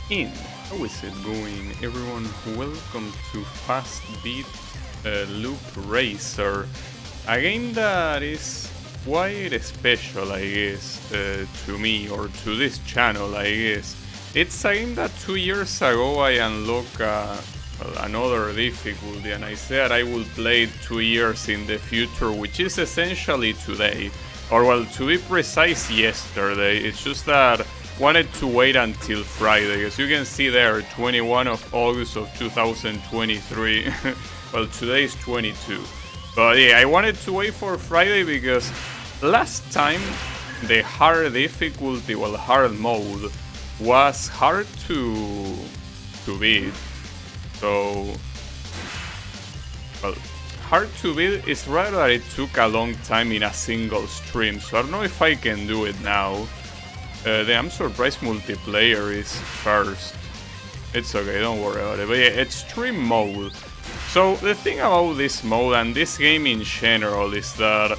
in. How is it going, everyone? Welcome to Fast Beat Loop Racer, a game that is quite special, I guess, to me or to this channel, I guess. It's a game that 2 years ago I unlocked another difficulty, and I said I will play it 2 years in the future, which is essentially today. Or, well, to be precise, yesterday. It's just that wanted to wait until Friday. As you can see there, 21 of August of 2023. Well, today is 22. But yeah, I wanted to wait for Friday because last time the hard difficulty, well, hard mode, was hard to beat. So, well, hard to beat is rather that it took a long time in a single stream. So I don't know if I can do it now. I'm surprised multiplayer is first. It's okay, don't worry about it. But yeah, extreme mode. So the thing about this mode and this game in general is that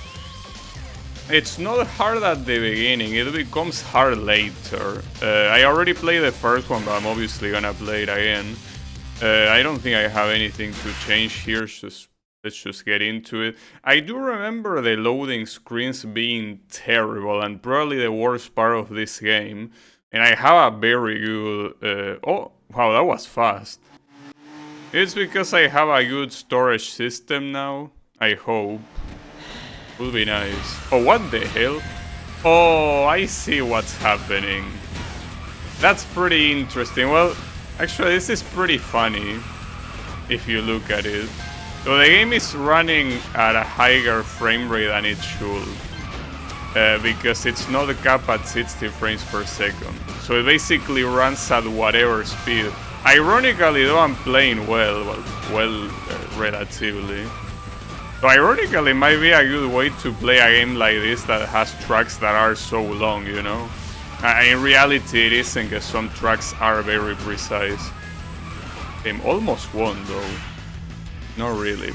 it's not hard at the beginning, it becomes hard later. I already played the first one, but I'm obviously gonna play it again. I don't think I have anything to change here, let's just get into it. I do remember the loading screens being terrible and probably the worst part of this game. And I have a very good... oh, wow, that was fast. It's because I have a good storage system now, I hope. Would be nice. Oh, what the hell? Oh, I see what's happening. That's pretty interesting. Well, actually, this is pretty funny if you look at it. So the game is running at a higher frame rate than it should, because it's not capped at 60 frames per second. So it basically runs at whatever speed. Ironically, though, I'm playing well, relatively. So ironically, it might be a good way to play a game like this that has tracks that are so long, you know? In reality, it isn't, because some tracks are very precise. Game almost won, though. Not really.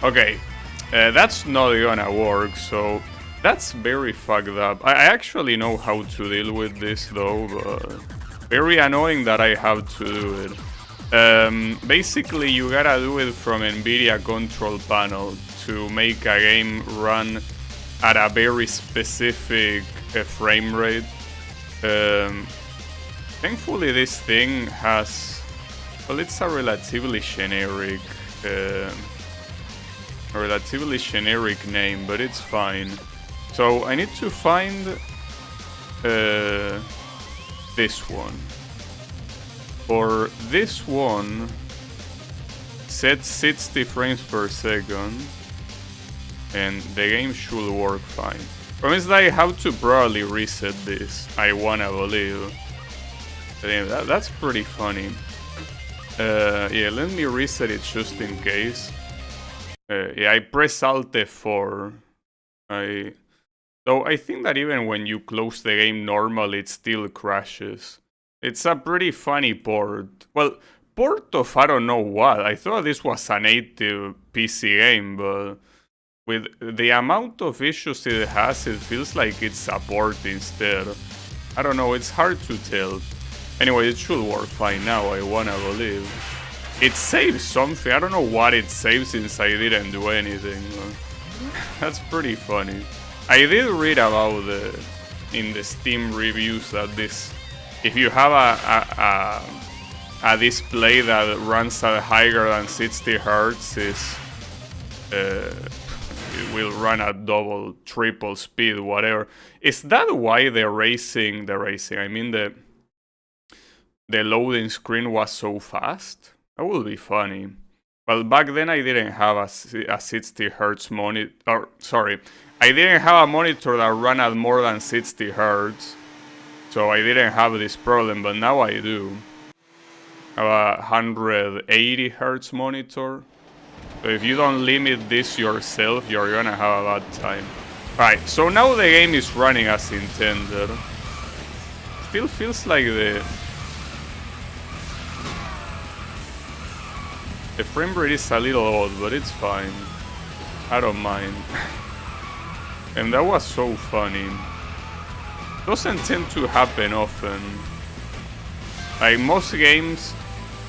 Okay, that's not gonna work, so that's very fucked up. I actually know how to deal with this, though, but very annoying that I have to do it. Basically, you gotta do it from NVIDIA control panel to make a game run at a very specific frame rate. Thankfully, this thing has... well, it's a relatively generic name, but it's fine. So I need to find this one. For this one, set 60 frames per second, and the game should work fine. Promise that I have to probably reset this, I wanna believe. That's pretty funny. Yeah, let me reset it just in case. Yeah, I press Alt F4. So I think that even when you close the game normally, it still crashes. It's a pretty funny port. Well, port of I don't know what. I thought this was a native PC game, but with the amount of issues it has, it feels like it's a port instead. I don't know, it's hard to tell. Anyway, it should work fine now, I wanna believe. It saves something, I don't know what it saves since I didn't do anything. That's pretty funny. I did read about in the Steam reviews that this, if you have a display that runs at higher than 60 Hz, it will run at double, triple speed, whatever. Is that why the loading screen was so fast? That would be funny. Well, back then I didn't have a 60 Hz monitor. Sorry, I didn't have a monitor that ran at more than 60 Hz. So I didn't have this problem, but now I do. I have a 180 Hz monitor. So if you don't limit this yourself, you're gonna have a bad time. Right, so now the game is running as intended. Still feels like the frame rate is a little odd, but it's fine. I don't mind. And that was so funny. Doesn't tend to happen often. Like most games,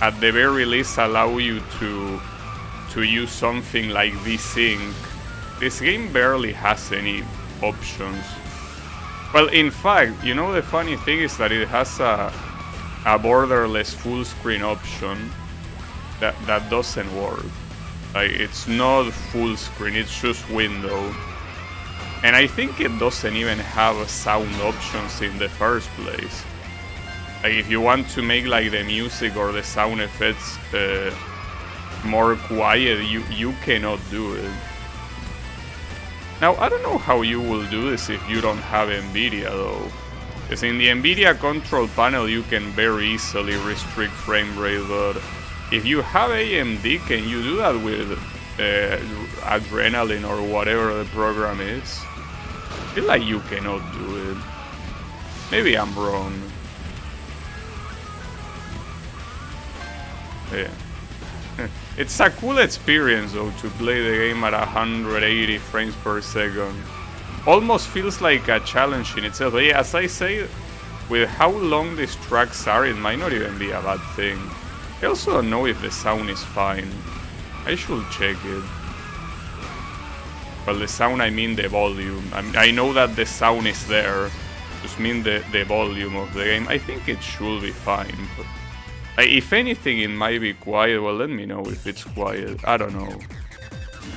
at the very least, allow you to use something like desync. This game barely has any options. Well, in fact, you know the funny thing is that it has a borderless full screen option that doesn't work. Like it's not full screen, it's just window. And I think it doesn't even have sound options in the first place. Like if you want to make like the music or the sound effects more quiet, you cannot do it. Now I don't know how you will do this if you don't have NVIDIA though. Because in the NVIDIA control panel you can very easily restrict frame rate, but if you have AMD, can you do that with Adrenaline or whatever the program is? I feel like you cannot do it. Maybe I'm wrong. Yeah. It's a cool experience though to play the game at 180 frames per second. Almost feels like a challenge in itself. But yeah, as I say, with how long these tracks are, it might not even be a bad thing. I also don't know if the sound is fine. I should check it. Well, the sound, I mean the volume. I know that the sound is there. Just mean the volume of the game. I think it should be fine. But if anything, it might be quiet. Well, let me know if it's quiet. I don't know.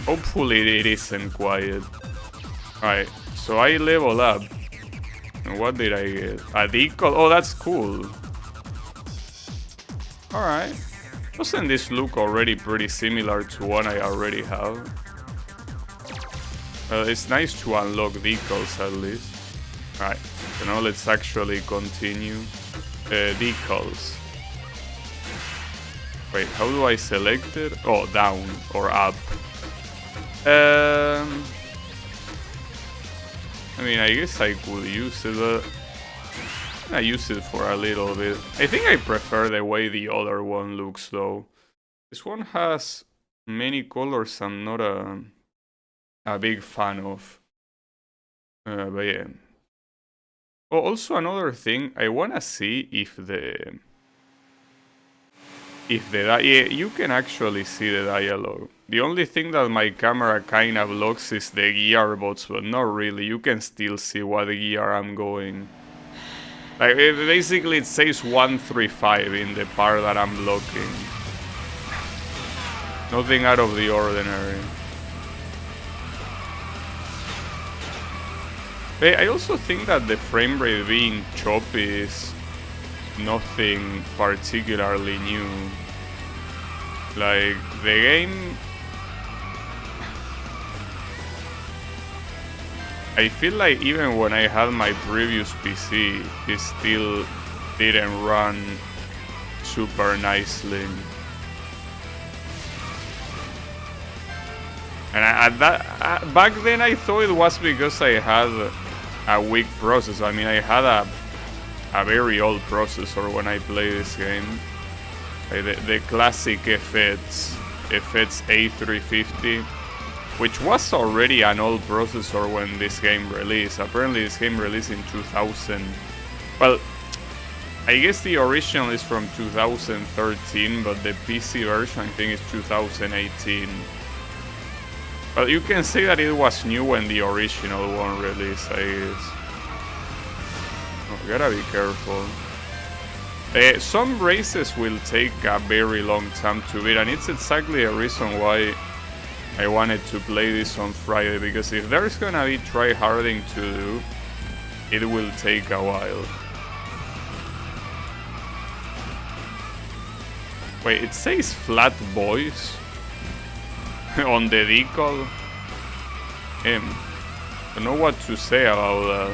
Hopefully it isn't quiet. Alright, so I level up. And what did I get? A decal? Oh, that's cool. Alright. Doesn't this look already pretty similar to one I already have? It's nice to unlock decals at least. Alright, so now let's actually continue. Decals. Wait, how do I select it? Oh, down or up. I mean, I guess I could use it, but I use it for a little bit. I think I prefer the way the other one looks, though. This one has many colors I'm not a big fan of. But yeah. Oh, also another thing, I wanna see if yeah, you can actually see the dialogue. The only thing that my camera kind of looks is the gear bots, but not really. You can still see what gear I'm going. Like, basically it says 135 in the part that I'm looking. Nothing out of the ordinary. I also think that the frame rate being choppy is nothing particularly new. Like, the game... I feel like even when I had my previous PC, it still didn't run super nicely. And back then I thought it was because I had a weak processor. I mean, I had a very old processor when I played this game. Like the classic FX A350, which was already an old processor when this game released. Apparently this game released in 2000. Well, I guess the original is from 2013, but the PC version I think is 2018. But you can say that it was new when the original one released, I guess. Oh, gotta be careful. Some races will take a very long time to beat, and it's exactly a reason why I wanted to play this on Friday, because if there's gonna be tryharding to do, it will take a while. Wait, it says Flat Boys on the decal? I don't know what to say about that.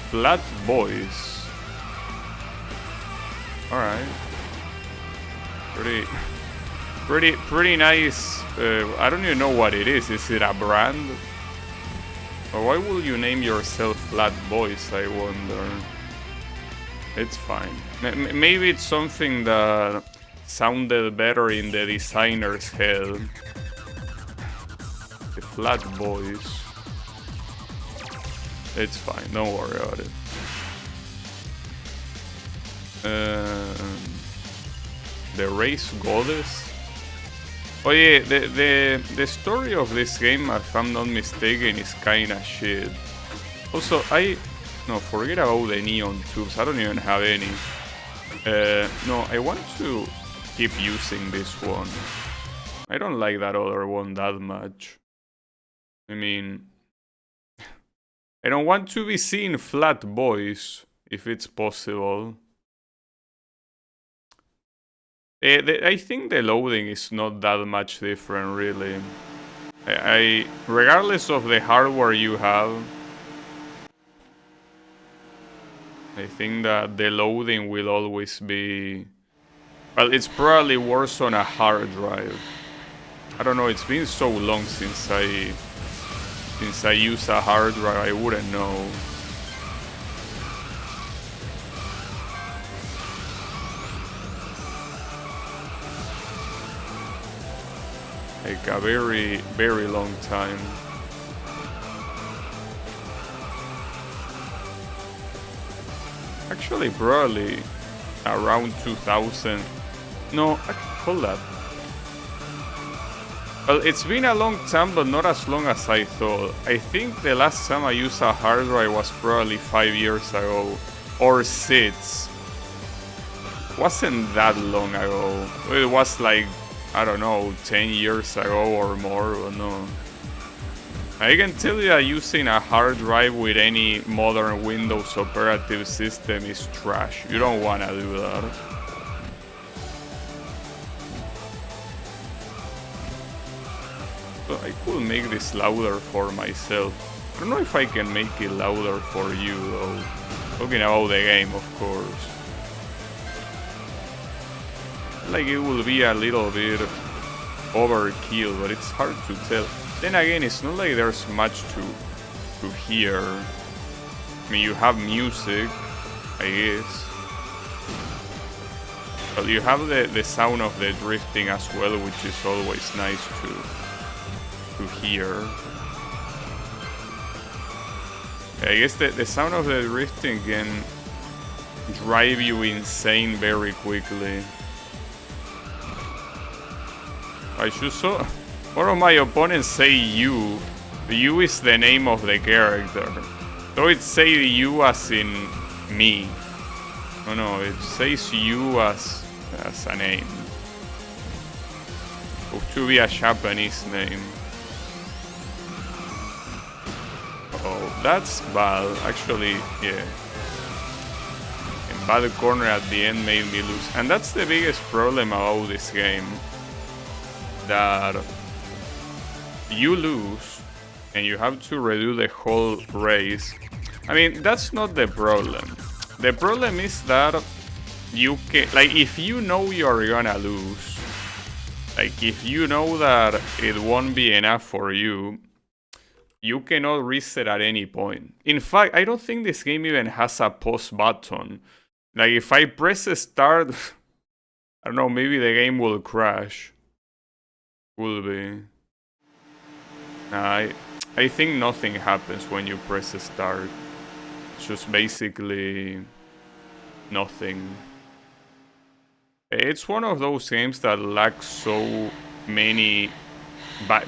Flat Boys. Alright. Pretty nice. I don't even know what it is. Is it a brand? Or why would you name yourself Flat Boys, I wonder? It's fine. Maybe it's something that sounded better in the designer's head. The Flat Boys. It's fine, don't worry about it. The Race Goddess? Oh yeah, the story of this game, if I'm not mistaken, is kinda shit. Also, no, forget about the neon tubes, I don't even have any. No, I want to keep using this one. I don't like that other one that much. I mean, I don't want to be seeing flat boys, if it's possible. I think the loading is not that much different, really. Regardless of the hardware you have, I think that the loading will always be... Well, it's probably worse on a hard drive. I don't know, it's been so long since I use a hard drive, I wouldn't know. Like a very, very long time. Actually, probably around 2000. No, hold up. Well, it's been a long time, but not as long as I thought. I think the last time I used a hard drive was probably 5 years ago. Or 6. Wasn't that long ago. It was like, I don't know, 10 years ago or more, but no. I can tell you that using a hard drive with any modern Windows operative system is trash. You don't wanna do that. So I could make this louder for myself. I don't know if I can make it louder for you though. Talking about the game, of course. Like it will be a little bit overkill, but it's hard to tell. Then again, it's not like there's much to hear. I mean, you have music, I guess. But you have the sound of the drifting as well, which is always nice to hear. I guess the sound of the drifting can drive you insane very quickly. I should saw one of my opponents say you. The you is the name of the character. So it say you as in me. No, it says you as a name. Supposed to be a Japanese name. Oh, that's bad. Actually, yeah. And bad corner at the end made me lose. And that's the biggest problem about this game. That you lose and you have to redo the whole race. I mean, that's not the problem. The problem is that you can, like, if you know you're gonna lose, like if you know that it won't be enough for you, you cannot reset at any point. In fact, I don't think this game even has a pause button. Like if I press start, I don't know, maybe the game will crash. Will be. I think nothing happens when you press start. It's just basically nothing. It's one of those games that lacks so many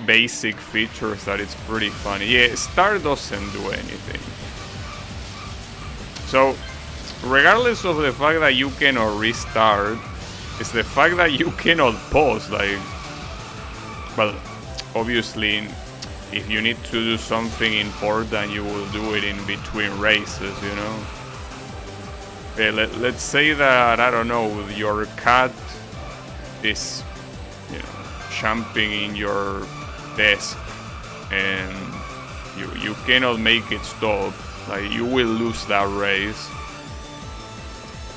basic features that it's pretty funny. Yeah, start doesn't do anything. So, regardless of the fact that you cannot restart, it's the fact that you cannot pause, like... Well, obviously, if you need to do something important, you will do it in between races, you know? Okay, let's say that, I don't know, your cat is, you know, jumping in your desk and you cannot make it stop. Like, you will lose that race.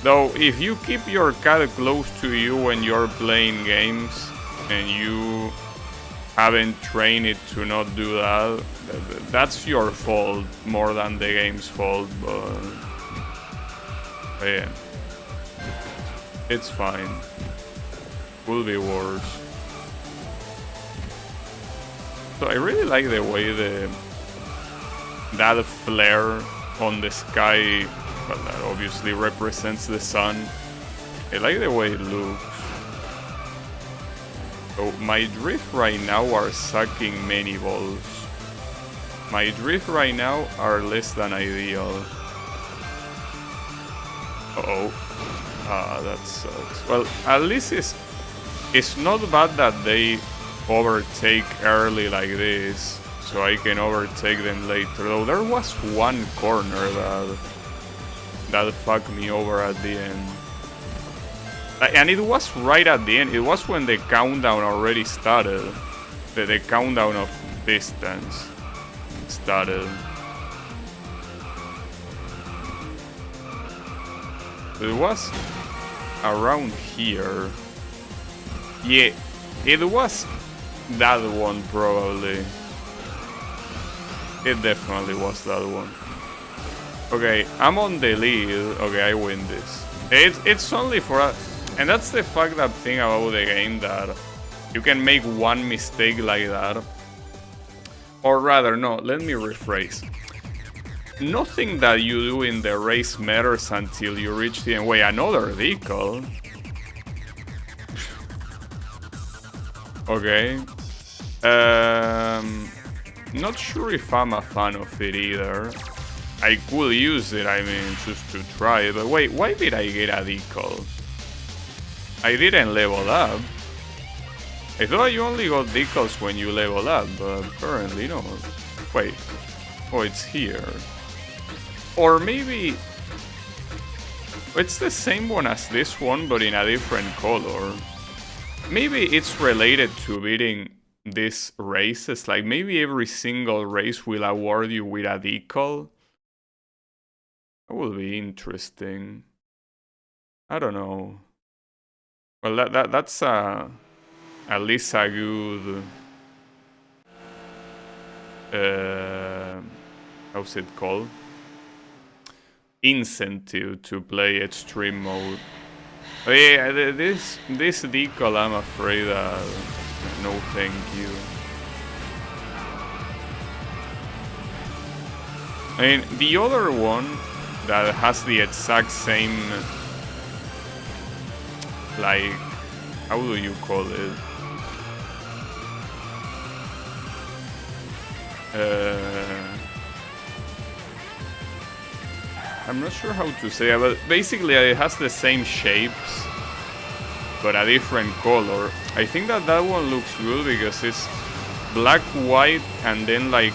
Though, if you keep your cat close to you when you're playing games and you haven't trained it to not do that, that's your fault more than the game's fault, but yeah, it's fine. Will be worse. So I really like the way that flare on the sky, well, that obviously represents the sun. I like the way it looks. So my drift right now are sucking many balls. My drift right now are less than ideal. Uh-oh. Ah, that sucks. Well, at least it's not bad that they overtake early like this, so I can overtake them later. Though there was one corner that fucked me over at the end. And it was right at the end. It was when the countdown already started. The countdown of distance started. It was around here. Yeah, it was that one probably. It definitely was that one. Okay, I'm on the lead. Okay, I win this. It's only for us. And that's the fucked up thing about the game, that you can make one mistake like that. Or rather, no, let me rephrase. Nothing that you do in the race matters until you reach the end. Wait, another decal? Okay. Not sure if I'm a fan of it either. I could use it, I mean, just to try it. But wait, why did I get a decal? I didn't level up. I thought you only got decals when you level up, but apparently no. Wait. Oh, it's here. Or maybe it's the same one as this one, but in a different color. Maybe it's related to beating these races. Like maybe every single race will award you with a decal. That will be interesting. I don't know. Well, that's at least a good how's it called? Incentive to play extreme mode. Oh, yeah, this decal, I'm afraid no thank you. I mean, the other one that has the exact same, like, how do you call it? I'm not sure how to say it, but basically it has the same shapes, but a different color. I think that one looks good because it's black, white, and then like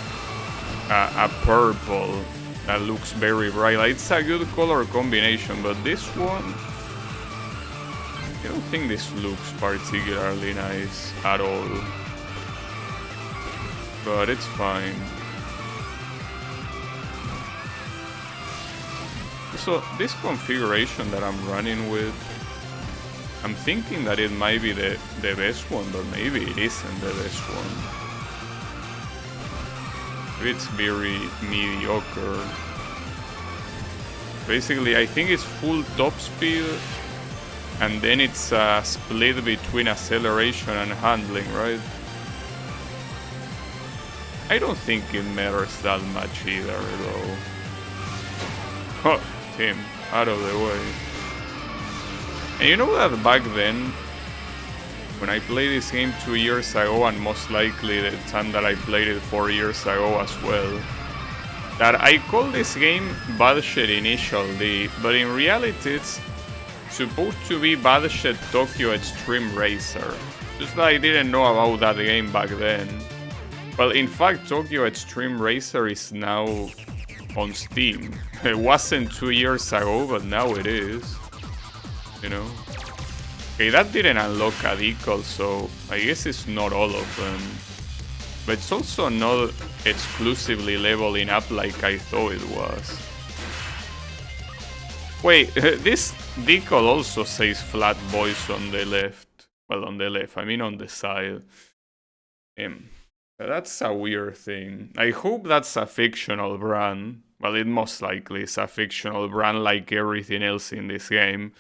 a purple that looks very bright. Like, it's a good color combination, but this one, I don't think this looks particularly nice at all. But it's fine. So this configuration that I'm running with, I'm thinking that it might be the best one, but maybe it isn't the best one. It's very mediocre. Basically, I think it's full top speed, and then it's a split between acceleration and handling, right? I don't think it matters that much either, though. Oh, him, out of the way. And you know that back then, when I played this game 2 years ago, and most likely the time that I played it 4 years ago as well, that I called this game Budget initially, but in reality it's supposed to be Budget Tokyo Extreme Racer. Just that I didn't know about that game back then. Well, in fact, Tokyo Extreme Racer is now on Steam. It wasn't 2 years ago, but now it is. You know? Okay, that didn't unlock a decal, so I guess it's not all of them. But it's also not exclusively leveling up like I thought it was. Wait, this decal also says Flat Boys on the left. Well, on the left, I mean on the side. That's a weird thing. I hope that's a fictional brand. Well, it most likely is a fictional brand like everything else in this game.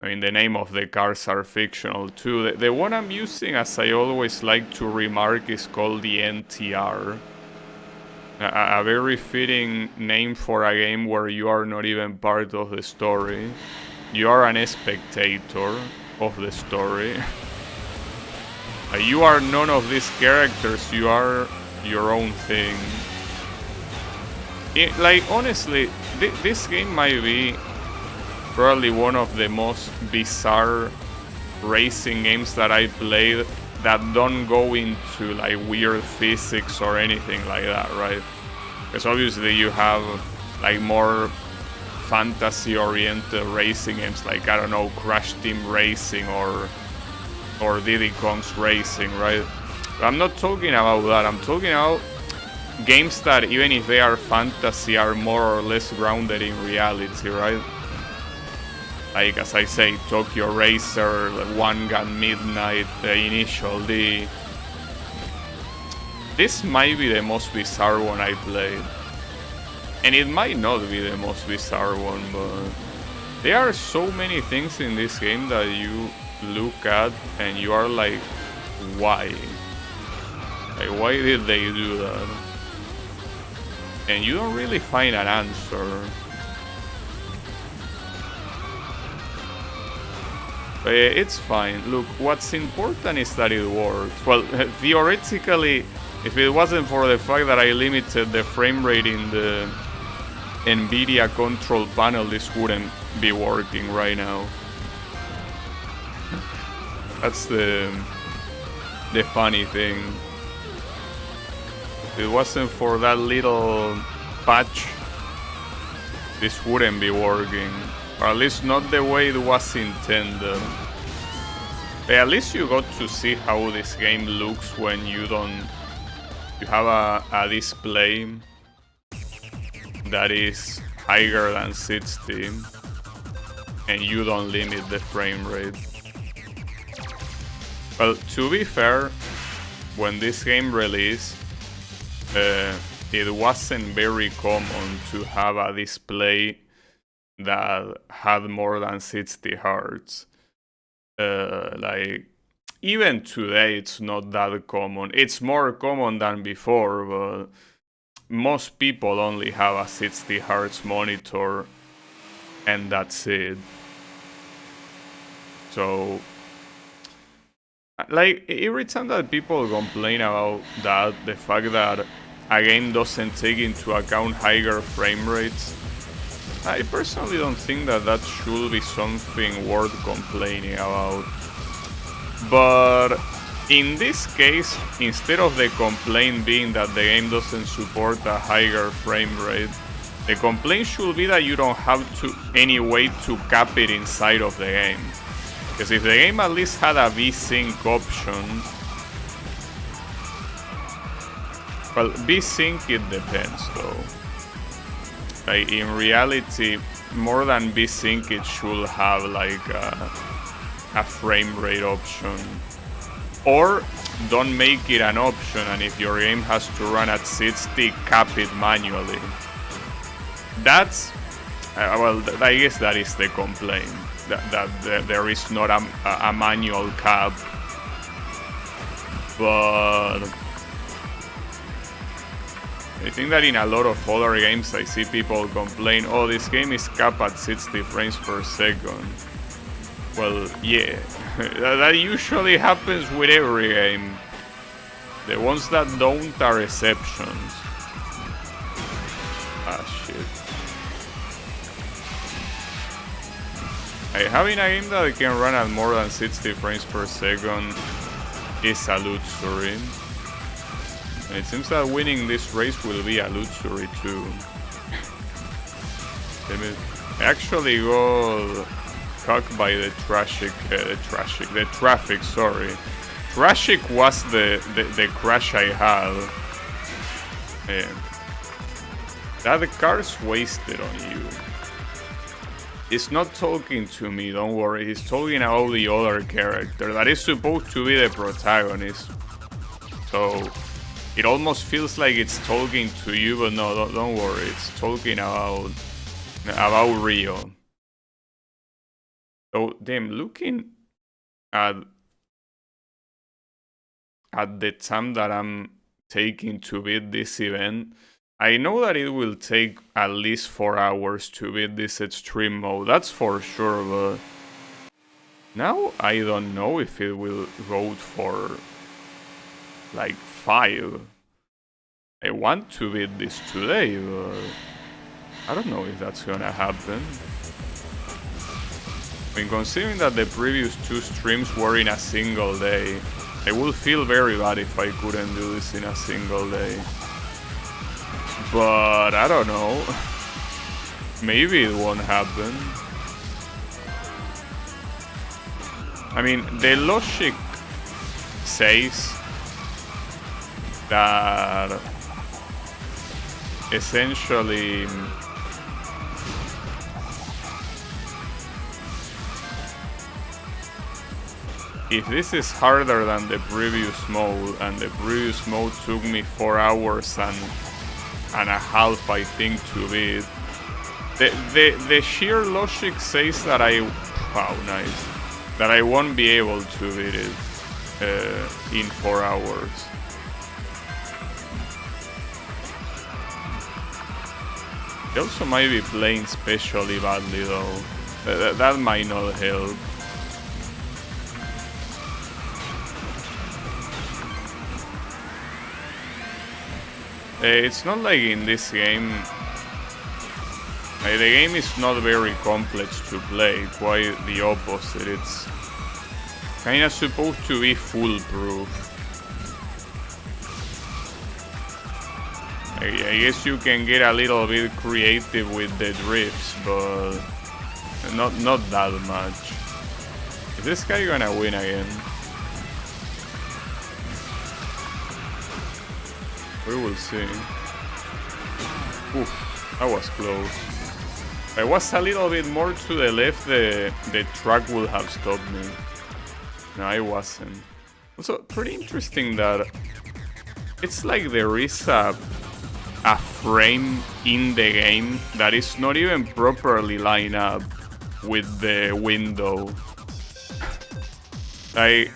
I mean, the name of the cars are fictional too. The one I'm using, as I always like to remark, is called the NTR. A very fitting name for a game where you are not even part of the story. You are a spectator of the story. You are none of these characters, you are your own thing. Like, honestly, this game might be probably one of the most bizarre racing games that I played that don't go into like weird physics or anything like that, right? Because obviously you have like more fantasy-oriented racing games like, I don't know, Crash Team Racing or Diddy Kong's Racing, right? But I'm not talking about that. I'm talking about games that, even if they are fantasy, are more or less grounded in reality, right? Like, as I say, Tokyo Racer, One Gun Midnight, Initial D. This might be the most bizarre one I played. And it might not be the most bizarre one, but there are so many things in this game that you look at and you are like, why? Like, why did they do that? And you don't really find an answer. It's fine. Look, what's important is that it works. Well, theoretically, if it wasn't for the fact that I limited the frame rate in the NVIDIA control panel, this wouldn't be working right now. That's the funny thing. If it wasn't for that little patch, this wouldn't be working. Or at least not the way it was intended. But at least you got to see how this game looks when you have a display that is higher than 60 and you don't limit the frame rate. Well, to be fair, when this game released, it wasn't very common to have a display that had more than 60 Hz. Like, even today it's not that common. It's more common than before, but most people only have a 60 Hz monitor and that's it. So, like, every time that people complain about that, the fact that a game doesn't take into account higher frame rates, I personally don't think that that should be something worth complaining about. But in this case, instead of the complaint being that the game doesn't support a higher frame rate, the complaint should be that you don't have any way to cap it inside of the game. Because if the game at least had a VSync option, well, VSync it depends though. Like, in reality, more than VSync, it should have like a frame rate option. Or don't make it an option, and if your game has to run at 60, cap it manually. That's, well, I guess that is the complaint, that there is not a manual cap. But I think that in a lot of other games I see people complain, oh, this game is capped at 60 frames per second. Well, yeah, that usually happens with every game. The ones that don't are exceptions. Ah, shit. Having a game that can run at more than 60 frames per second is a luxury. And it seems that winning this race will be a luxury too. I actually got cucked by the traffic, sorry. Traffic was the crash I had. That car's wasted on you. He's not talking to me, don't worry. He's talking about the other character that is supposed to be the protagonist. So it almost feels like it's talking to you, but no, don't worry. It's talking about Rio. So, damn, looking at the time that I'm taking to beat this event, I know that it will take at least 4 hours to beat this extreme mode, that's for sure, but now I don't know if it will go for like 5. I want to beat this today, but I don't know if that's gonna happen. I mean, considering that the previous 2 streams were in a single day, I would feel very bad if I couldn't do this in a single day. But I don't know. Maybe it won't happen. I mean, the logic says that essentially if this is harder than the previous mode, and the previous mode took me 4 hours and a half, I think, to beat, the sheer logic says that that I won't be able to beat it in 4 hours. I also might be playing especially badly though. That might not help. It's not like in this game. The game is not very complex to play, quite the opposite. It's kinda supposed to be foolproof. I guess you can get a little bit creative with the drifts, but not that much. Is this guy gonna win again? We will see. Oof, that was close. If I was a little bit more to the left, the track would have stopped me. No, I wasn't. Also, pretty interesting that it's like there is a frame in the game that is not even properly lined up with the window.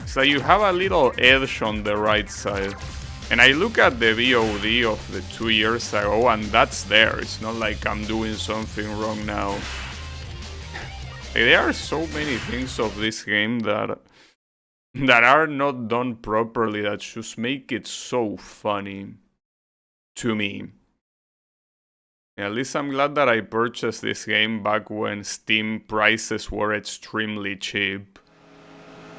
So you have a little edge on the right side. And I look at the VOD of the 2 years ago, and that's there. It's not like I'm doing something wrong now. There are so many things of this game that are not done properly that just make it so funny to me. At least I'm glad that I purchased this game back when Steam prices were extremely cheap.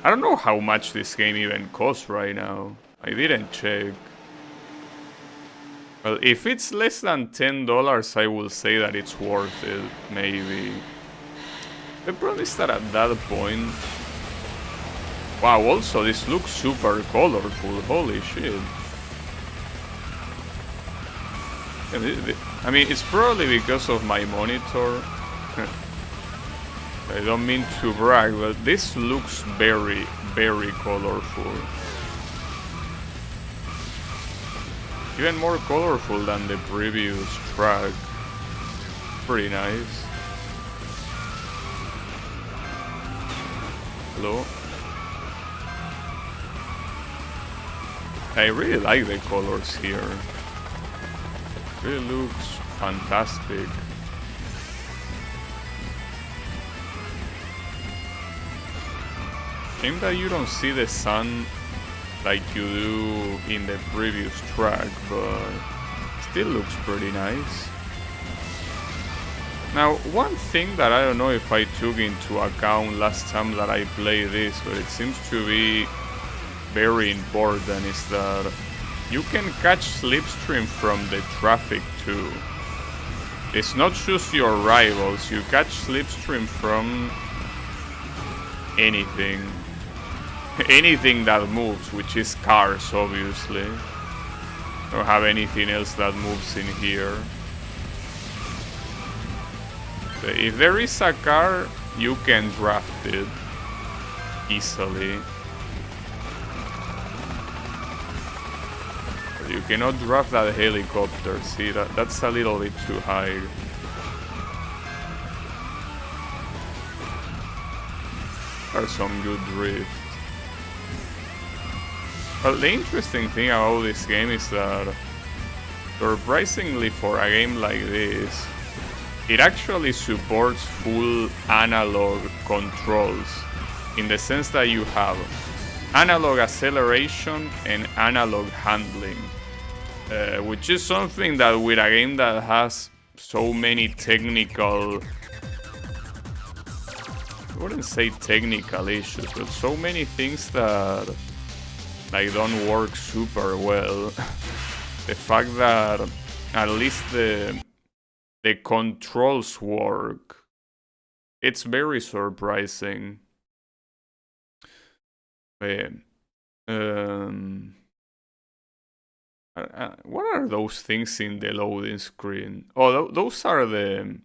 I don't know how much this game even costs right now. I didn't check. Well, if it's less than $10, I will say that it's worth it, maybe. The problem is that at that point... Wow, also this looks super colorful, holy shit. I mean, it's probably because of my monitor. I don't mean to brag, but this looks very, very colorful. Even more colorful than the previous track. Pretty nice. Hello? I really like the colors here. Really looks fantastic. Shame that you don't see the sun like you do in the previous track, but still looks pretty nice. Now, one thing that I don't know if I took into account last time that I played this, but it seems to be very important, is that you can catch slipstream from the traffic too. It's not just your rivals, you catch slipstream from anything. Anything that moves, which is cars, obviously. Don't have anything else that moves in here. So if there is a car, you can draft it easily. But you cannot draft that helicopter. See, that's a little bit too high. There's some good drift. Well, the interesting thing about this game is that, surprisingly for a game like this, it actually supports full analog controls, in the sense that you have analog acceleration and analog handling, which is something that with a game that has so many technical, I wouldn't say technical issues, but so many things that like don't work super well. The fact that at least the controls work, it's very surprising. What are those things in the loading screen? Oh, those are the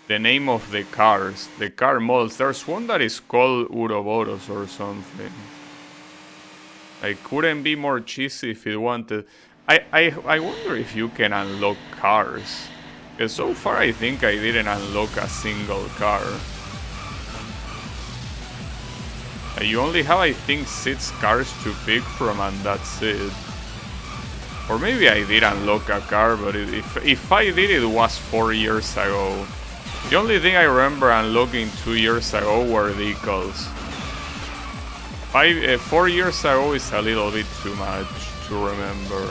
name of the cars, the car models. There's one that is called Uroboros or something. I couldn't be more cheesy if it wanted. I wonder if you can unlock cars. Because so far I think I didn't unlock a single car. You only have, I think, 6 cars to pick from and that's it. Or maybe I did unlock a car, but if I did, it was 4 years ago. The only thing I remember unlocking 2 years ago were vehicles. 4 years ago is a little bit too much to remember.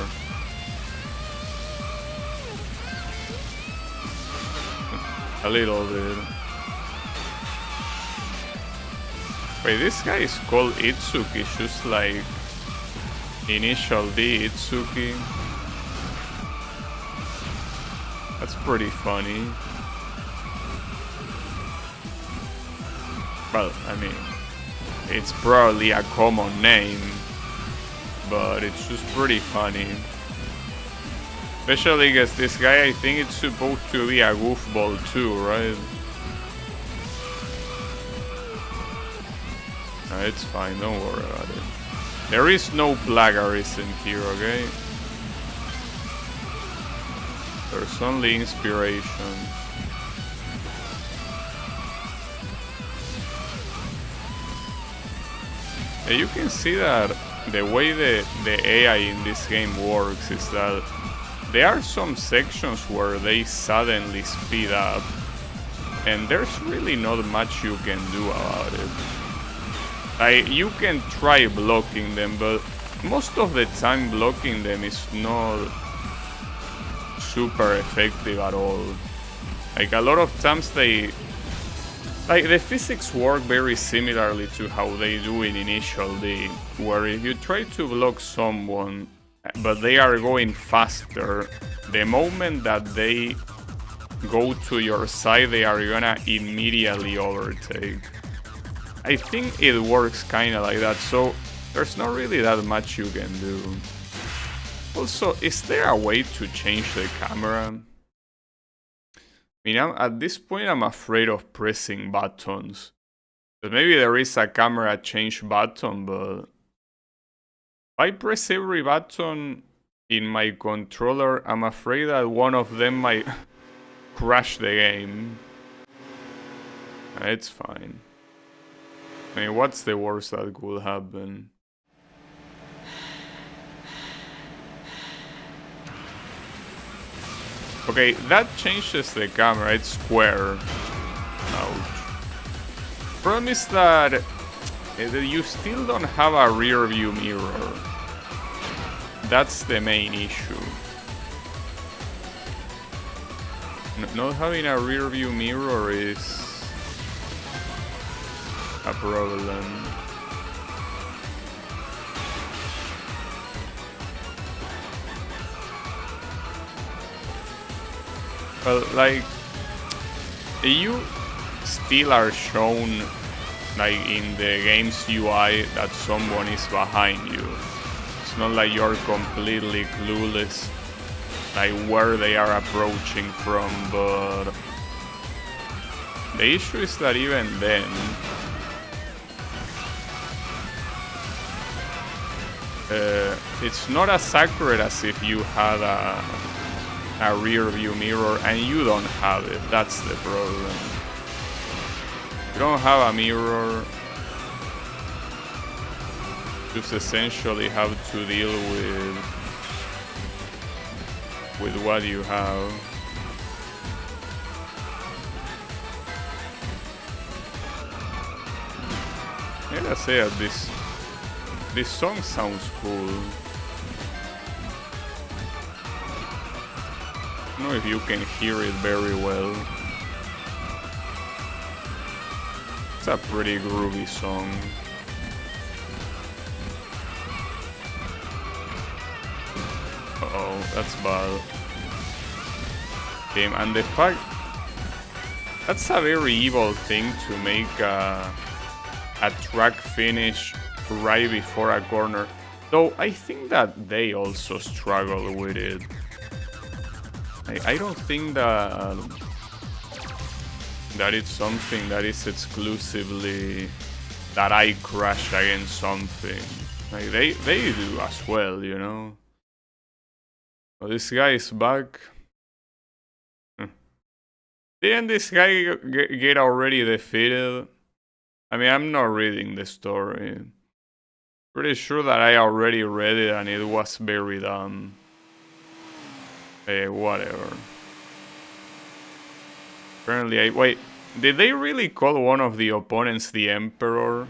A little bit. Wait, this guy is called Itsuki, just like Initial D Itsuki. That's pretty funny. Well, I mean, it's probably a common name, but it's just pretty funny. Especially because this guy, I think it's supposed to be a goofball too, right? No, it's fine, don't worry about it. There is no plagiarism here, okay? There's only inspiration. You can see that the way the AI in this game works is that there are some sections where they suddenly speed up, and there's really not much you can do about it. You can try blocking them, but most of the time blocking them is not super effective at all. Like a lot of times the physics work very similarly to how they do in Initial D, where if you try to block someone but they are going faster, the moment that they go to your side, they are gonna immediately overtake. I think it works kinda like that, so there's not really that much you can do. Also, is there a way to change the camera? I mean, at this point I'm afraid of pressing buttons. But maybe there is a camera change button, but if I press every button in my controller, I'm afraid that one of them might crash the game. It's fine. I mean, what's the worst that could happen? Okay, that changes the camera, it's square. Ouch. Problem is that you still don't have a rear view mirror. That's the main issue. Not having a rear view mirror is a problem. Well, like, you still are shown, like, in the game's UI that someone is behind you. It's not like you're completely clueless, like, where they are approaching from, but the issue is that even then, it's not as accurate as if you had a rear view mirror, and you don't have it. That's the problem. You don't have a mirror. You just essentially have to deal with what you have. I gotta say, at this This song sounds cool. I don't know if you can hear it very well. It's a pretty groovy song. Uh-oh, that's bad. Game, and the fact... That's a very evil thing to make a track finish right before a corner. Though I think that they also struggle with it. I don't think that it's something that is exclusively that I crash against something. Like they do as well, you know. Oh, this guy is back. Didn't this guy get already defeated? I mean, I'm not reading the story. Pretty sure that I already read it and it was very dumb. Whatever. Apparently wait, did they really call one of the opponents the Emperor?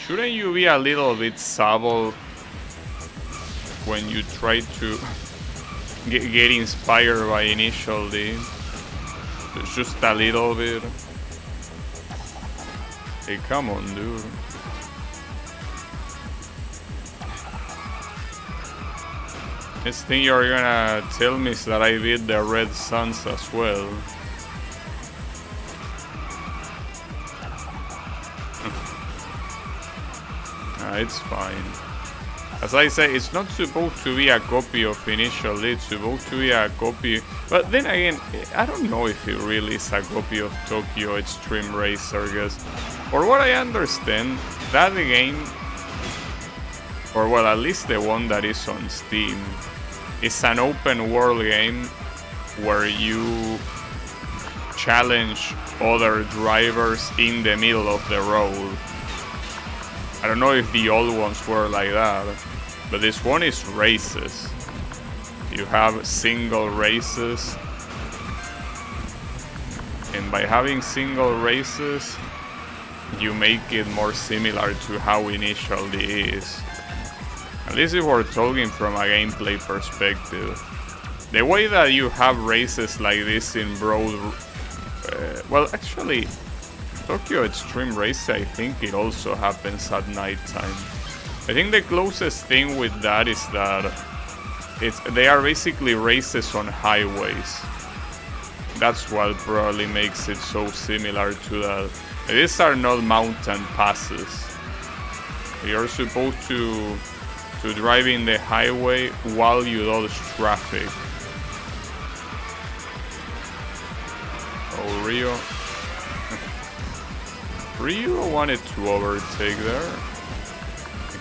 Shouldn't you be a little bit subtle when you try to get inspired by Initial D? Just a little bit. Hey, come on, dude. This thing you're gonna tell me is that I beat the Red Suns as well. It's fine. As I say, it's not supposed to be a copy of Initial D, it's supposed to be a copy... But then again, I don't know if it really is a copy of Tokyo Extreme Racer, guess. For what I understand, that game, or well, at least the one that is on Steam, is an open world game where you challenge other drivers in the middle of the road. I don't know if the old ones were like that, but this one is races. You have single races, and by having single races, you make it more similar to how Initial D is. At least if we're talking from a gameplay perspective. The way that you have races like this in Broad... well, actually, Tokyo Extreme Race, I think it also happens at night time. I think the closest thing with that is that they are basically races on highways. That's what probably makes it so similar to that. These are not mountain passes. You're supposed to drive in the highway while you dodge traffic. Oh, Rio. Rio wanted to overtake there.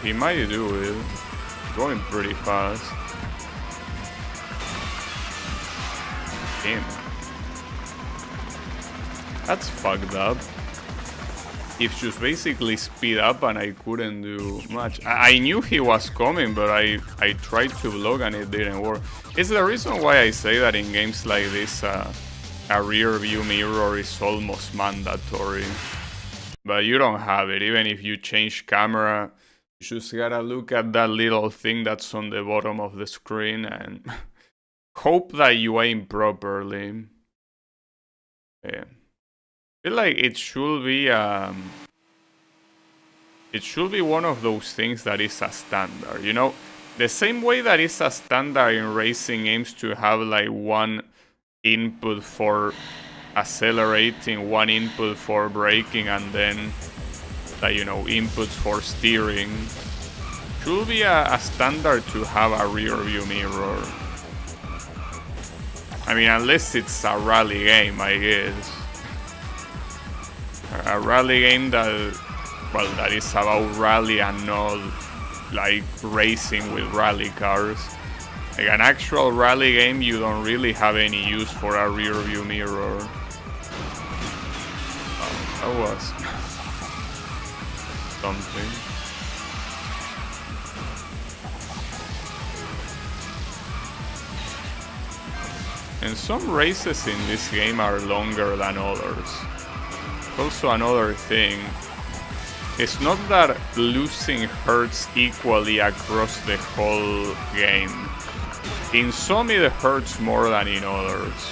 He might do it. Going pretty fast. Damn. That's fucked up. If just basically speed up and I couldn't do much. I knew he was coming, but I tried to block and it didn't work. It's the reason why I say that in games like this, a rear view mirror is almost mandatory. But you don't have it. Even if you change camera, you just gotta look at that little thing that's on the bottom of the screen and hope that you aim properly. Yeah. I feel like it should be one of those things that is a standard, you know? The same way that it's a standard in racing games to have like one input for accelerating, one input for braking, and then like, you know, inputs for steering. Should be a standard to have a rear view mirror. I mean, unless it's a rally game, I guess. A rally game that, well, that is about rally and not like racing with rally cars. Like an actual rally game, you don't really have any use for a rear view mirror. Oh, that was something. And some races in this game are longer than others. Also another thing, it's not that losing hurts equally across the whole game. In some it hurts more than in others.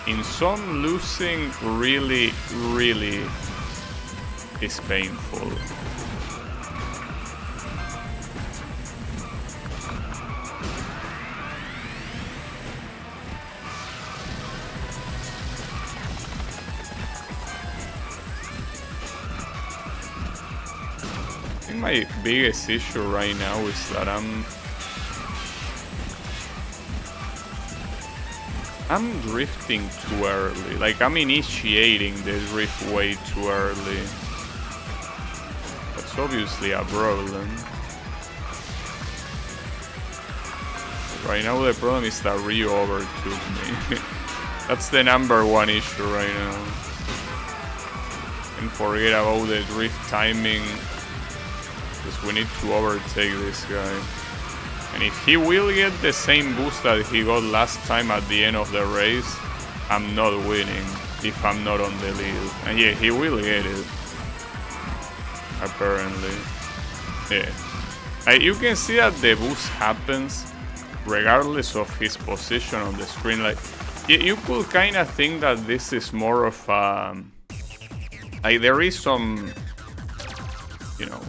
In some, losing really is painful. I think my biggest issue right now is that I'm drifting too early. Like, I'm initiating the drift way too early. That's obviously a problem. Right now the problem is that Ryu overtook me. That's the #1 issue right now. And forget about the drift timing, because we need to overtake this guy. And if he will get the same boost that he got last time at the end of the race, I'm not winning if I'm not on the lead. And yeah, he will get it. Apparently. Yeah. You can see that the boost happens regardless of his position on the screen. Like, you could kind of think that this is more of a... like, there is some, you know,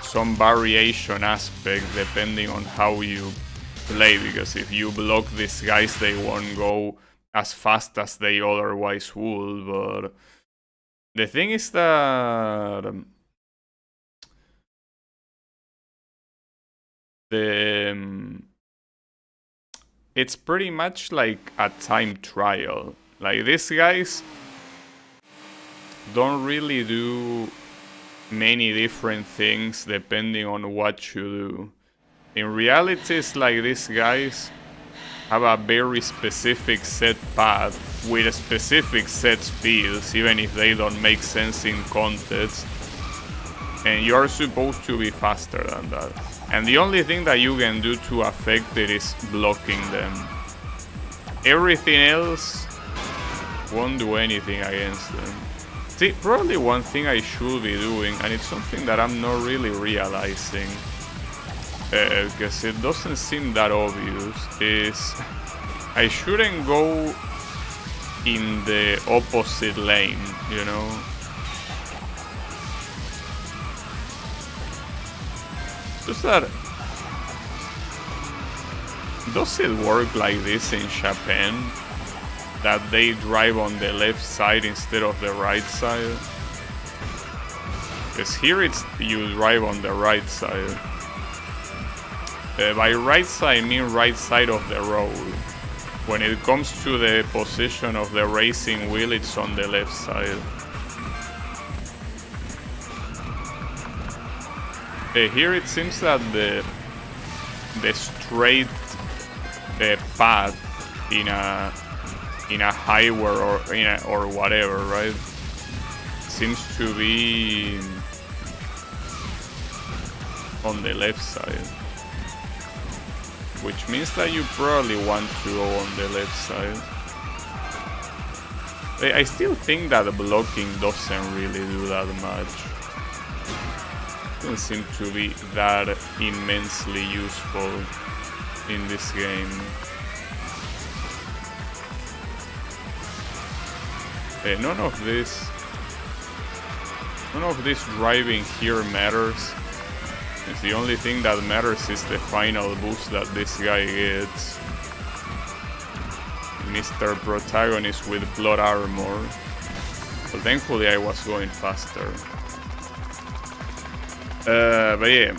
some variation aspect depending on how you play, because if you block these guys, they won't go as fast as they otherwise would. But the thing is that it's pretty much like a time trial. Like, these guys don't really do many different things depending on what you do. In reality, it's like these guys have a very specific set path with a specific set speeds, even if they don't make sense in context, and you're supposed to be faster than that. And the only thing that you can do to affect it is blocking them. Everything else won't do anything against them. See, probably one thing I should be doing, and it's something that I'm not really realizing, because it doesn't seem that obvious, is I shouldn't go in the opposite lane, you know? Just that... does it work like this in Japan? That they drive on the left side instead of the right side? Because here it's you drive on the right side. By right side I mean right side of the road. When it comes to the position of the racing wheel, it's on the left side. Here it seems that the straight path in a highway or whatever, right, seems to be on the left side, which means that you probably want to go on the left side. I still think that blocking doesn't really do that much. It doesn't seem to be that immensely useful in this game. None of this driving here matters. It's the only thing that matters is the final boost that this guy gets. Mr. Protagonist with plot armor. But thankfully I was going faster. But yeah,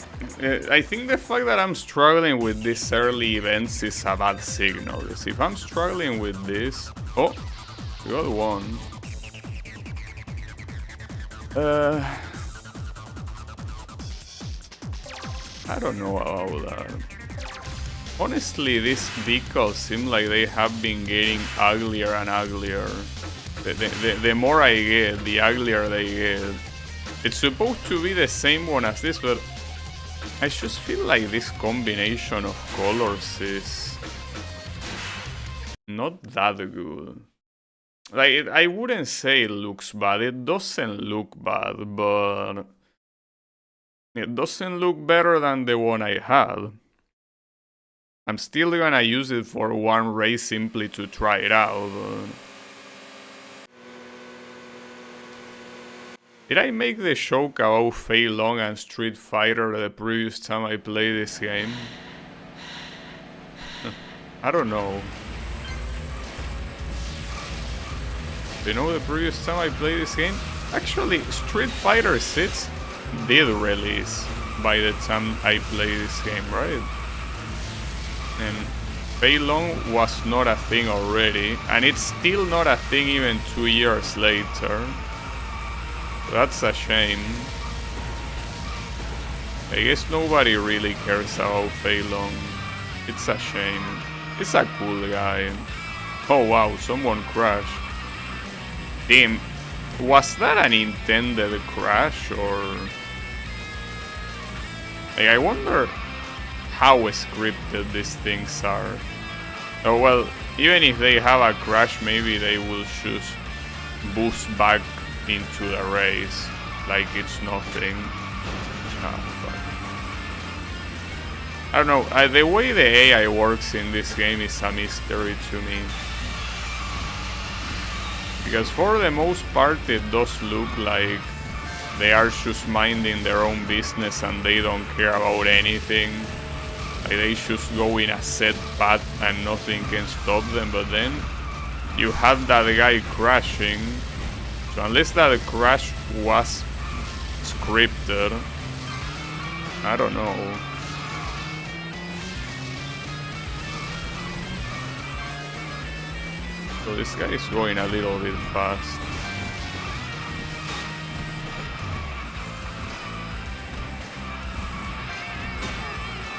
I think the fact that I'm struggling with these early events is a bad signal. Because if I'm struggling with this... oh, we got one. I don't know about that. Honestly, these vehicles seem like they have been getting uglier and uglier. The more I get, the uglier they get. It's supposed to be the same one as this, but I just feel like this combination of colors is not that good. Like, I wouldn't say it looks bad. It doesn't look bad, but it doesn't look better than the one I had. I'm still gonna use it for one race simply to try it out. Did I make the joke about Fei Long and Street Fighter the previous time I played this game? I don't know. You know, the previous time I played this game? Actually, Street Fighter 6 did release by the time I played this game, right? And Fei Long was not a thing already, and it's still not a thing even 2 years later. That's a shame. I guess nobody really cares about Fei Long. It's a shame. He's a cool guy. Oh wow, someone crashed. Damn, was that an intended crash or... Like, I wonder how scripted these things are. Oh well, even if they have a crash, maybe they will just boost back into the race like it's nothing. Ah, fuck. I don't know, the way the AI works in this game is a mystery to me. Because for the most part it does look like they are just minding their own business and they don't care about anything. Like they just go in a set path and nothing can stop them, but then you have that guy crashing. So unless that crash was scripted, I don't know. So this guy is going a little bit fast.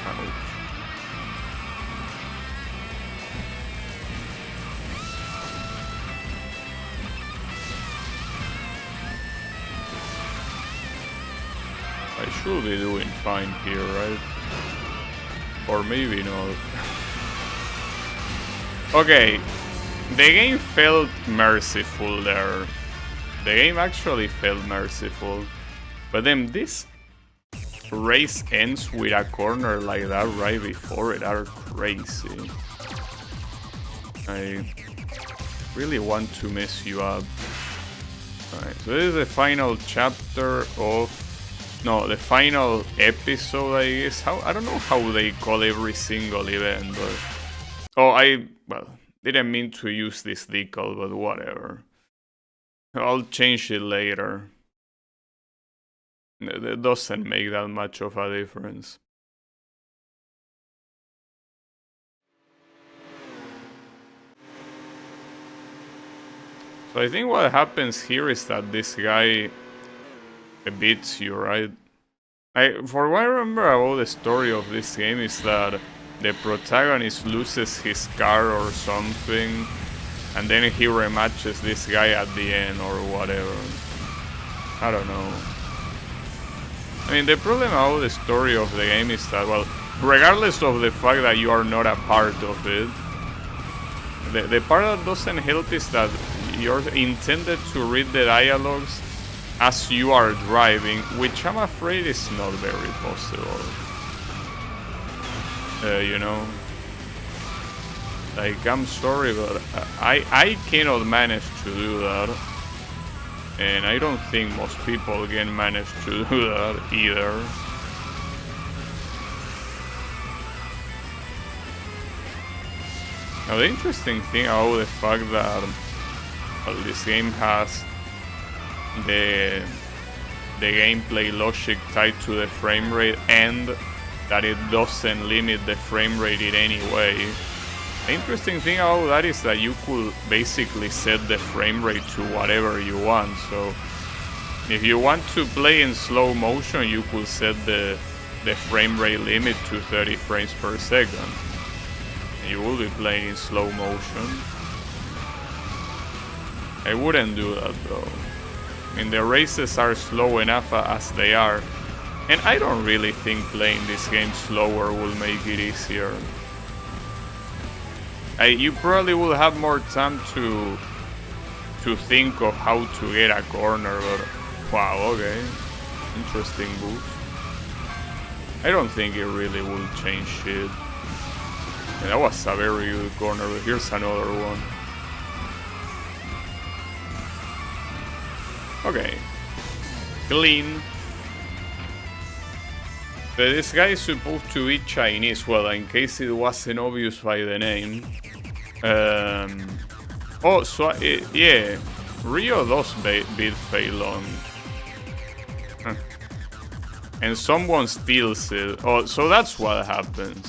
Ouch. I should be doing fine here, right? Or maybe not. Okay. The game felt merciful there. The game actually felt merciful. But then this race ends with a corner like that right before it. Are crazy. I really want to mess you up. Alright, so this is the final chapter of... No, the final episode, I guess. I don't know how they call every single event, but... Oh, well... Didn't mean to use this decal, but whatever. I'll change it later. It doesn't make that much of a difference. So I think what happens here is that this guy beats you, right? For what I remember about the story of this game is that the protagonist loses his car or something, and then he rematches this guy at the end or whatever. I don't know. I mean, the problem about the story of the game is that, well, regardless of the fact that you are not a part of it, the part that doesn't help is that you're intended to read the dialogues as you are driving, which I'm afraid is not very possible. You know, like, I'm sorry, but I cannot manage to do that, and I don't think most people can manage to do that either. Now, the interesting thing about the fact that, well, this game has the gameplay logic tied to the frame rate and that it doesn't limit the frame rate in any way. The interesting thing about that is that you could basically set the frame rate to whatever you want. So if you want to play in slow motion, you could set the frame rate limit to 30 frames per second. And you will be playing in slow motion. I wouldn't do that though. I mean, the races are slow enough as they are. And I don't really think playing this game slower will make it easier. You probably will have more time to to think of how to get a corner, but wow, okay. Interesting boost. I don't think it really will change shit. Yeah, that was a very good corner, but here's another one. Okay. Clean. This guy is supposed to be Chinese, well, in case it wasn't obvious by the name. Oh, so, yeah. Rio does beat Fei Long. Huh. And someone steals it. Oh, so that's what happens.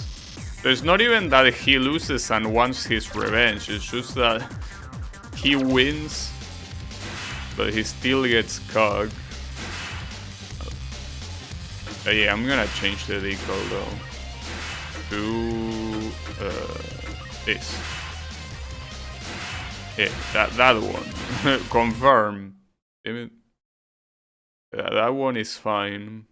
So it's not even that he loses and wants his revenge, it's just that he wins, but he still gets cogged. Yeah, I'm gonna change the decal though to this. Yeah, that one. Confirm. Damn it. Yeah, that one is fine.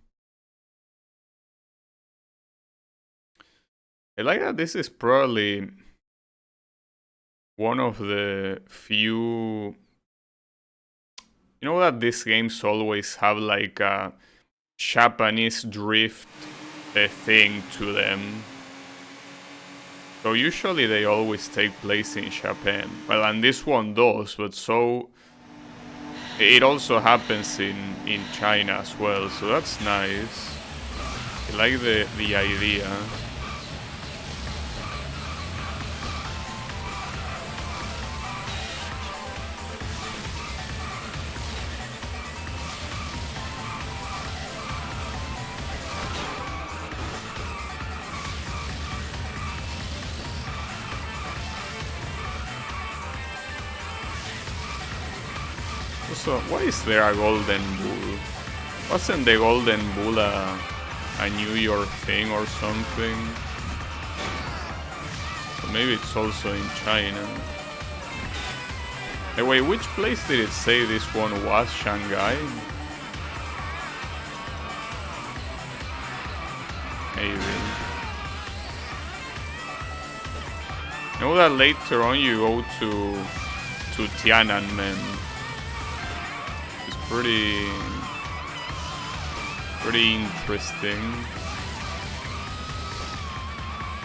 I like that this is probably one of the few. You know that these games always have like a Japanese drift thing to them. So usually they always take place in Japan. Well, and this one does, but so it also happens in China as well. So that's nice. I like the idea. So, why is there a golden bull? Wasn't the golden bull a New York thing or something? So maybe it's also in China. Anyway, which place did it say this one was? Shanghai? Maybe. You know that later on you go to Tiananmen. Pretty interesting.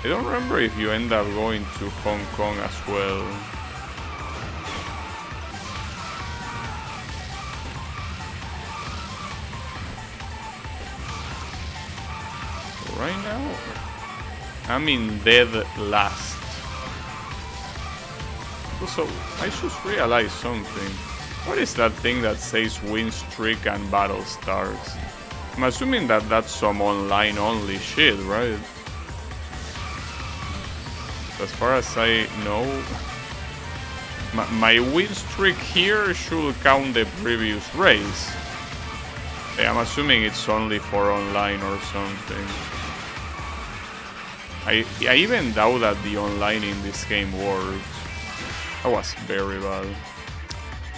I don't remember if you end up going to Hong Kong as well. So right now, I'm in dead last. Also, I just realized something. What is that thing that says win streak and battle stars? I'm assuming that that's some online only shit, right? As far as I know, my win streak here should count the previous race. I'm assuming it's only for online or something. I even doubt that the online in this game works. That was very bad.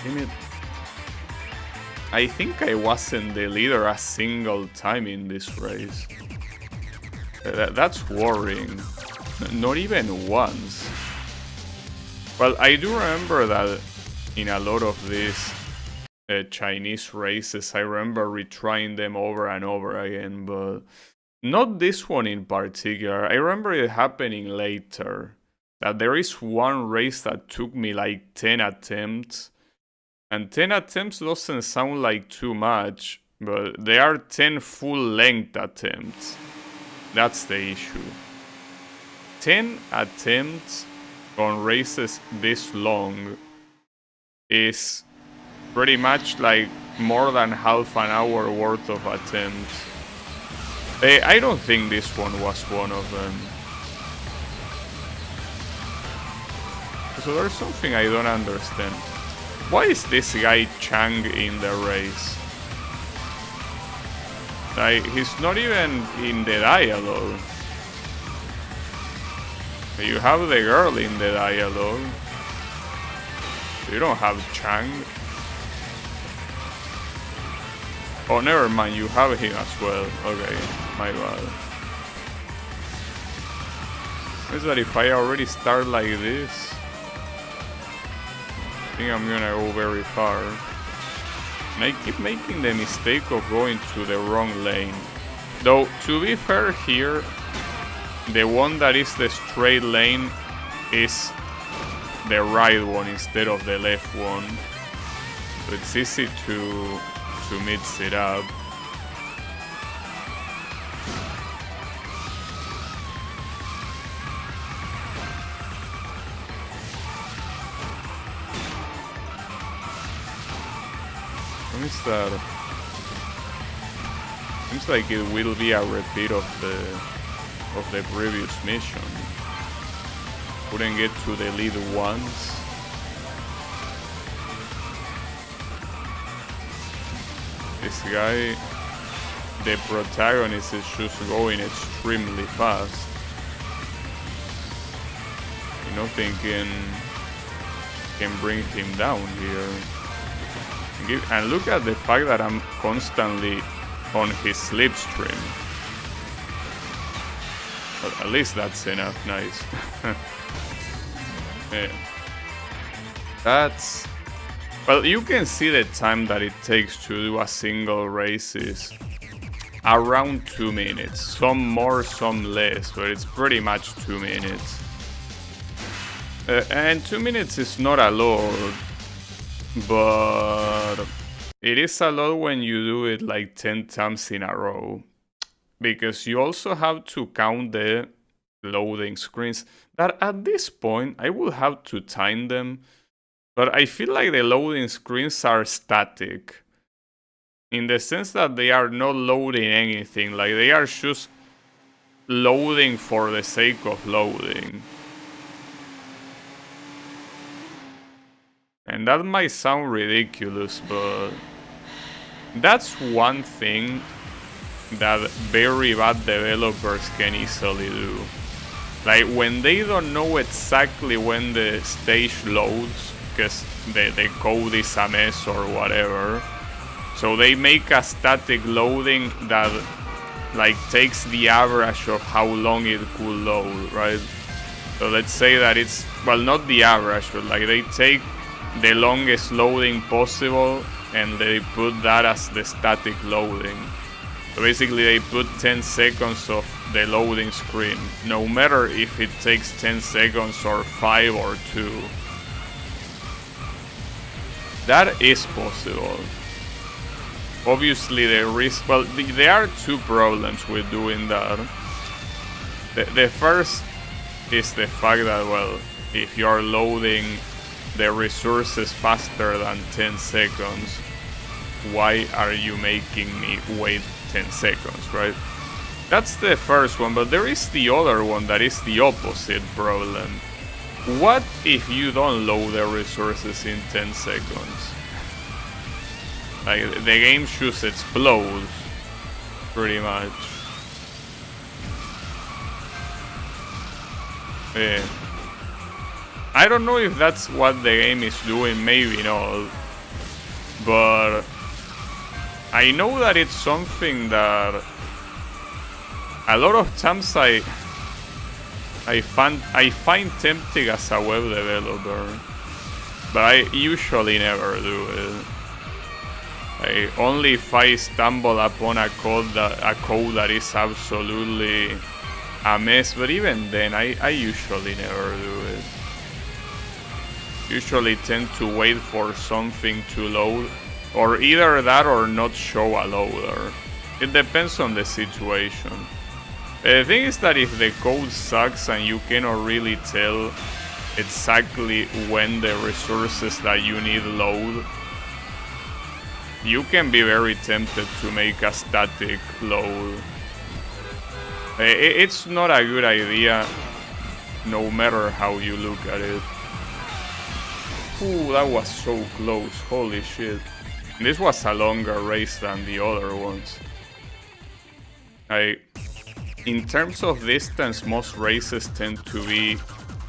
Damn it. I think I wasn't the leader a single time in this race. That's worrying. Not even once. Well, I do remember that in a lot of these Chinese races, I remember retrying them over and over again, but not this one in particular. I remember it happening later. That there is one race that took me like 10 attempts. And 10 attempts doesn't sound like too much, but they are 10 full-length attempts. That's the issue. 10 attempts on races this long is pretty much like more than half an hour worth of attempts. I don't think this one was one of them. So there's something I don't understand. Why is this guy Chang in the race? Like, he's not even in the dialogue. You have the girl in the dialogue. You don't have Chang. Oh, never mind, you have him as well. Okay, my bad. Is that if I already start like this? think I'm gonna go very far. And I keep making the mistake of going to the wrong lane. Though, to be fair here, the one that is the straight lane is the right one instead of the left one. So it's easy to mix it up. What is that? Seems like it will be a repeat of the previous mission. Couldn't get to the lead once. This guy, the protagonist, is just going extremely fast. Nothing can bring him down here. And look at the fact that I'm constantly on his slipstream. But at least that's enough. Nice. Yeah. That's... Well, you can see the time that it takes to do a single race is around 2 minutes. Some more, some less, but it's pretty much 2 minutes. And 2 minutes is not a lot, but it is a lot when you do it like 10 times in a row. Because you also have to count the loading screens that at this point I will have to time them. But I feel like the loading screens are static. In the sense that they are not loading anything. Like they are just loading for the sake of loading. And that might sound ridiculous, but that's one thing that very bad developers can easily do. Like when they don't know exactly when the stage loads, because the code is a mess or whatever, so they make a static loading that like takes the average of how long it could load, right? So let's say that it's, well, not the average, but like they take the longest loading possible and they put that as the static loading. So basically they put 10 seconds of the loading screen, no matter if it takes 10 seconds or 5 or 2. That is possible. Obviously there is, well, there are two problems with doing that. The first is the fact that, well, if you are loading the resources faster than 10 seconds, why are you making me wait 10 seconds, right? That's the first one, but there is the other one that is the opposite problem. What if you don't load the resources in 10 seconds? Like, the game just explodes, pretty much. Yeah. I don't know if that's what the game is doing, maybe not. But I know that it's something that a lot of times I find tempting as a web developer, but I usually never do it. Only if I stumble upon a code that is absolutely a mess, but even then I usually never do it. Usually tend to wait for something to load, or either that or not show a loader. It depends on the situation. The thing is that if the code sucks and you cannot really tell exactly when the resources that you need load, you can be very tempted to make a static load. It's not a good idea, no matter how you look at it. Ooh, that was so close, holy shit. This was a longer race than the other ones. In terms of distance, most races tend to be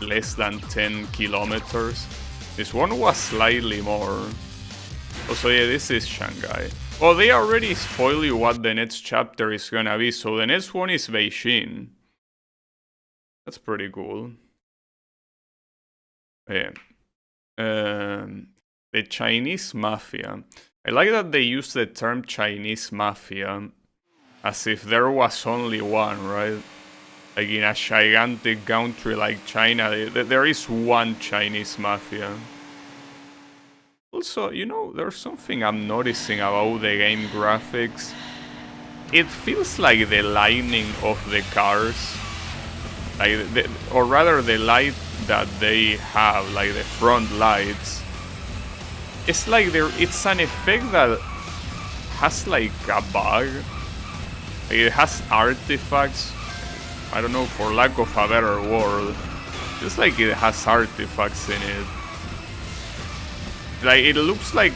less than 10 kilometers. This one was slightly more. Also, yeah, this is Shanghai. Well, they already spoil you what the next chapter is gonna be, so the next one is Beijing. That's pretty cool. Yeah. The Chinese Mafia. I like that they use the term Chinese Mafia as if there was only one, right? Like in a gigantic country like China, there is one Chinese Mafia. Also, you know, there's something I'm noticing about the game graphics. It feels like the lighting of the cars, like or rather the light that they have, like the front lights. It's like it's an effect that has like a bug. It has artifacts. I don't know, for lack of a better word. It's like it has artifacts in it. Like it looks like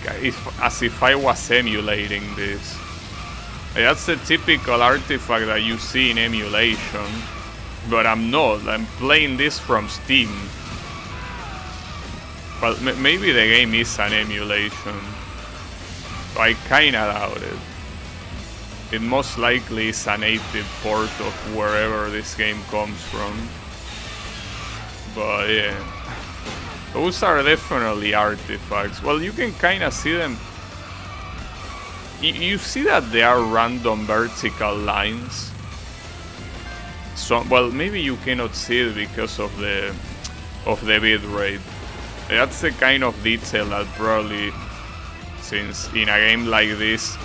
as if I was emulating this. Like, that's the typical artifact that you see in emulation. But I'm not. I'm playing this from Steam. Well, maybe the game is an emulation. So I kinda doubt it. It most likely is a native port of wherever this game comes from. But yeah, those are definitely artifacts. Well, you can kinda see them. You see that they are random vertical lines. So, well, maybe you cannot see it because of the bitrate. That's the kind of detail that probably, since in a game like this,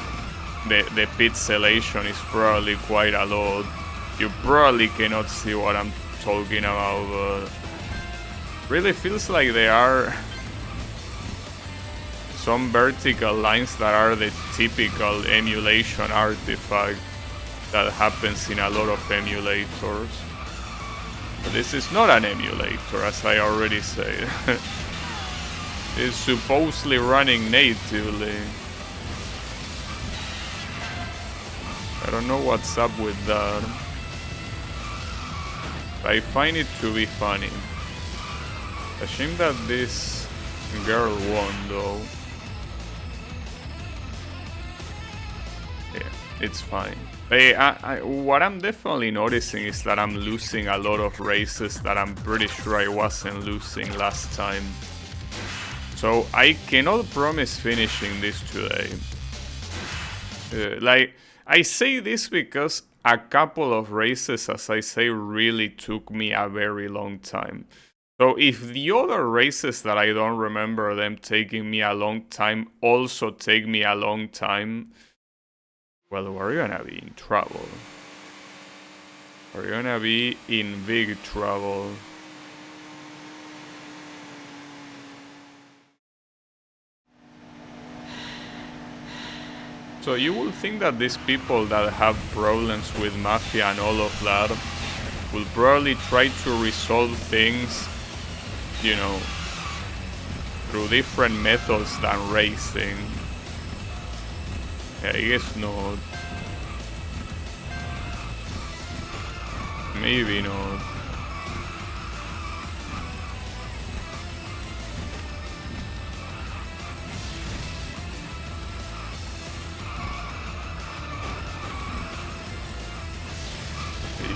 the pixelation is probably quite a lot. You probably cannot see what I'm talking about, but really feels like there are some vertical lines that are the typical emulation artifact that happens in a lot of emulators. But this is not an emulator, as I already said. It's supposedly running natively. I don't know what's up with that. I find it to be funny. A shame that this girl won, though. Yeah, it's fine. What I'm definitely noticing is that I'm losing a lot of races that I'm pretty sure I wasn't losing last time. So I cannot promise finishing this today. Like, I say this because a couple of races, as I say, really took me a very long time. So if the other races that I don't remember them taking me a long time also take me a long time, well, we're gonna be in trouble. We're gonna be in big trouble. So you will think that these people that have problems with Mafia and all of that will probably try to resolve things, you know, through different methods than racing. Yeah, I guess not. Maybe not.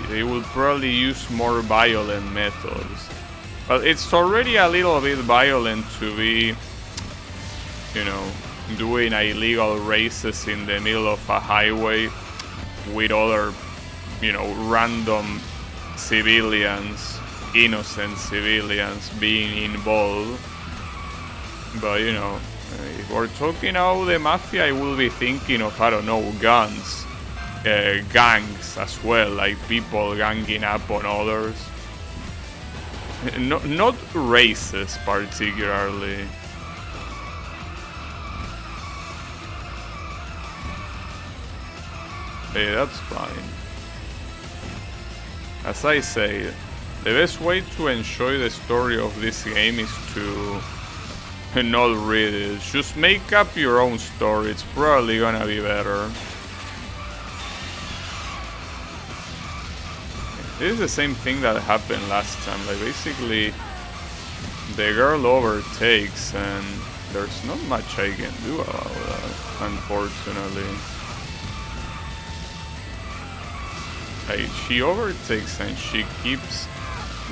They will probably use more violent methods. But it's already a little bit violent to be, you know, doing illegal races in the middle of a highway with other, you know, random civilians, innocent civilians being involved. But, you know, if we're talking about the Mafia, I will be thinking of, I don't know, guns. Gangs as well, like people ganging up on others. Not races particularly. Hey, that's fine. As I say, the best way to enjoy the story of this game is to not read it. Just make up your own story, it's probably gonna be better. This is the same thing that happened last time. Like, basically, the girl overtakes and there's not much I can do about that, unfortunately. Like, she overtakes and she keeps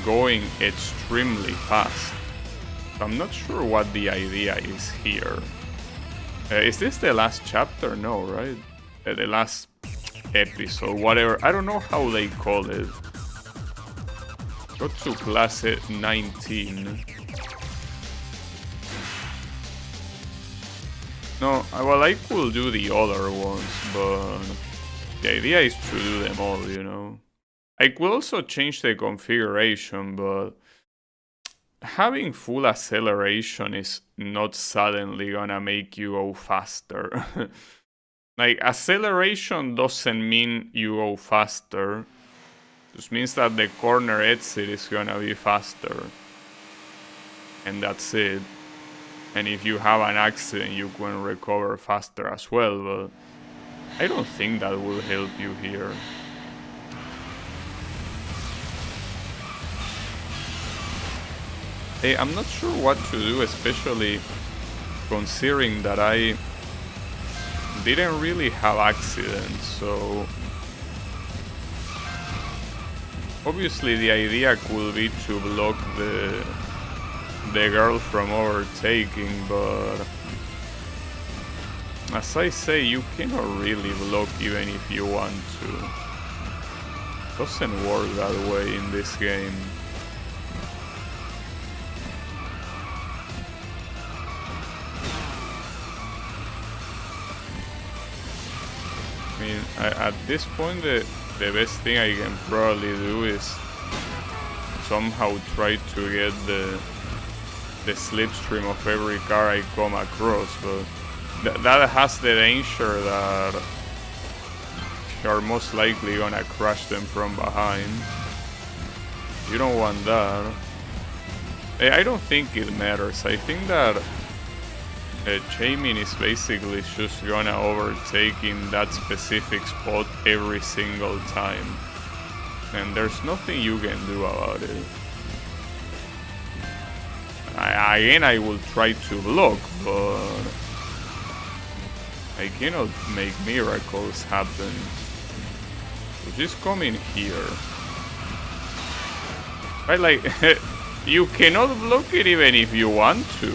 going extremely fast. I'm not sure what the idea is here. Is this the last chapter? No, right? The last episode, whatever. I don't know how they call it. Go to class 19. No, well, I could do the other ones, but the idea is to do them all, you know. I could also change the configuration, but having full acceleration is not suddenly gonna make you go faster. Like, acceleration doesn't mean you go faster. It just means that the corner exit is gonna be faster. And that's it. And if you have an accident, you can recover faster as well, but I don't think that will help you here. Hey, I'm not sure what to do, especially considering that I didn't really have accidents, so obviously the idea could be to block the girl from overtaking, but as I say, you cannot really block even if you want to. Doesn't work that way in this game. I mean, at this point, the best thing I can probably do is somehow try to get the slipstream of every car I come across, but that has the danger that you're most likely gonna crash them from behind. You don't want that. I don't think it matters. I think that Jamin is basically just gonna overtake in that specific spot every single time, and there's nothing you can do about it. I will try to block, but I cannot make miracles happen. So just come in here. Right, like, you cannot block it even if you want to.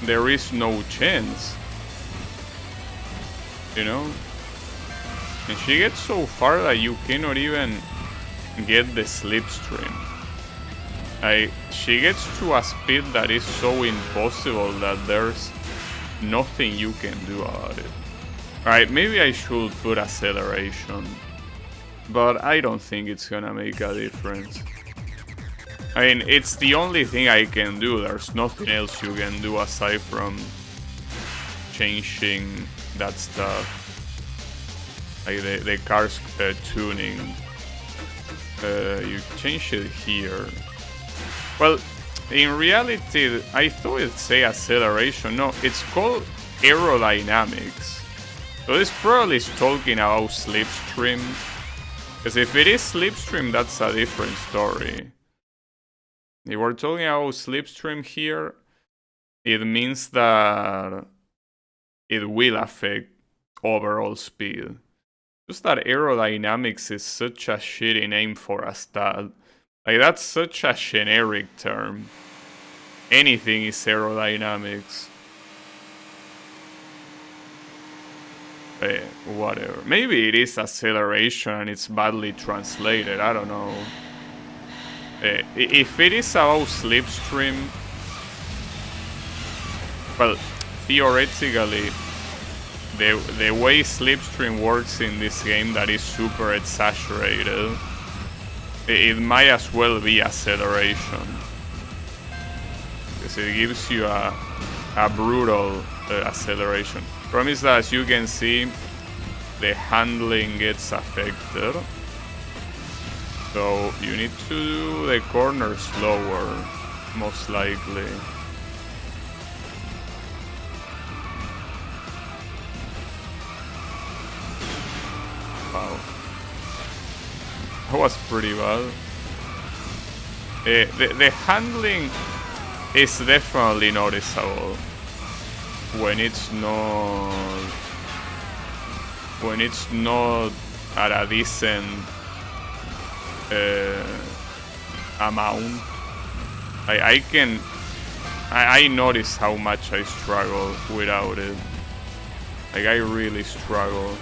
There is no chance. You know? And she gets so far that you cannot even get the slipstream. She gets to a speed that is so impossible that there's nothing you can do about it. Alright, maybe I should put acceleration, but I don't think it's gonna make a difference. I mean, it's the only thing I can do. There's nothing else you can do aside from changing that stuff. Like the car's tuning. You change it here. Well, in reality, I thought it'd say acceleration. No, it's called aerodynamics. So this probably is talking about slipstream. Because if it is slipstream, that's a different story. If we're talking about slipstream here, it means that it will affect overall speed. Just that aerodynamics is such a shitty name for a stat. Like, that's such a generic term. Anything is aerodynamics. Whatever. Maybe it is acceleration and it's badly translated, I don't know. If it is about slipstream, well, theoretically, the way slipstream works in this game that is super exaggerated, it might as well be acceleration. Because it gives you a brutal acceleration. Problem is that, as you can see, the handling gets affected. So you need to do the corner slower, most likely. Wow. That was pretty bad. The handling is definitely noticeable when it's not at a decent amount. I can I notice how much I struggle without it. Like, I really struggle.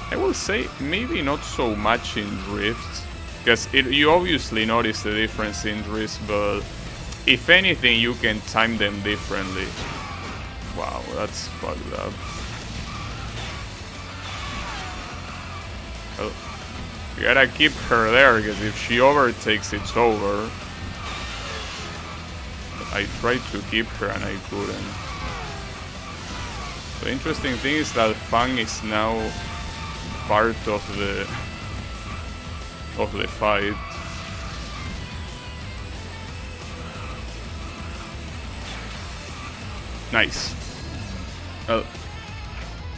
I will say maybe not so much in drifts, because you obviously notice the difference in drifts, but if anything you can time them differently. Wow, that's fucked up. Well, you gotta keep her there, because if she overtakes, it's over. I tried to keep her and I couldn't. The interesting thing is that Fang is now part of the fight. Nice. Well,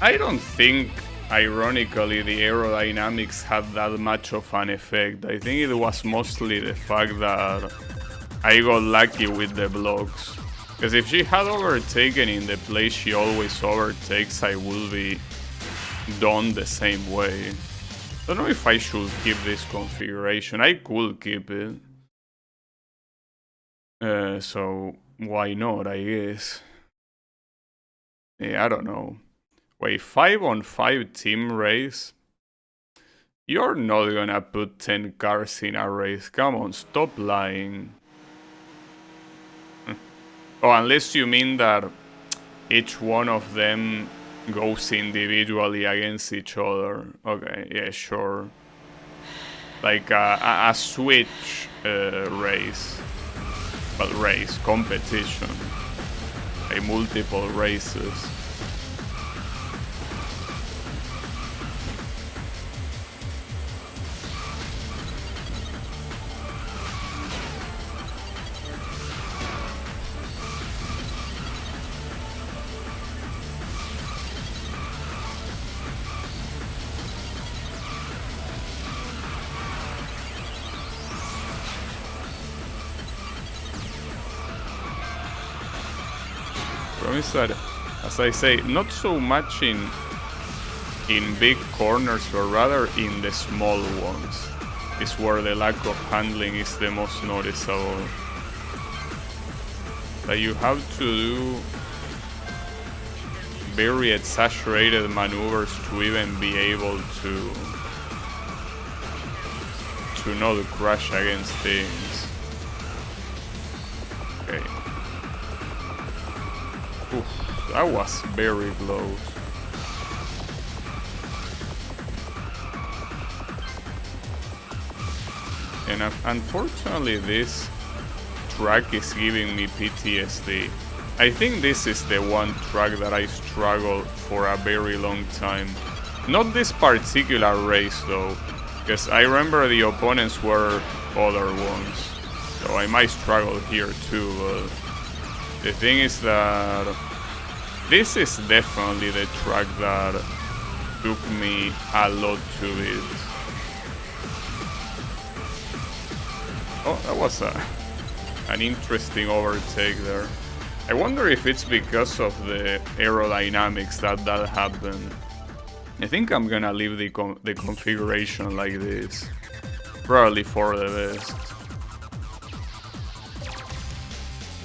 I don't think, ironically, the aerodynamics had that much of an effect. I think it was mostly the fact that I got lucky with the blocks. Because if she had overtaken in the place she always overtakes, I will be done the same way. I don't know if I should keep this configuration. I could keep it. So why not, I guess. Yeah, I don't know. Wait, 5-on-5 team race? You're not gonna put 10 cars in a race. Come on, stop lying. Oh, unless you mean that each one of them goes individually against each other. Okay, yeah, sure. Like a switch race. Well, race, competition. Like multiple races. Promise that, as I say, not so much in big corners, but rather in the small ones is where the lack of handling is the most noticeable. That you have to do very exaggerated maneuvers to even be able to not crash against things. Okay. Oof, that was very close. And unfortunately this track is giving me PTSD. I think this is the one track that I struggled for a very long time. Not this particular race though, because I remember the opponents were other ones. So I might struggle here too, but the thing is that this is definitely the track that took me a lot to it. Oh, that was an interesting overtake there. I wonder if it's because of the aerodynamics that happened. I think I'm gonna leave the configuration like this. Probably for the best.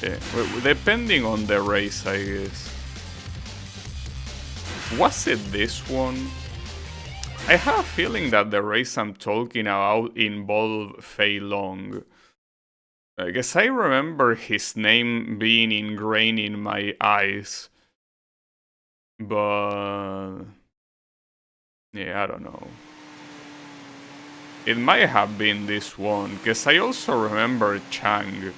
Yeah, depending on the race, I guess. Was it this one? I have a feeling that the race I'm talking about involved Fei Long. I guess I remember his name being ingrained in my eyes. But yeah, I don't know. It might have been this one, because I also remember Chang.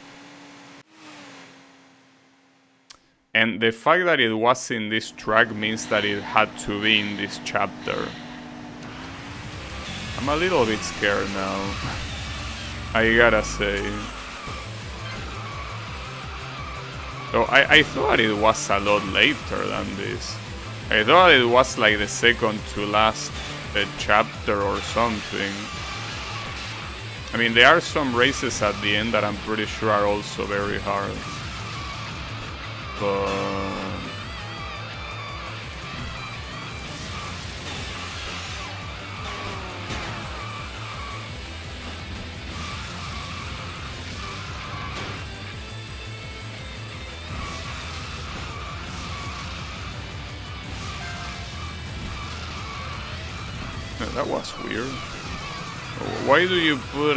And the fact that it was in this track means that it had to be in this chapter. I'm a little bit scared now, I gotta say. So I thought it was a lot later than this. I thought it was like the second to last chapter or something. I mean, there are some races at the end that I'm pretty sure are also very hard. But That was weird. Why do you put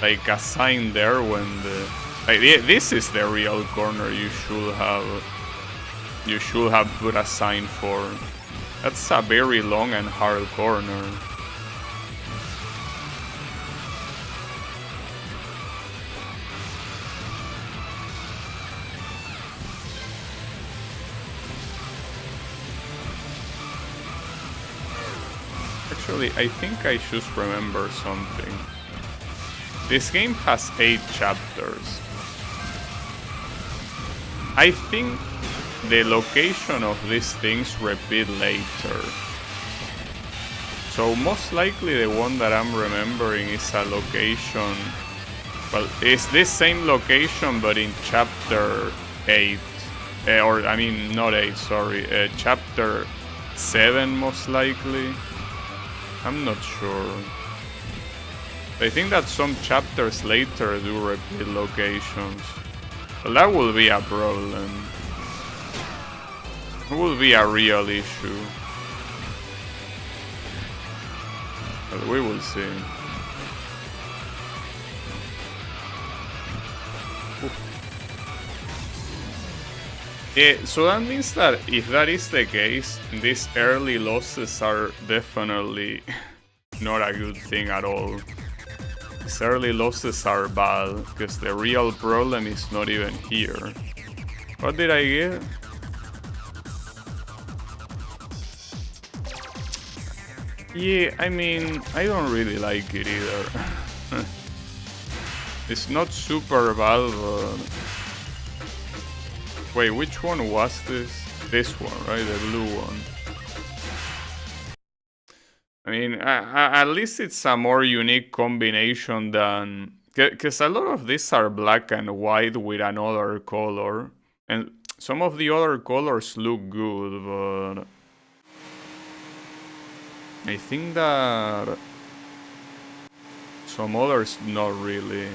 like a sign there when the this is the real corner you should have put a sign for. That's a very long and hard corner. Actually, I think I should remember something. This game has 8 chapters. I think the location of these things repeat later. So most likely the one that I'm remembering is a location... Well, it's this same location but in chapter 8. Or, I mean, not 8, sorry. Chapter 7 most likely. I'm not sure. I think that some chapters later do repeat locations. Well, that will be a problem. It will be a real issue. But we will see. Yeah, so that means that if that is the case, these early losses are definitely not a good thing at all. These early losses are bad, because the real problem is not even here. What did I get? Yeah, I mean, I don't really like it either. It's not super bad, but... Wait, which one was this? This one, right? The blue one. I mean, at least it's a more unique combination than... Because a lot of these are black and white with another color. And some of the other colors look good, but... I think that... some others not really.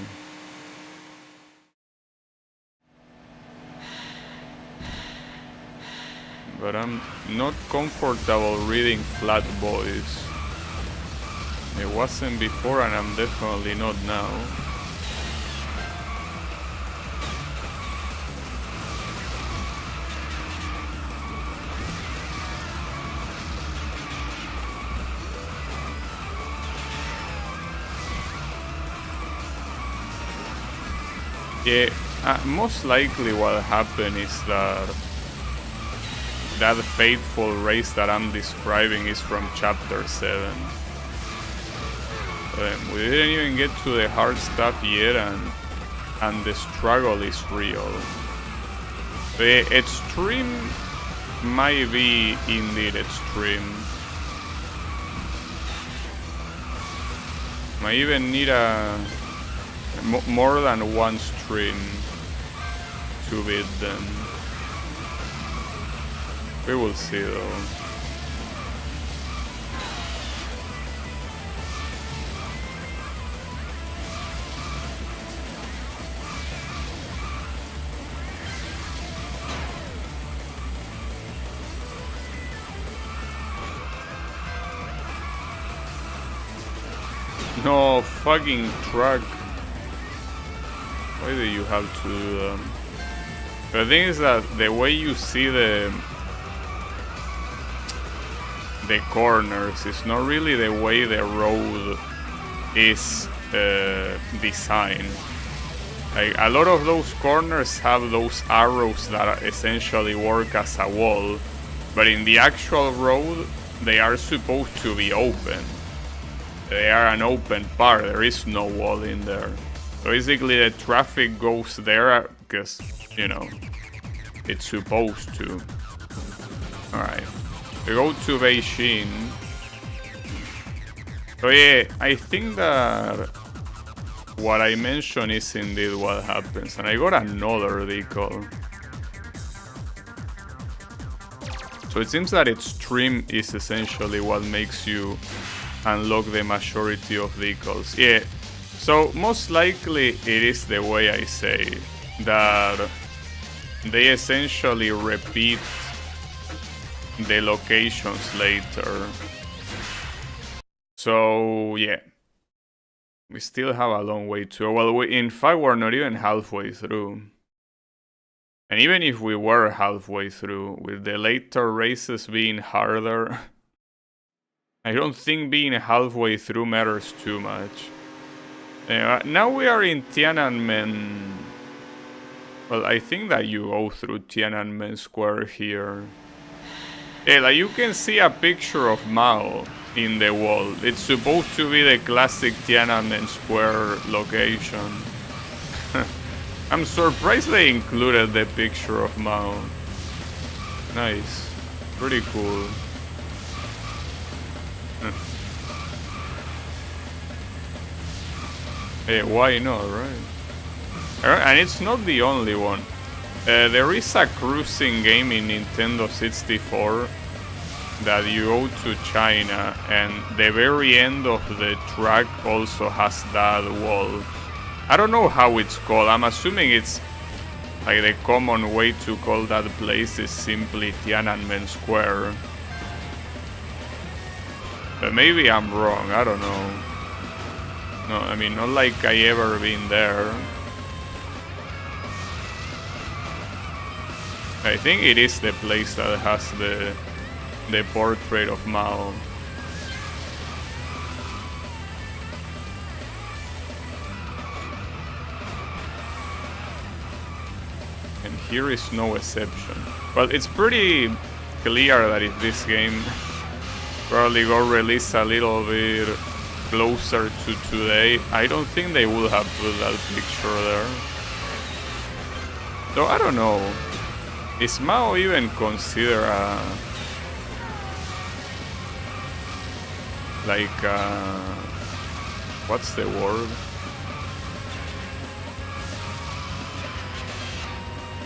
But I'm not comfortable reading flat boys. It wasn't before and I'm definitely not now. Yeah, most likely what happened is that fateful race that I'm describing is from chapter 7. We didn't even get to the hard stuff yet, and the struggle is real. The extreme might be indeed extreme. Might even need more than one stream to beat them. We will see though. No fucking truck. Why do you have to do them? The thing is that the way you see the corners is not really the way the road is designed. Like, a lot of those corners have those arrows that essentially work as a wall, but in the actual road they are supposed to be open. They are an open part, there is no wall in there. So basically the traffic goes there because, you know, it's supposed to. Alright. We go to Beijing. So yeah, I think that what I mentioned is indeed what happens. And I got another decal. So it seems that extreme is essentially what makes you unlock the majority of decals. Yeah, so most likely it is the way I say, that they essentially repeat the locations later. So yeah, we still have a long way to go. Well, in fact, we're not even halfway through. And even if we were halfway through, with the later races being harder, I don't think being halfway through matters too much. Now we are in Tiananmen. Well, I think that you go through Tiananmen Square here. Yeah, like you can see a picture of Mao in the wall. It's supposed to be the classic Tiananmen Square location. I'm surprised they included the picture of Mao. Nice. Pretty cool. Hey, why not, right? And it's not the only one. There is a cruising game in Nintendo 64 that you go to China, and the very end of the track also has that wall. I don't know how it's called. I'm assuming it's like the common way to call that place is simply Tiananmen Square. But maybe I'm wrong, I don't know. No, I mean, not like I ever been there. I think it is the place that has the portrait of Mao. And here is no exception. Well, it's pretty clear that if this game probably got released a little bit closer to today, I don't think they would have put that picture there. So I don't know. Is Mao even considered what's the word?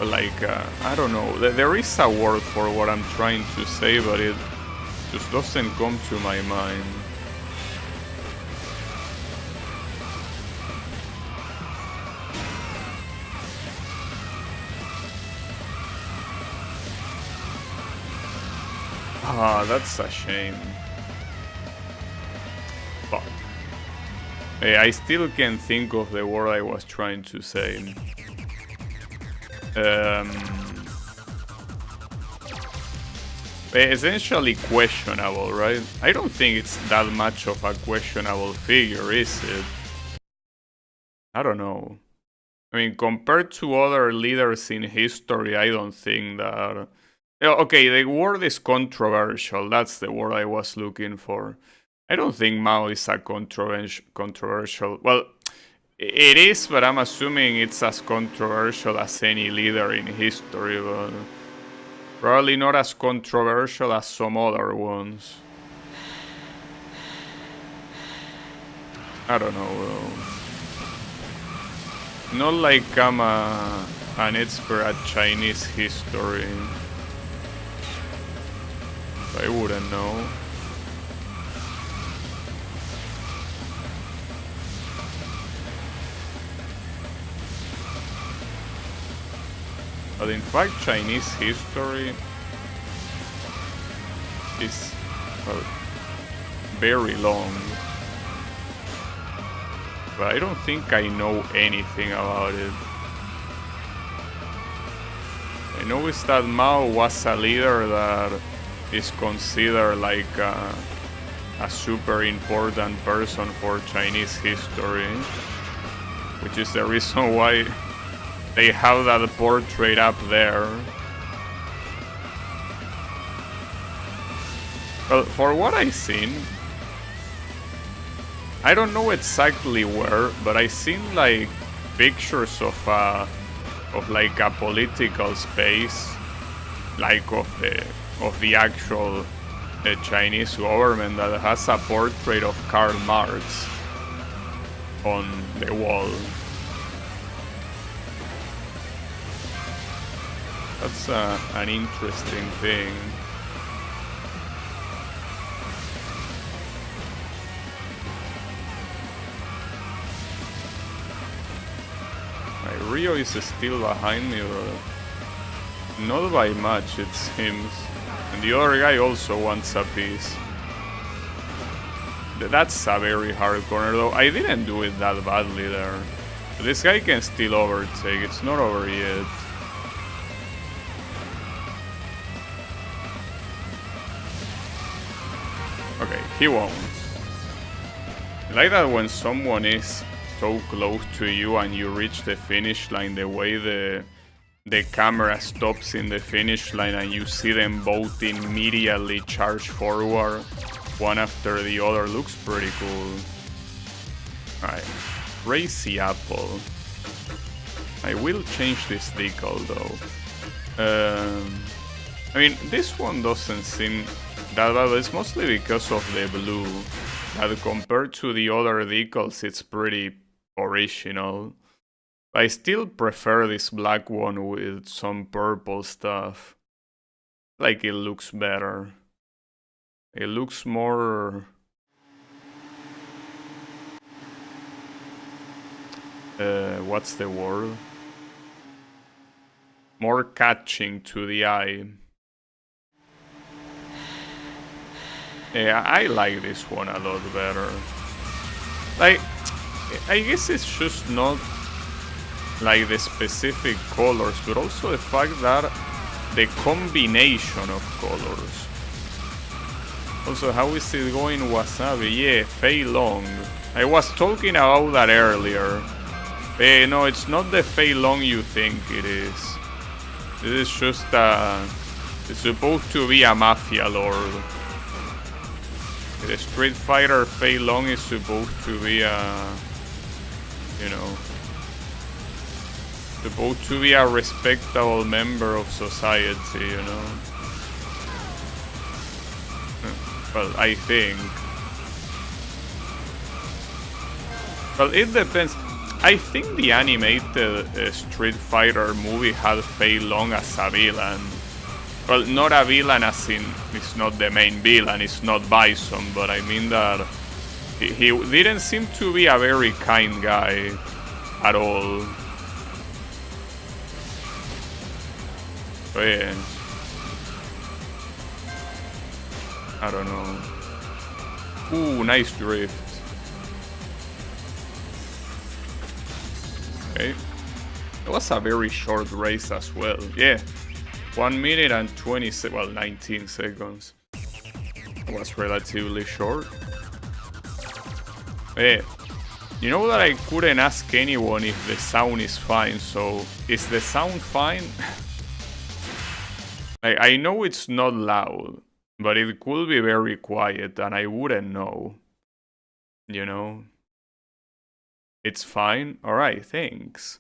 Like, I don't know. There is a word for what I'm trying to say, but it just doesn't come to my mind. Ah, that's a shame. Fuck. Hey, I still can't think of the word I was trying to say. Essentially questionable, right? I don't think it's that much of a questionable figure, is it? I don't know. I mean, compared to other leaders in history, I don't think that... Okay, the word is controversial. That's the word I was looking for. I don't think Mao is a controversial... Well, it is, but I'm assuming it's as controversial as any leader in history, but probably not as controversial as some other ones. I don't know, though. Not like I'm an expert at Chinese history. I wouldn't know. But in fact, Chinese history is, well, very long. But I don't think I know anything about it. I know is that Mao was a leader that is considered like a super important person for Chinese history, which is the reason why they have that portrait up there. Well, for what I've seen, I don't know exactly where, but I've seen like pictures of like a political space, like of the actual Chinese government, that has a portrait of Karl Marx on the wall. That's an interesting thing. My Rio is still behind me, but not by much, it seems. And the other guy also wants a piece. That's a very hard corner though. I didn't do it that badly there. This guy can still overtake, it's not over yet. Okay, he won't. I like that when someone is so close to you and you reach the finish line, the way the camera stops in the finish line and you see them both immediately charge forward, one after the other, looks pretty cool. Alright, Crazy Apple. I will change this decal though. I mean, this one doesn't seem that bad, but it's mostly because of the blue. That compared to the other decals, it's pretty original. I still prefer this black one with some purple stuff. Like, it looks better. It looks more... what's the word? More catching to the eye. Yeah, I like this one a lot better. Like, I guess it's just not like the specific colors, but also the fact that the combination of colors. Also, how is it going, Wasabi? Yeah, Fei Long. I was talking about that earlier. No, it's not the Fei Long you think it is. This is just it's supposed to be a mafia lord. The Street Fighter Fei Long is supposed to be a, you know, supposed to be a respectable member of society, you know. Well, I think. Well, it depends. I think the animated Street Fighter movie had Fei Long as a villain. Well, not a villain as in, it's not the main villain, it's not Bison, but I mean that he didn't seem to be a very kind guy at all. So yeah. I don't know. Ooh, nice drift. Okay. It was a very short race as well. Yeah. 1 minute and 19 seconds. It was relatively short. Yeah. You know that I couldn't ask anyone if the sound is fine, so is the sound fine? I know it's not loud, but it could be very quiet and I wouldn't know. You know? It's fine? Alright, thanks.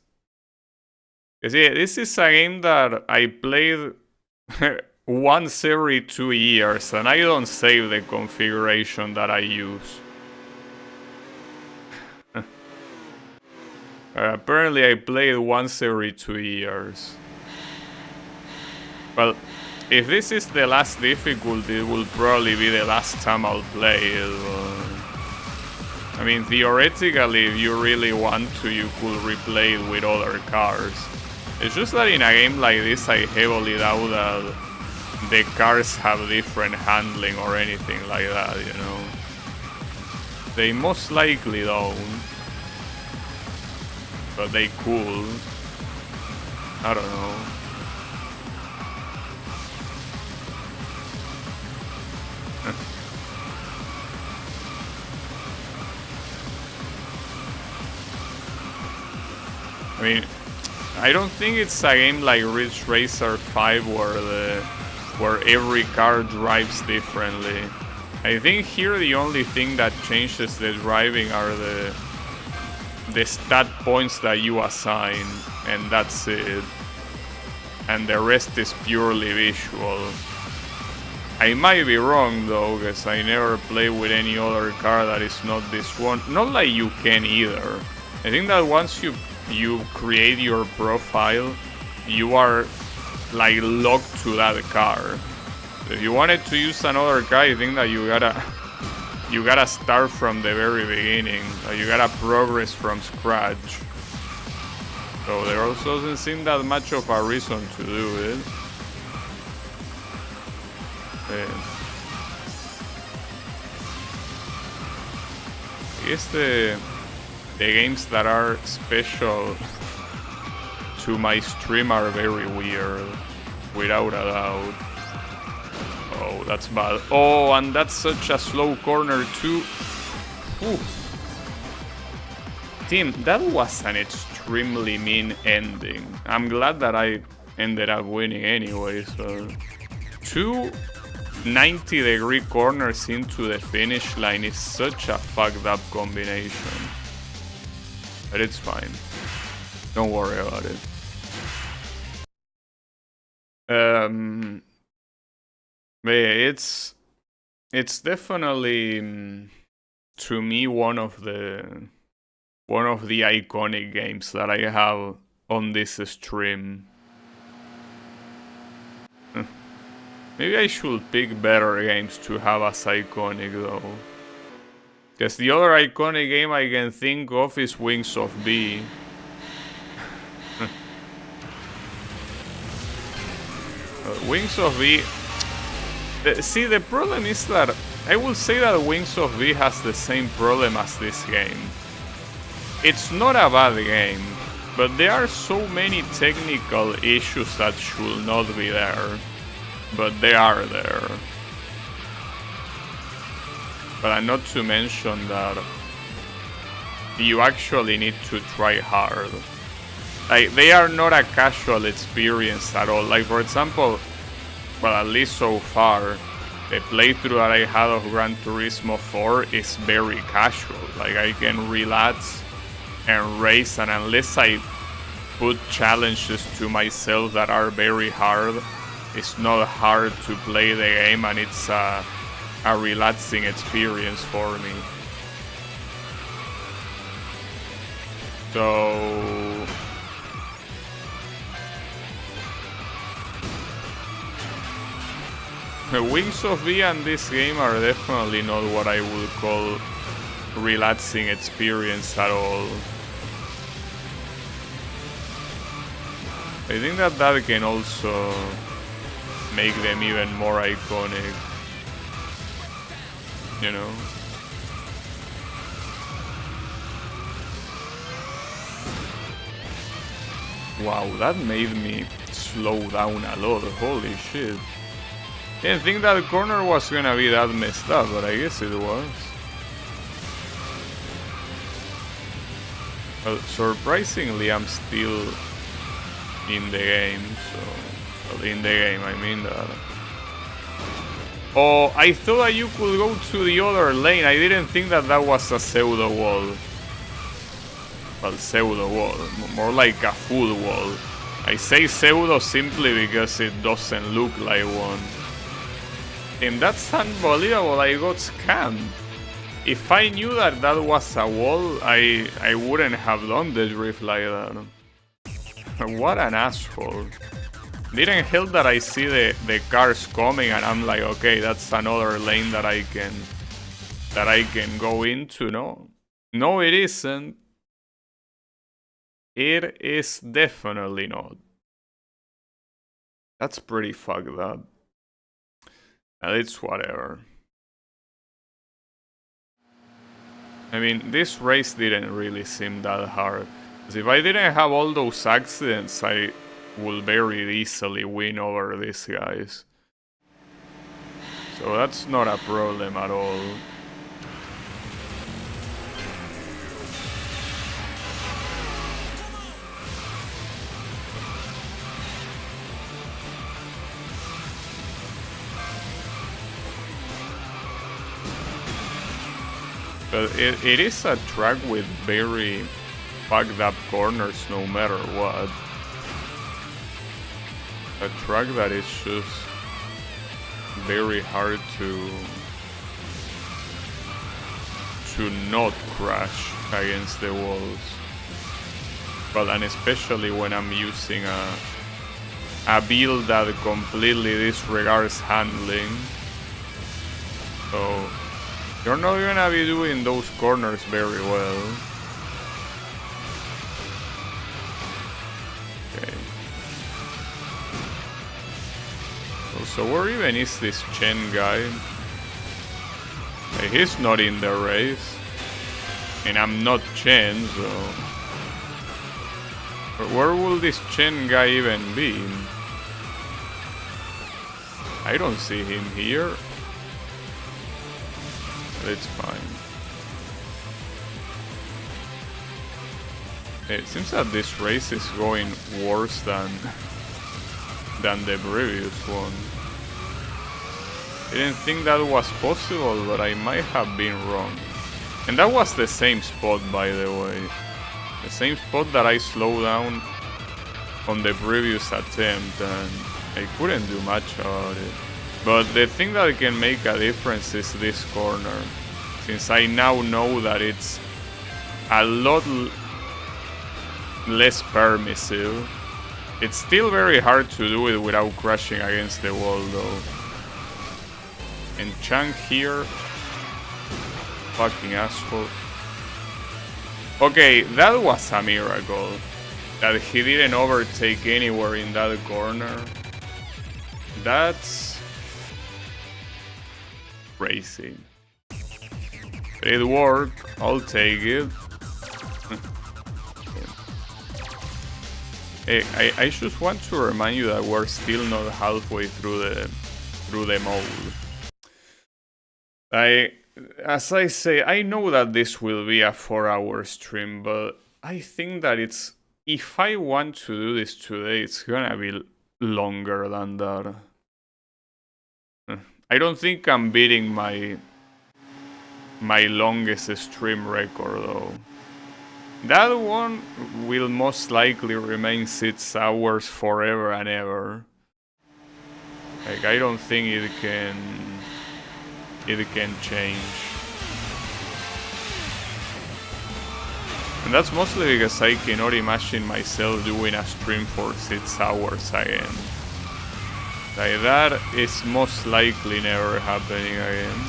Because yeah, this is a game that I played once every 2 years and I don't save the configuration that I use. Apparently I played once every 2 years. Well, if this is the last difficulty, it will probably be the last time I'll play it. I mean, theoretically, if you really want to, you could replay it with other cars. It's just that in a game like this, I heavily doubt that the cars have different handling or anything like that, you know. They most likely don't. But they could. I don't know. I mean, I don't think it's a game like Ridge Racer 5 where every car drives differently. I think here the only thing that changes the driving are the stat points that you assign, and that's it. And the rest is purely visual. I might be wrong though, because I never play with any other car that is not this one. Not like you can either. I think that once you create your profile, you are like locked to that car. If you wanted to use another car, I think that you gotta start from the very beginning. You gotta progress from scratch. So there also doesn't seem that much of a reason to do it. I guess the games that are special to my stream are very weird, without a doubt. Oh, that's bad. Oh, and that's such a slow corner too. Ooh. Team, that was an extremely mean ending. I'm glad that I ended up winning anyway, so... 2 90-degree corners into the finish line is such a fucked up combination. But it's fine. Don't worry about it. But yeah, it's definitely to me one of the iconic games that I have on this stream. Maybe I should pick better games to have as iconic though. Because the other iconic game I can think of is Wings of V. Wings of V... See, the problem is that I will say that Wings of V has the same problem as this game. It's not a bad game, but there are so many technical issues that should not be there. But they are there. But not to mention that you actually need to try hard. Like, they are not a casual experience at all. Like, for example, well, at least so far, the playthrough that I had of Gran Turismo 4 is very casual. Like, I can relax and race, and unless I put challenges to myself that are very hard, it's not hard to play the game, and it's a relaxing experience for me. So... the Wings of V and this game are definitely not what I would call relaxing experience at all. I think that can also make them even more iconic, you know? Wow, that made me slow down a lot, holy shit. Didn't think that corner was gonna be that messed up, but I guess it was. Well, surprisingly, I'm still in the game, so... well, in the game, I mean that. Oh, I thought that you could go to the other lane. I didn't think that that was a pseudo wall. Well, pseudo wall, more like a full wall. I say pseudo simply because it doesn't look like one. And that's unbelievable, I got scammed. If I knew that that was a wall, I wouldn't have done the drift like that. What an asshole. Didn't help that I see the cars coming and I'm like, okay, that's another lane that I can go into. No, it isn't. It is definitely not. That's pretty fucked up. And it's whatever. I mean, this race didn't really seem that hard. Because if I didn't have all those accidents, I would very easily win over these guys. So that's not a problem at all. But it is a track with very fucked up corners no matter what. A track that is just very hard to not crash against the walls. Well, and especially when I'm using a build that completely disregards handling. So you're not gonna be doing those corners very well. Okay. Also, where even is this Chen guy? Like, he's not in the race. And I'm not Chen, so... But where will this Chen guy even be? I don't see him here. It's fine. It seems that this race is going worse than the previous one. I didn't think that was possible, but I might have been wrong. And that was the same spot, by the way. The same spot that I slowed down on the previous attempt, and I couldn't do much about it. But the thing that can make a difference is this corner, since I now know that it's a lot less permissive. It's still very hard to do it without crashing against the wall, though. And Chang here, fucking asshole. Okay, that was a miracle, that he didn't overtake anywhere in that corner. That's crazy. It worked, I'll take it. Hey, I just want to remind you that we're still not halfway through the mode. As I say, I know that this will be a 4-hour stream, but I think that if I want to do this today, it's gonna be longer than that. I don't think I'm beating my longest stream record, though. That one will most likely remain 6 hours forever and ever. Like, I don't think it can change. And that's mostly because I cannot imagine myself doing a stream for 6 hours again. Like, that is most likely never happening again.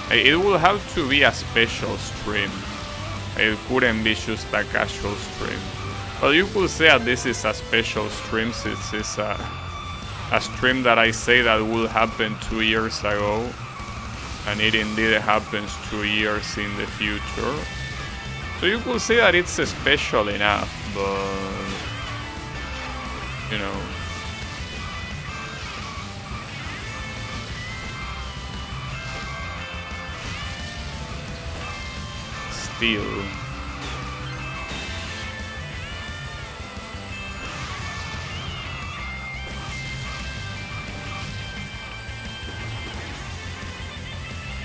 It will have to be a special stream. It couldn't be just a casual stream. Well, you could say that this is a special stream, since it's a stream that I say that will happen 2 years ago, and it indeed happens 2 years in the future. So you could say that it's special enough, but you know. Still.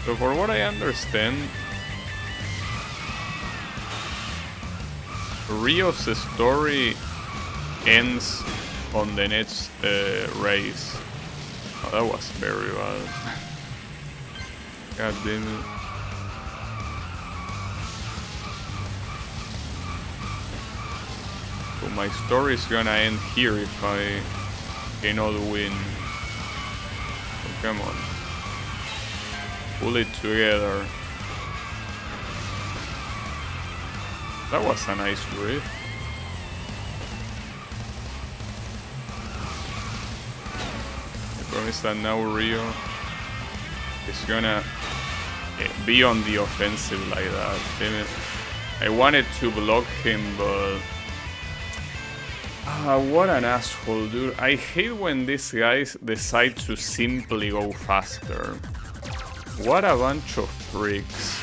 So for what I understand, Rio's story ends on the next race. Oh, that was very bad. God damn it. So my story is gonna end here if I cannot win. So come on. Pull it together. That was a nice drift. I promise that now Rio is gonna be on the offensive like that. I wanted to block him, but what an asshole, dude. I hate when these guys decide to simply go faster. What a bunch of freaks.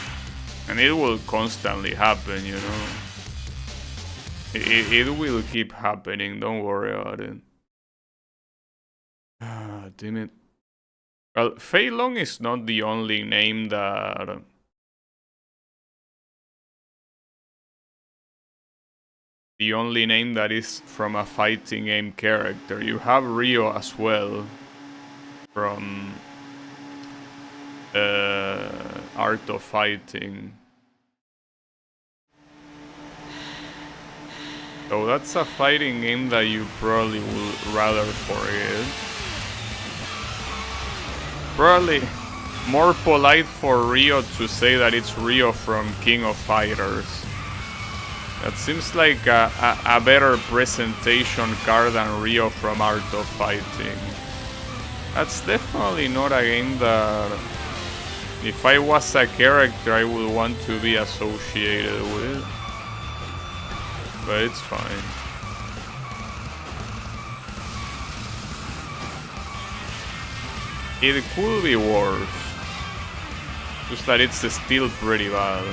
And it will constantly happen, you know. It will keep happening, don't worry about it. Ah, damn it. Well, Fei Long is not the only name that... the only name that is from a fighting game character. You have Rio as well, from Art of Fighting. So that's a fighting game that you probably would rather forget. Probably more polite for Rio to say that it's Rio from King of Fighters. That seems like a better presentation card than Rio from Art of Fighting. That's definitely not a game that, if I was a character, I would want to be associated with. But it's fine. It could be worse. Just that it's still pretty bad.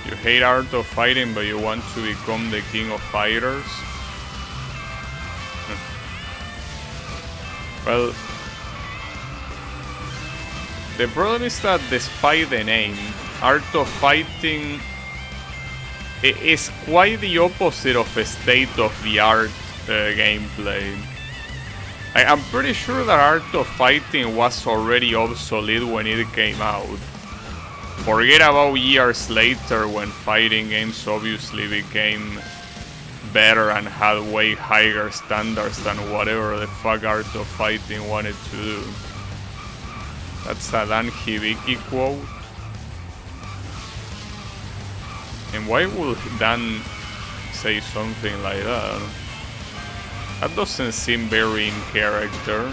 You hate Art of Fighting, but you want to become the king of fighters? Well, the problem is that despite the name, Art of Fighting is quite the opposite of a state-of-the-art gameplay. I'm pretty sure that Art of Fighting was already obsolete when it came out. Forget about years later when fighting games obviously became better and had way higher standards than whatever the fuck Art of Fighting wanted to do. That's a Dan Hibiki quote. And why would Dan say something like that? That doesn't seem very in character.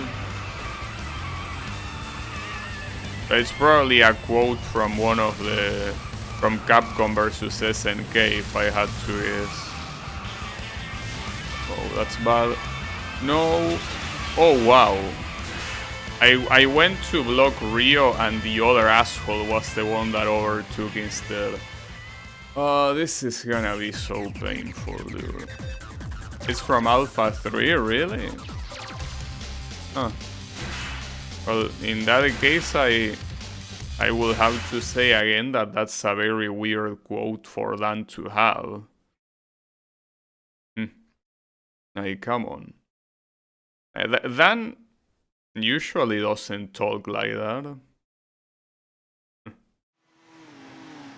It's probably a quote from from Capcom vs SNK, if I had to guess. Oh, that's bad. No. Oh, wow. I went to block Rio and the other asshole was the one that overtook instead. This is gonna be so painful, dude. It's from Alpha 3, really? Huh. Well, in that case, I will have to say again that that's a very weird quote for Dan to have. Hey, come on. Dan usually doesn't talk like that.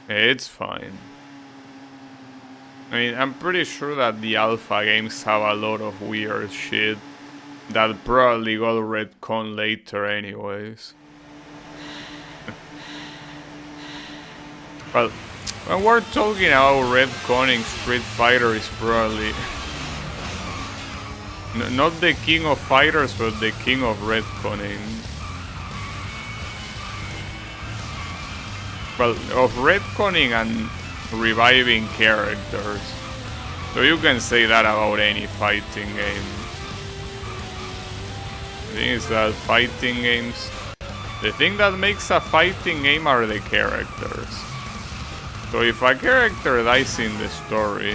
It's fine. I mean, I'm pretty sure that the alpha games have a lot of weird shit that probably got retconned later anyways. Well, when we're talking about retconning, Street Fighter is probably not the king of fighters, but the king of retconning. Well, of retconning and reviving characters. So you can say that about any fighting game. The thing is that fighting games, the thing that makes a fighting game are the characters. So if a character dies in the story,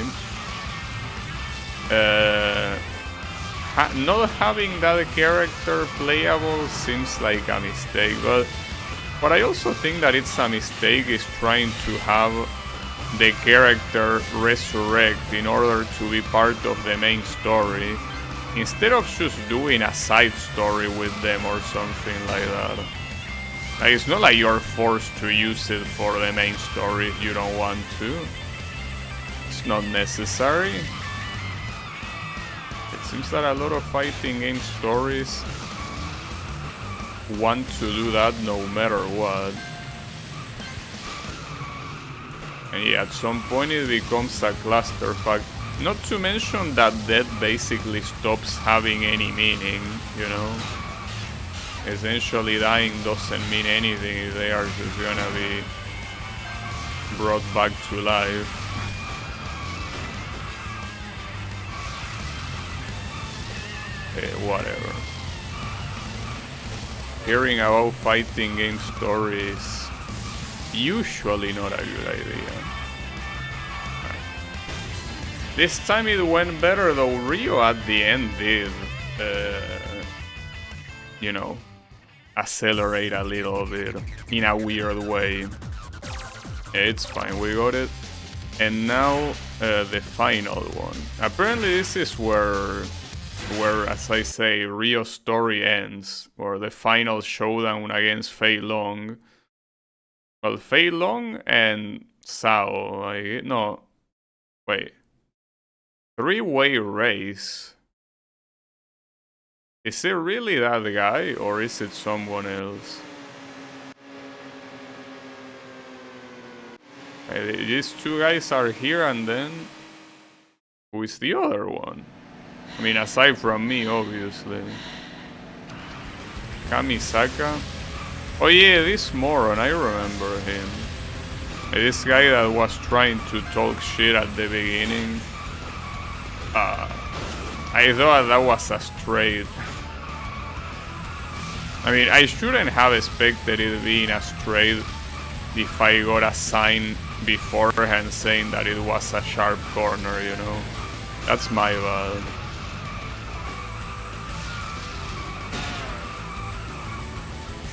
not having that character playable seems like a mistake. But I also think that it's a mistake is trying to have the character resurrect in order to be part of the main story, instead of just doing a side story with them or something like that. Like, it's not like you're forced to use it for the main story if you don't want to. It's not necessary. It seems that a lot of fighting game stories want to do that no matter what. And yeah, at some point it becomes a clusterfuck. Not to mention that death basically stops having any meaning, you know? Essentially dying doesn't mean anything if they are just gonna be brought back to life. Whatever. Hearing about fighting game stories usually not a good idea. This time it went better though. Rio at the end did, you know, accelerate a little bit in a weird way. It's fine, we got it. And now the final one. Apparently this is where, as I say, Rio's story ends, or the final showdown against Fei Long. Well, Fei Long and Sao, no, wait. Three-way race. Is it really that guy, or is it someone else? These two guys are here, and then who is the other one? I mean, aside from me, obviously. Kamisaka. Oh yeah, this moron, I remember him. This guy that was trying to talk shit at the beginning. I thought that was a straight. I mean, I shouldn't have expected it being a straight if I got a sign beforehand saying that it was a sharp corner, you know. That's my bad.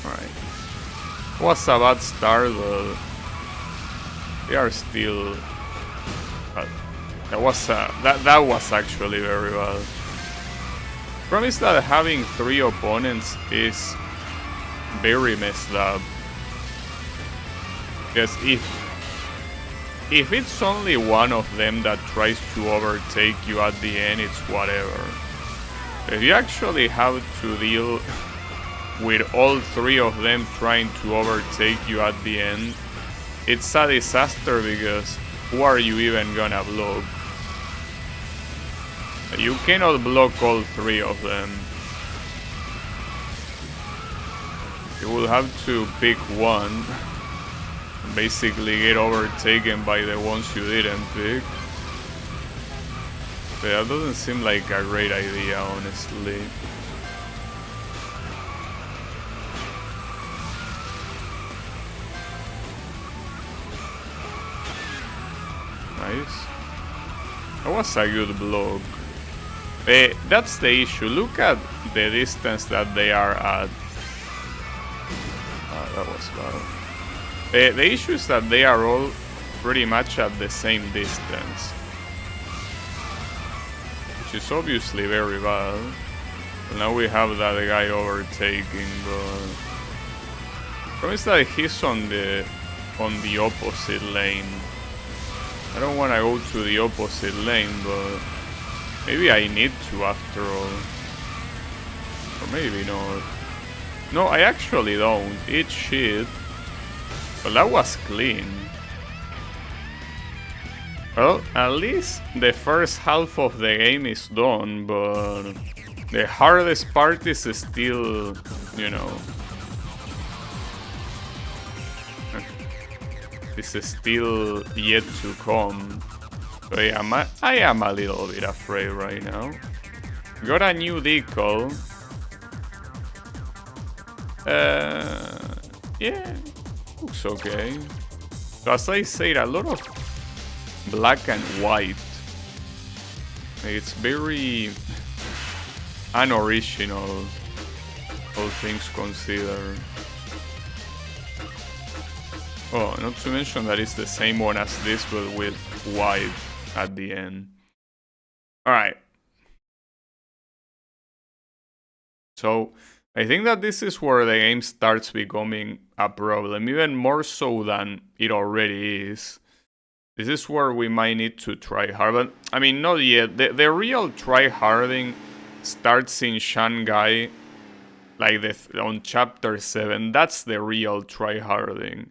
Alright. Was a bad start, but they are still. That was actually very bad. Problem is that having 3 opponents is very messed up. Because if it's only one of them that tries to overtake you at the end, it's whatever. If you actually have to deal with all 3 of them trying to overtake you at the end, it's a disaster because who are you even gonna block? You cannot block all 3 of them. You will have to pick one. Basically get overtaken by the ones you didn't pick. But that doesn't seem like a great idea, honestly. Nice. That was a good block. That's the issue. Look at the distance that they are at. That was bad. The issue is that they are all pretty much at the same distance. Which is obviously very bad. But now we have that guy overtaking, but... The problem is that he's on the opposite lane. I don't want to go to the opposite lane, but... Maybe I need to after all. Or maybe not. No, I actually don't. Eat shit. But that was clean. Well, at least the first half of the game is done, but the hardest part is still, you know, is still yet to come. So yeah, I am a little bit afraid right now. Got a new decal. Yeah, looks okay. So as I said, a lot of black and white. It's very unoriginal, all things considered. Oh, not to mention that it's the same one as this, but with white at the end. Alright. So, I think that this is where the game starts becoming a problem, even more so than it already is. This is where we might need to try hard, but I mean, not yet. The real try-harding starts in Shanghai, like on Chapter 7. That's the real try-harding.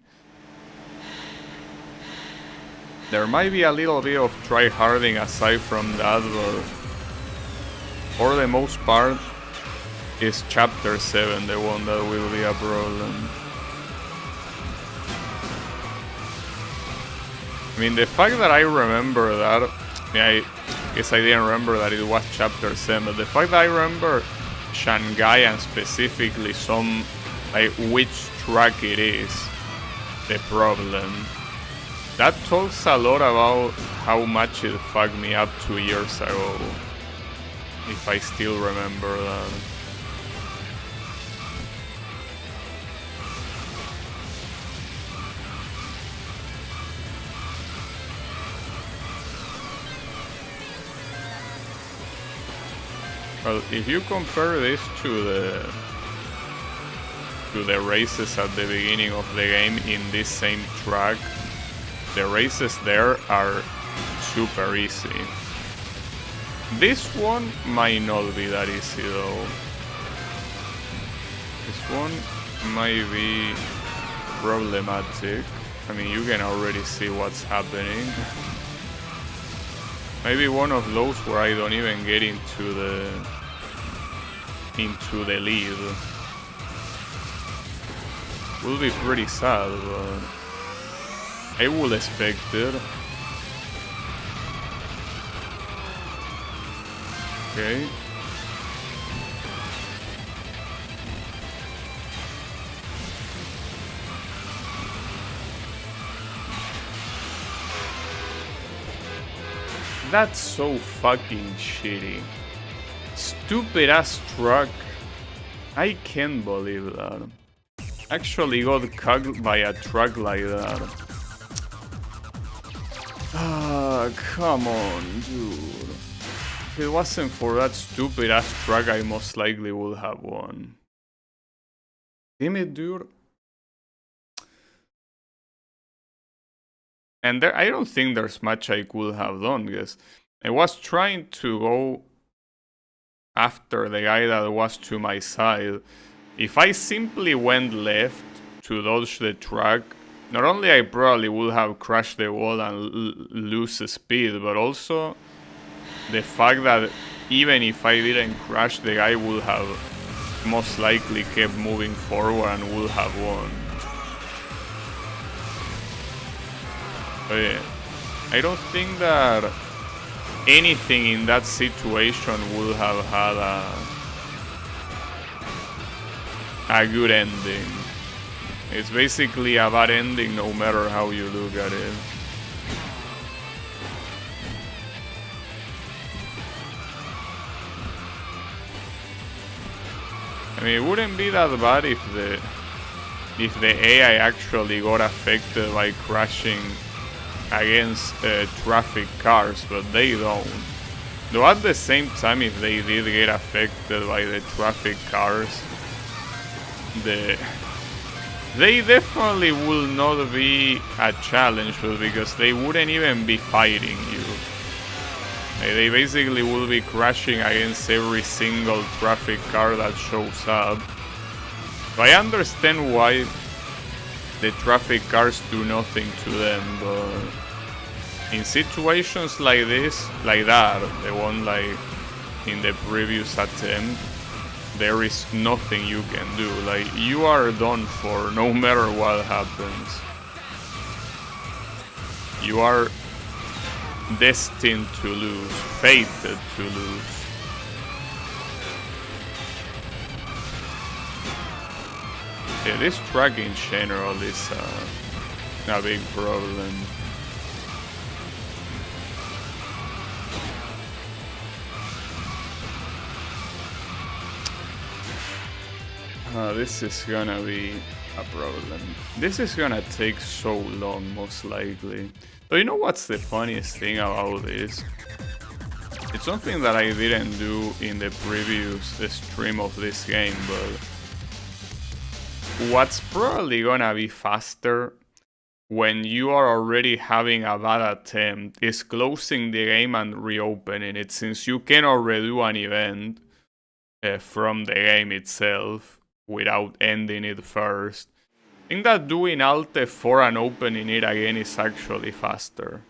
There might be a little bit of try-harding aside from that, but for the most part, it's Chapter 7, the one that will be a problem. I mean, the fact that I remember that, I guess I didn't remember that it was Chapter 7, but the fact that I remember Shanghai and specifically some, like, which track it is, the problem. That talks a lot about how much it fucked me up 2 years ago, if I still remember that. Well, if you compare this to the races at the beginning of the game in this same track, the races there are super easy. This one might not be that easy though. This one might be problematic. I mean, you can already see what's happening. Maybe one of those where I don't even get into the lead. Will be pretty sad, but I will expect it. Okay. That's so fucking shitty. Stupid ass truck. I can't believe that. Actually got cugged by a truck like that. Ah, come on, dude. If it wasn't for that stupid ass truck, I most likely would have won. Damn it, dude. And there, I don't think there's much I could have done, because I was trying to go after the guy that was to my side. If I simply went left to dodge the truck, not only I probably would have crashed the wall and lose speed, but also the fact that even if I didn't crash, the guy would have most likely kept moving forward and would have won. But yeah, I don't think that anything in that situation would have had a good ending. It's basically a bad ending no matter how you look at it. I mean, it wouldn't be that bad if the AI actually got affected by crashing against traffic cars, but they don't. Though at the same time, if they did get affected by the traffic cars, they definitely will not be a challenge, because they wouldn't even be fighting you. They basically will be crashing against every single traffic car that shows up. So I understand why the traffic cars do nothing to them, but in situations like this, like that, the one like in the previous attempt, there is nothing you can do. Like, you are done for no matter what happens. You are destined to lose, fated to lose. Yeah, this track in general is a big problem. This is gonna be a problem. This is gonna take so long, most likely. But you know what's the funniest thing about this? It's something that I didn't do in the previous stream of this game, but what's probably gonna be faster when you are already having a bad attempt is closing the game and reopening it, since you cannot redo an event from the game itself without ending it first. I think that doing Alt F4 and opening it again is actually faster.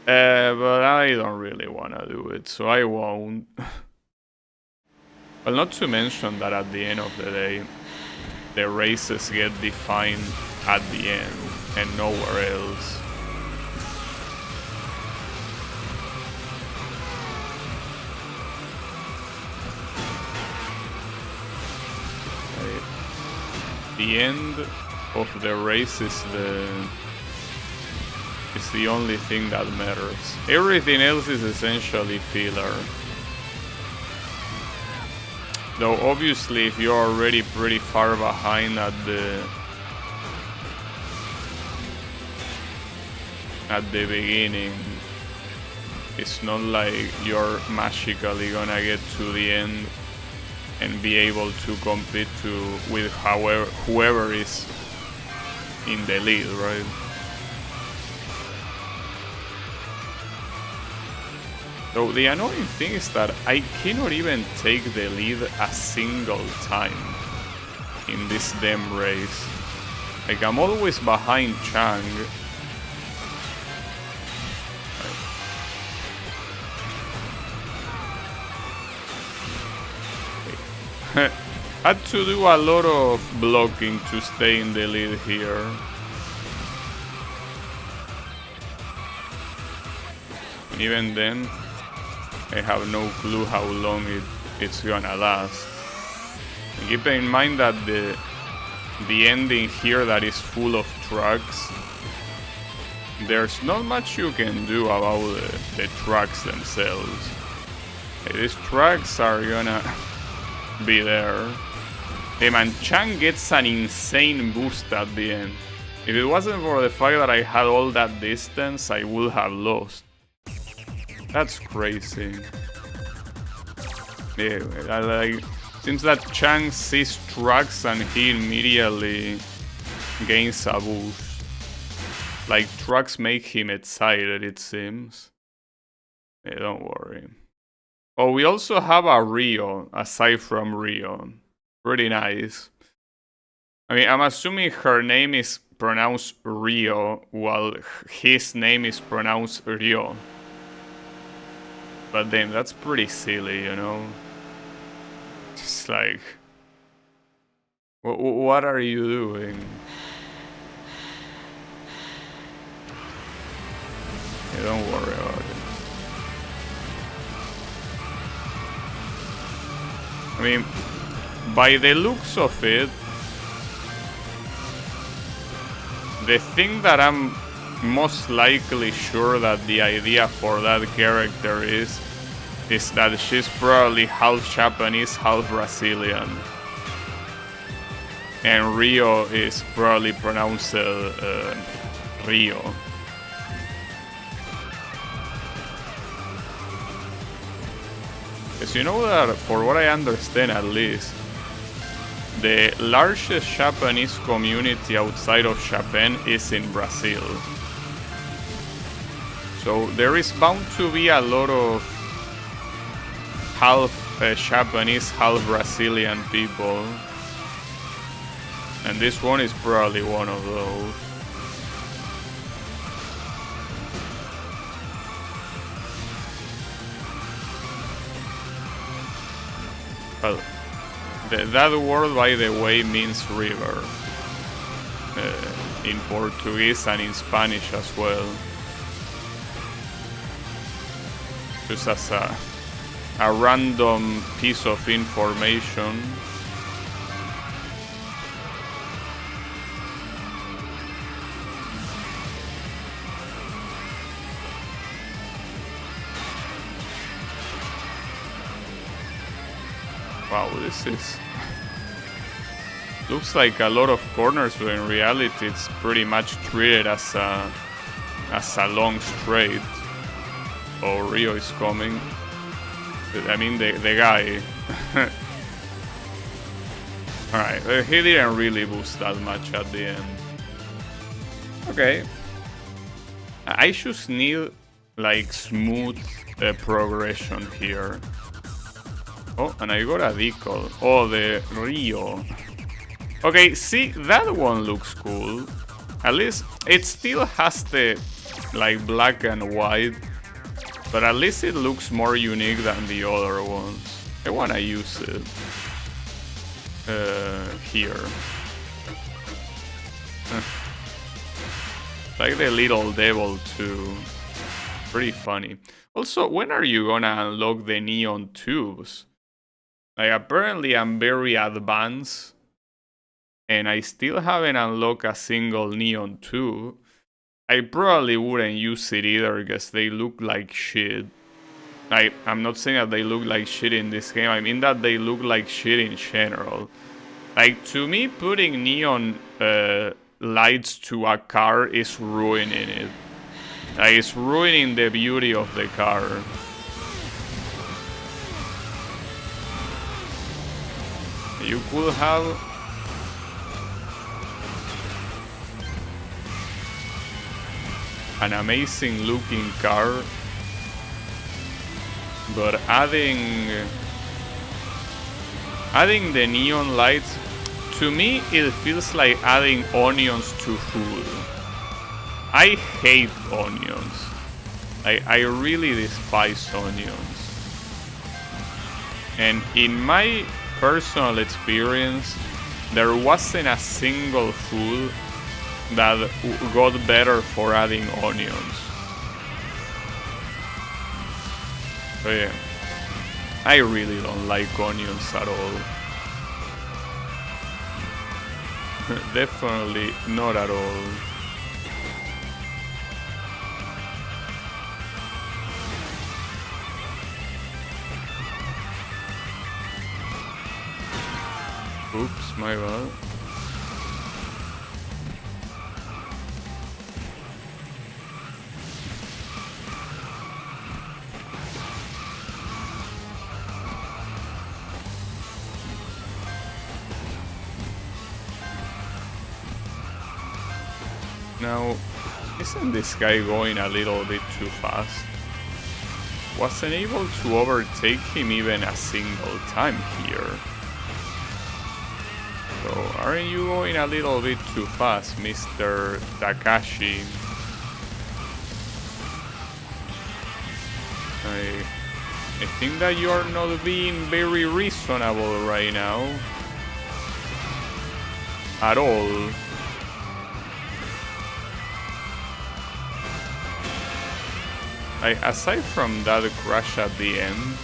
But I don't really want to do it, so I won't. Well, not to mention that at the end of the day, the races get defined at the end and nowhere else. The end of the race is the only thing that matters. Everything else is essentially filler. Though obviously if you're already pretty far behind at the beginning, it's not like you're magically gonna get to the end and be able to compete with whoever is in the lead, right? So the annoying thing is that I cannot even take the lead a single time in this damn race. Like, I'm always behind Chang. Had to do a lot of blocking to stay in the lead here. And even then, I have no clue how long it's gonna last. And keep in mind that the ending here that is full of trucks, there's not much you can do about the trucks themselves. These trucks are gonna be there. Hey man, Chang gets an insane boost at the end. If it wasn't for the fact that I had all that distance, I would have lost. That's crazy. Yeah, like, seems that Chang sees trucks and he immediately gains a boost. Like, trucks make him excited, it seems. Yeah, don't worry. Oh, we also have a Rio, aside from Rio. Pretty nice. I mean, I'm assuming her name is pronounced Rio, while his name is pronounced Rio. But damn, that's pretty silly, you know? Just like... What are you doing? Yeah, don't worry about it. I mean, by the looks of it, the thing that I'm most likely sure that the idea for that character is that she's probably half Japanese, half Brazilian. And Rio is probably pronounced Rio. Because you know that, for what I understand at least, the largest Japanese community outside of Japan is in Brazil. So there is bound to be a lot of half Japanese, half Brazilian people. And this one is probably one of those. Well, that word, by the way, means river. In Portuguese and in Spanish as well. Just as a random piece of information. Wow, this is... looks like a lot of corners, but in reality it's pretty much treated as a long straight. Oh, Rio is coming. I mean, the guy. Alright, he didn't really boost that much at the end. Okay. I just need, like, smooth progression here. Oh, and I got a decal. Oh, the Rio. Okay, see, that one looks cool. At least it still has the, like, black and white. But at least it looks more unique than the other ones. I wanna use it. Here. Like the little devil too. Pretty funny. Also, when are you gonna unlock the neon tubes? Like, apparently I'm very advanced. And I still haven't unlocked a single neon tube. I probably wouldn't use it either because they look like shit. I'm not saying that they look like shit in this game, I mean that they look like shit in general. Like, to me, putting neon lights to a car is ruining it. Like, it's ruining the beauty of the car. You could have... an amazing looking car, but adding the neon lights, to me, it feels like adding onions to food. I hate onions. I really despise onions. And in my personal experience, there wasn't a single food that got better for adding onions. So yeah, I really don't like onions at all. Definitely not at all. Oops, my bad. Now, isn't this guy going a little bit too fast? Wasn't able to overtake him even a single time here. So, aren't you going a little bit too fast, Mr. Takashi? I think that you are not being very reasonable right now. At all. Aside from that crash at the end,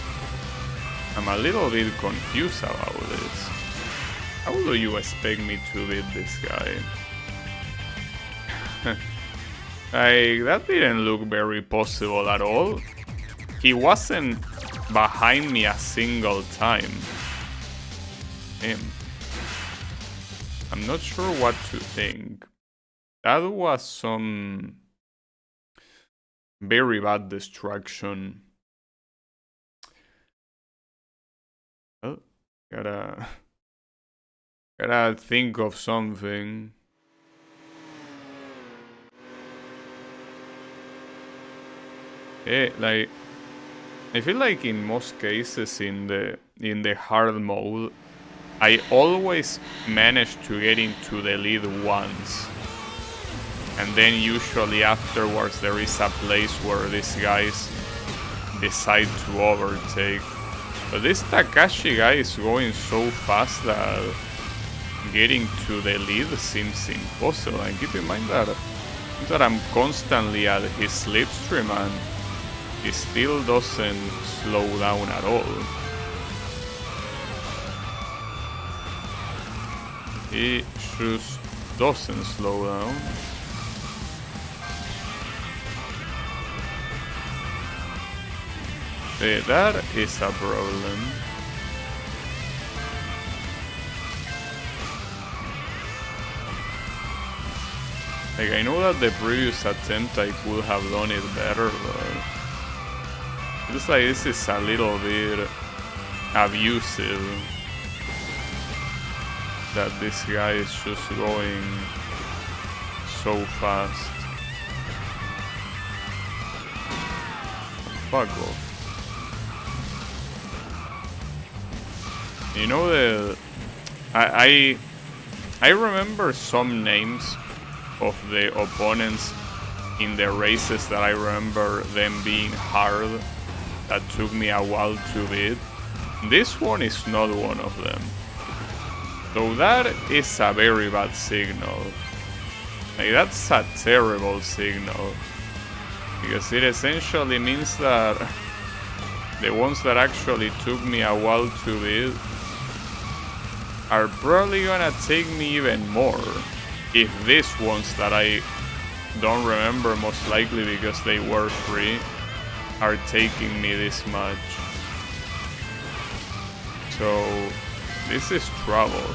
I'm a little bit confused about this. How do you expect me to beat this guy? That didn't look very possible at all. He wasn't behind me a single time. I'm not sure what to think. That was some very bad destruction. Oh, gotta think of something. Like, I feel like in most cases in the hard mode, I always manage to get into the lead once. And then usually afterwards there is a place where these guys decide to overtake. But this Takashi guy is going so fast that getting to the lead seems impossible. And keep in mind that I'm constantly at his slipstream and he still doesn't slow down at all. He just doesn't slow down. That is a problem. Like, I know that the previous attempt I could have done it better, but it looks like this is a little bit abusive. That this guy is just going so fast. Fuck off. You know, I remember some names of the opponents in the races that I remember them being hard, that took me a while to beat. This one is not one of them. So that is a very bad signal. Like, that's a terrible signal. Because it essentially means that the ones that actually took me a while to beat are probably gonna take me even more. If these ones that I don't remember, most likely because they were free, are taking me this much. So this is trouble.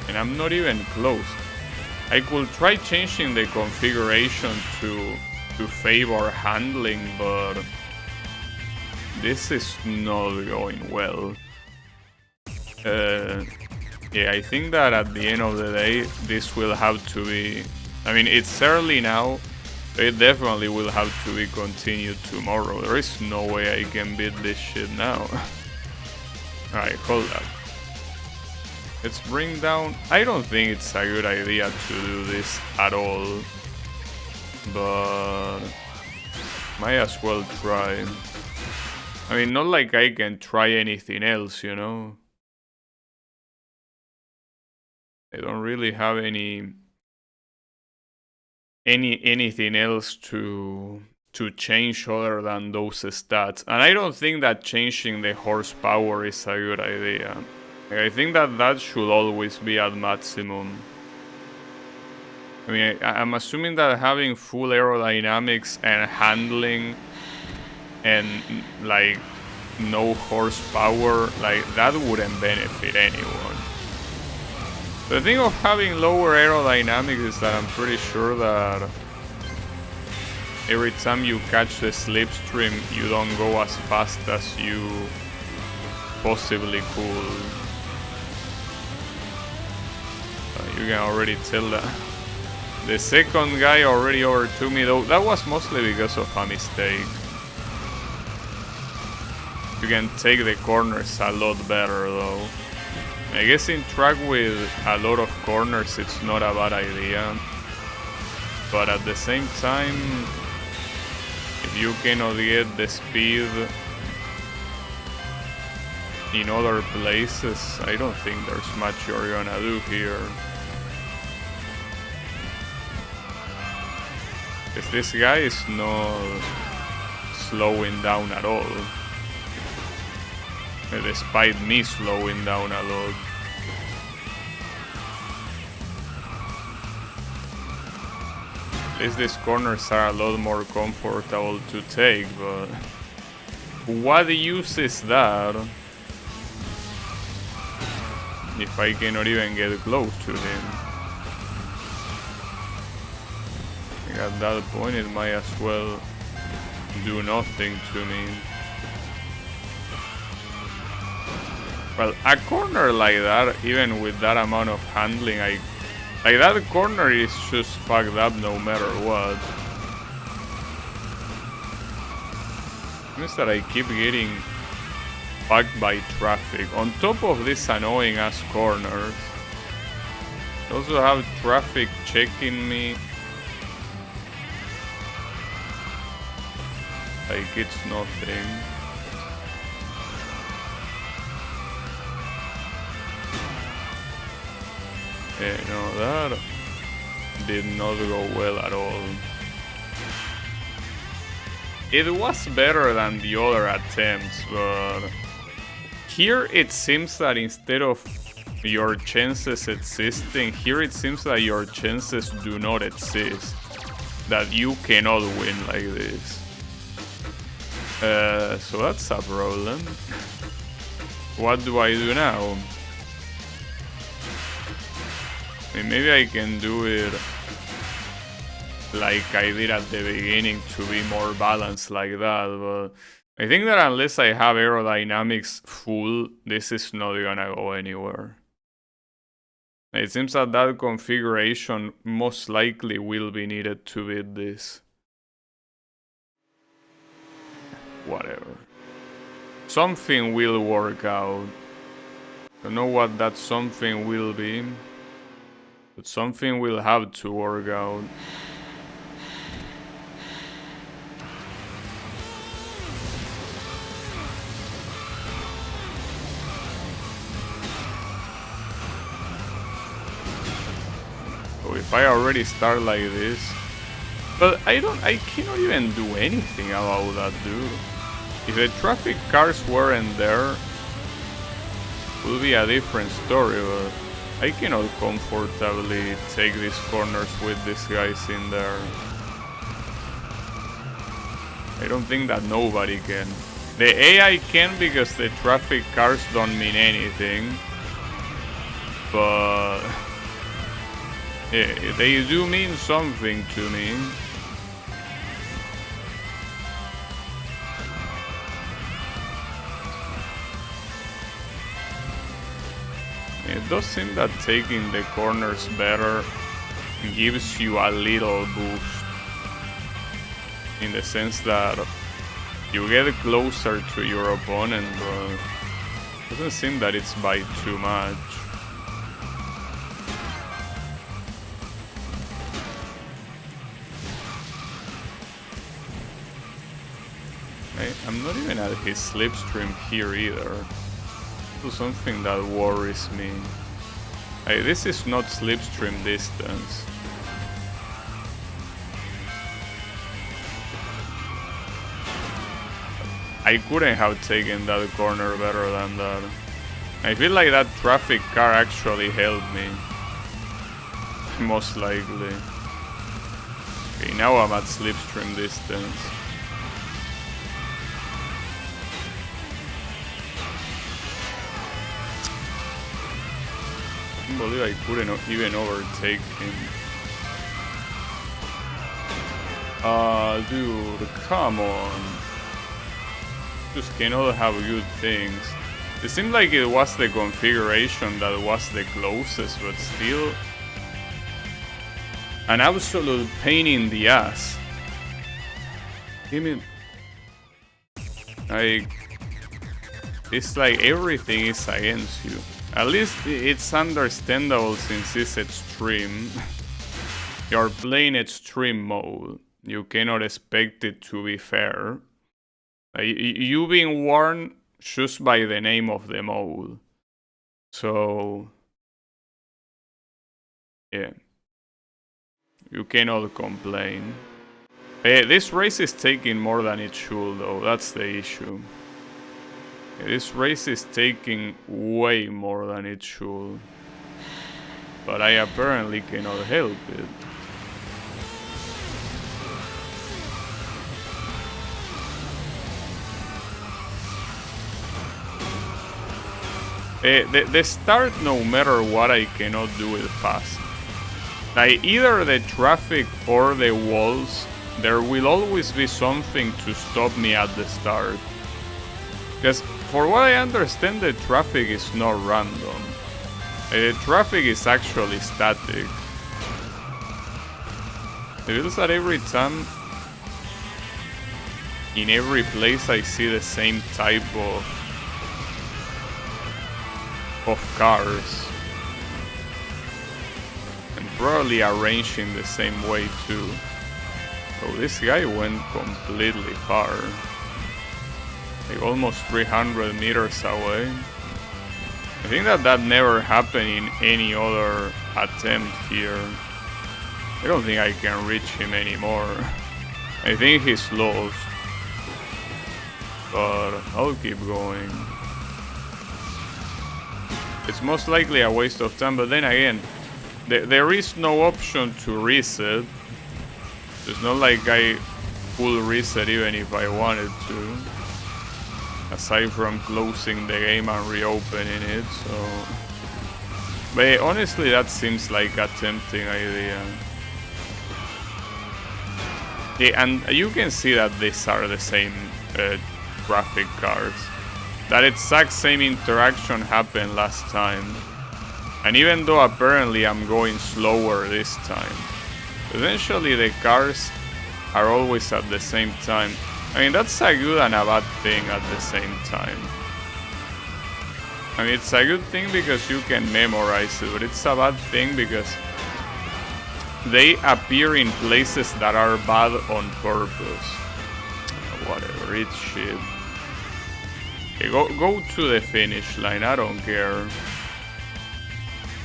And I'm not even close. I could try changing the configuration to favor handling, but this is not going well. Yeah, I think that at the end of the day, this will have to be... I mean, it's early now, but it definitely will have to be continued tomorrow. There is no way I can beat this shit now. Alright, hold up. Let's bring down... I don't think it's a good idea to do this at all. But... might as well try. I mean, not like I can try anything else, you know? I don't really have anything else to change other than those stats. And I don't think that changing the horsepower is a good idea. I think that should always be at maximum. I mean, I'm assuming that having full aerodynamics and handling and like no horsepower, like that wouldn't benefit anyone. The thing of having lower aerodynamics is that I'm pretty sure that every time you catch the slipstream, you don't go as fast as you possibly could. You can already tell that. The second guy already overtook me, though that was mostly because of a mistake. You can take the corners a lot better though. I guess in track with a lot of corners it's not a bad idea. But at the same time, if you cannot get the speed in other places, I don't think there's much you're gonna do here. Because this guy is not slowing down at all. Despite me slowing down a lot. At least these corners are a lot more comfortable to take, but what use is that if I cannot even get close to him? At that point it might as well do nothing to me. Well, a corner like that, even with that amount of handling, like that corner is just fucked up no matter what. Means that I keep getting fucked by traffic. On top of these annoying ass corners, I also have traffic checking me. Like it's nothing. No, that did not go well at all. It was better than the other attempts, but here it seems that instead of your chances existing, here it seems that your chances do not exist. That you cannot win like this. So that's a problem. What do I do now? I mean, maybe I can do it like I did at the beginning to be more balanced like that, but I think that unless I have aerodynamics full, this is not gonna go anywhere. It seems that that configuration most likely will be needed to beat this. Whatever. Something will work out. Don't know what that something will be, but something will have to work out. So if I already start like this, but I cannot even do anything about that, dude. If the traffic cars weren't there, it would be a different story, but I cannot comfortably take these corners with these guys in there. I don't think that nobody can. The AI can because the traffic cars don't mean anything, but yeah, they do mean something to me. It does seem that taking the corners better gives you a little boost, in the sense that you get closer to your opponent, but Doesn't seem that it's by too much. I'm not even at his slipstream here either. This is something that worries me. This is not slipstream distance. I couldn't have taken that corner better than that. I feel like that traffic car actually helped me. Most likely. Okay, now I'm at slipstream distance. I can't believe I couldn't even overtake him. Dude, come on. Just cannot have good things. It seemed like it was the configuration that was the closest, but still an absolute pain in the ass. Give me... It's like everything is against you. At least it's understandable since it's extreme. You're playing extreme mode. You cannot expect it to be fair. You've been warned just by the name of the mode. So... yeah. You cannot complain. This race is taking more than it should though, that's the issue. This race is taking way more than it should. But I apparently cannot help it. The start, no matter what, I cannot do it fast. Like, either the traffic or the walls, there will always be something to stop me at the start. Because, for what I understand, the traffic is not random. The traffic is actually static. It feels that every time, in every place, I see the same type of cars. And probably arranged in the same way too. So this guy went completely far. Like almost 300 meters away. I think that never happened in any other attempt here. I don't think I can reach him anymore. I think he's lost. But I'll keep going. It's most likely a waste of time, but then again, there is no option to reset. It's not like I full reset even if I wanted to. Aside from closing the game and reopening it, so... But honestly, that seems like a tempting idea. Yeah, and you can see that these are the same traffic cars. That exact same interaction happened last time. And even though apparently I'm going slower this time, eventually the cars are always at the same time. I mean, that's a good and a bad thing at the same time. I mean, it's a good thing because you can memorize it, but it's a bad thing because they appear in places that are bad on purpose. Whatever, it's shit. Okay, go to the finish line, I don't care.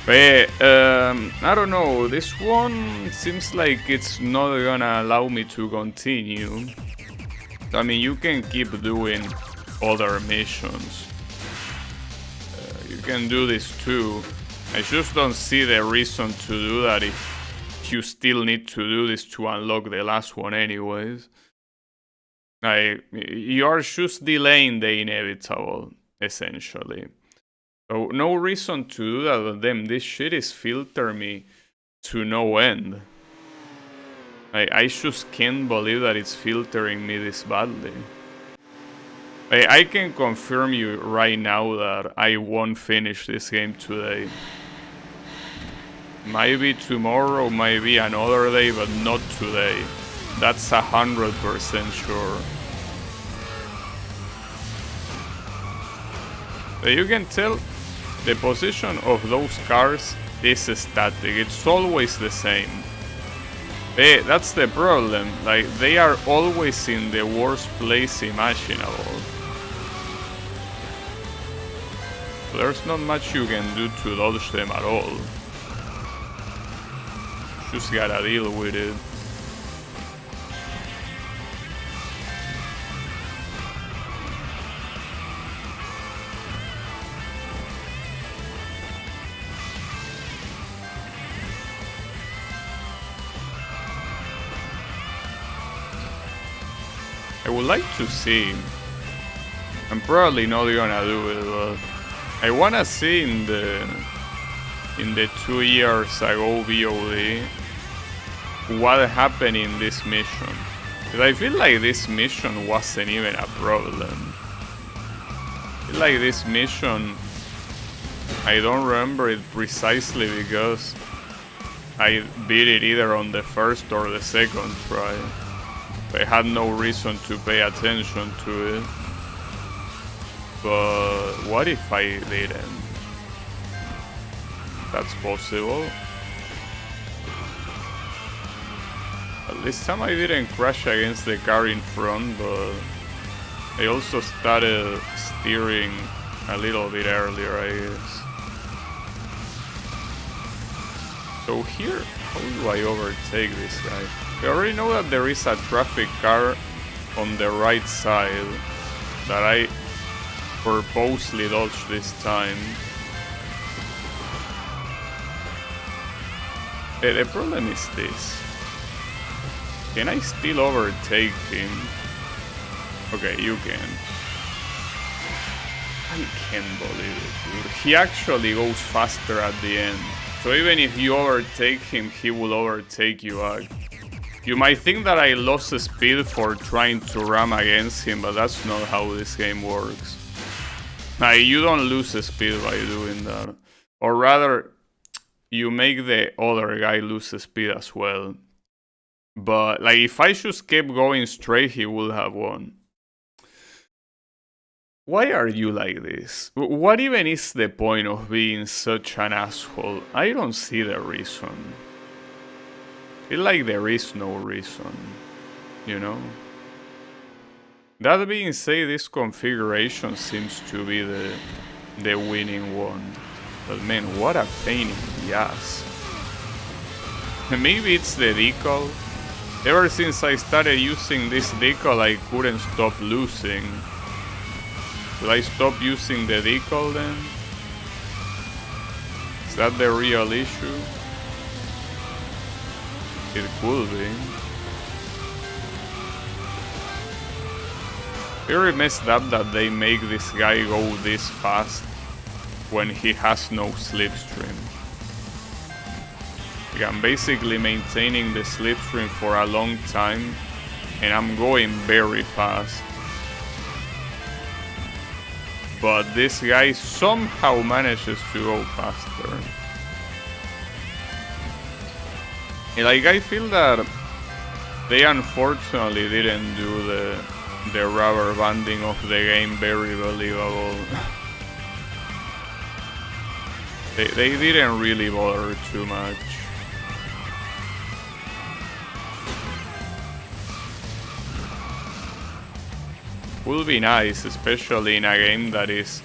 But, I don't know, this one seems like it's not gonna allow me to continue. I mean, you can keep doing other missions. You can do this too. I just don't see the reason to do that if you still need to do this to unlock the last one anyways. You're just delaying the inevitable, essentially. So no reason to do that with them. This shit is filtering me to no end. I just can't believe that it's filtering me this badly. I can confirm you right now that I won't finish this game today. Maybe tomorrow, maybe another day, but not today. That's 100% sure. You can tell the position of those cars is static. It's always the same. That's the problem. Like, they are always in the worst place imaginable. There's not much you can do to dodge them at all. Just gotta deal with it. I would like to see. I'm probably not gonna do it, but I wanna see in the 2 years ago VOD what happened in this mission. Because I feel like this mission wasn't even a problem. I feel like this mission, I don't remember it precisely because I beat it either on the first or the second try. I had no reason to pay attention to it. But what if I didn't? That's possible. At this time I didn't crash against the car in front, but I also started steering a little bit earlier, I guess. So here, how do I overtake this guy? I already know that there is a traffic car on the right side that I purposely dodged this time. The problem is this. Can I still overtake him? Okay, you can. I can't believe it, dude. He actually goes faster at the end. So even if you overtake him, he will overtake you back. You might think that I lost speed for trying to ram against him, but that's not how this game works. You don't lose speed by doing that. Or rather, you make the other guy lose speed as well. But like, if I just kept going straight, he would have won. Why are you like this? What even is the point of being such an asshole? I don't see the reason. I feel like there is no reason, you know? That being said, this configuration seems to be the winning one. But man, what a pain in the ass. Maybe it's the decal. Ever since I started using this decal, I couldn't stop losing. Should I stop using the decal then? Is that the real issue? It could be. Very messed up that they make this guy go this fast when he has no slipstream. Like, I'm basically maintaining the slipstream for a long time and I'm going very fast. But this guy somehow manages to go faster. And like, I feel that they unfortunately didn't do the rubber banding of the game very believable. they didn't really bother too much. Would be nice, especially in a game that is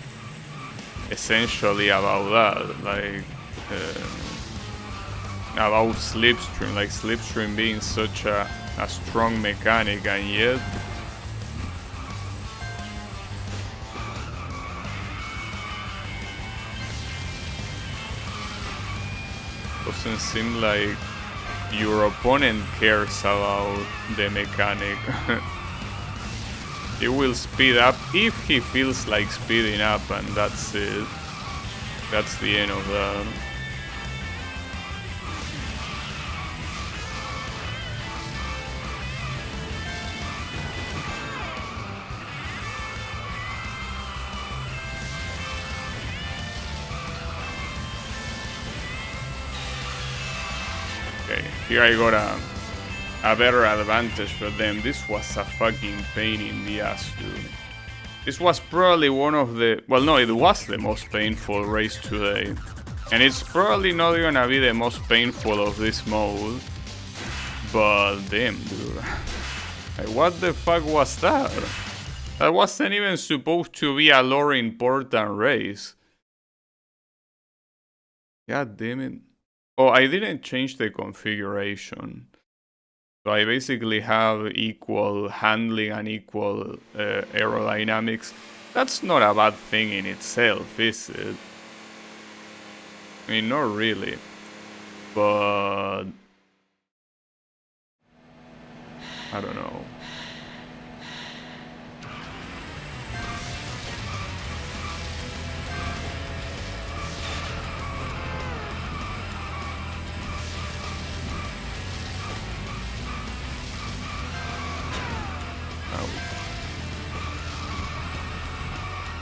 essentially about that, like about slipstream, like slipstream being such a strong mechanic, and yet doesn't seem like your opponent cares about the mechanic. He will speed up if he feels like speeding up, and that's it. That's the end of that. Okay, here I got a better advantage for them. This was a fucking pain in the ass, dude. This was probably one of the... Well, no, it was the most painful race today. And it's probably not gonna be the most painful of this mode. But damn, dude. Like, what the fuck was that? That wasn't even supposed to be a lore important race. God damn it. Oh, I didn't change the configuration. So I basically have equal handling and equal aerodynamics. That's not a bad thing in itself, is it? I mean, not really. But... I don't know.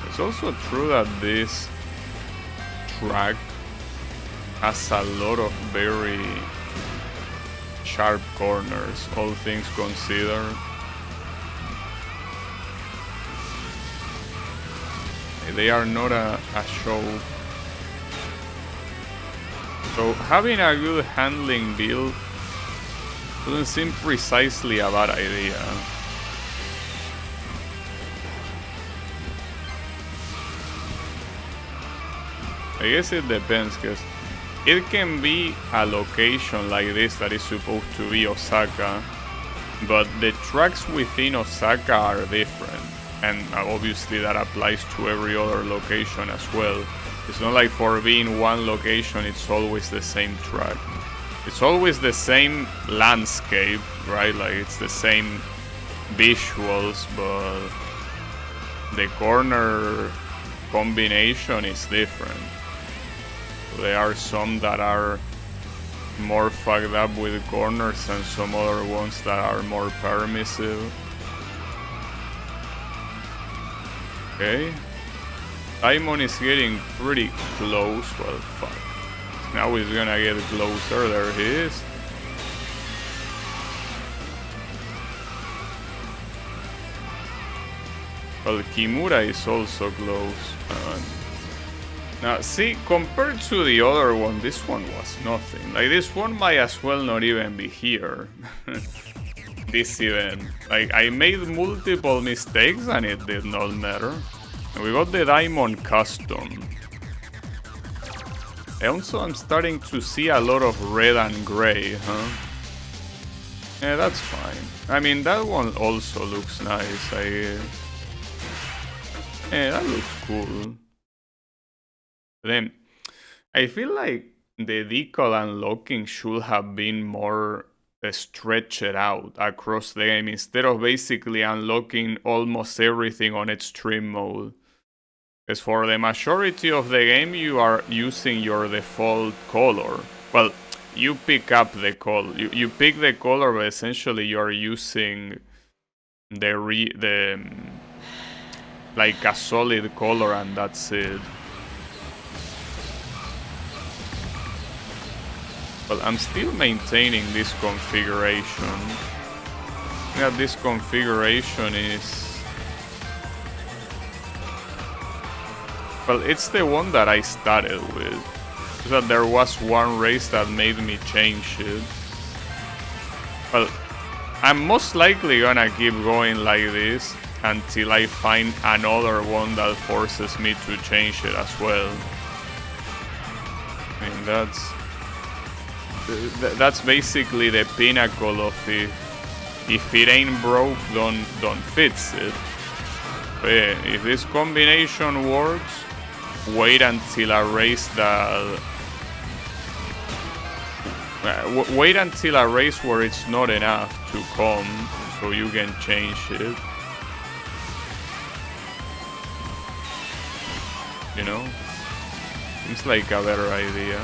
It's also true that this track has a lot of very sharp corners, all things considered. They are not a show. So having a good handling build doesn't seem precisely a bad idea. I guess it depends, because it can be a location like this that is supposed to be Osaka, but the tracks within Osaka are different, and obviously that applies to every other location as well. It's not like for being one location it's always the same track. It's always the same landscape, right? Like it's the same visuals, but the corner combination is different. There are some that are more fucked up with corners and some other ones that are more permissive. Okay. Simon is getting pretty close. Well, fuck. Now he's gonna get closer. There he is. Well, Kimura is also close. Now, see, compared to the other one, this one was nothing. Like, this one might as well not even be here. This event. Like, I made multiple mistakes and it did not matter. And we got the Diamond Custom. I'm starting to see a lot of red and gray, huh? Yeah, that's fine. I mean, that one also looks nice. Yeah, that looks cool. Then, I feel like the decal unlocking should have been more stretched out across the game instead of basically unlocking almost everything on extreme mode. Because for the majority of the game you are using your default color. Well, you pick up the color. You pick the color, but essentially you are using like a solid color and that's it. But I'm still maintaining this configuration. Yeah, this configuration is... Well, it's the one that I started with. That there was one race that made me change it. Well, I'm most likely gonna keep going like this until I find another one that forces me to change it as well. I mean, that's basically the pinnacle of it. If it ain't broke, don't fix it. But yeah, if this combination works, wait until a race that... wait until a race where it's not enough to come, so you can change it. You know? Seems like a better idea.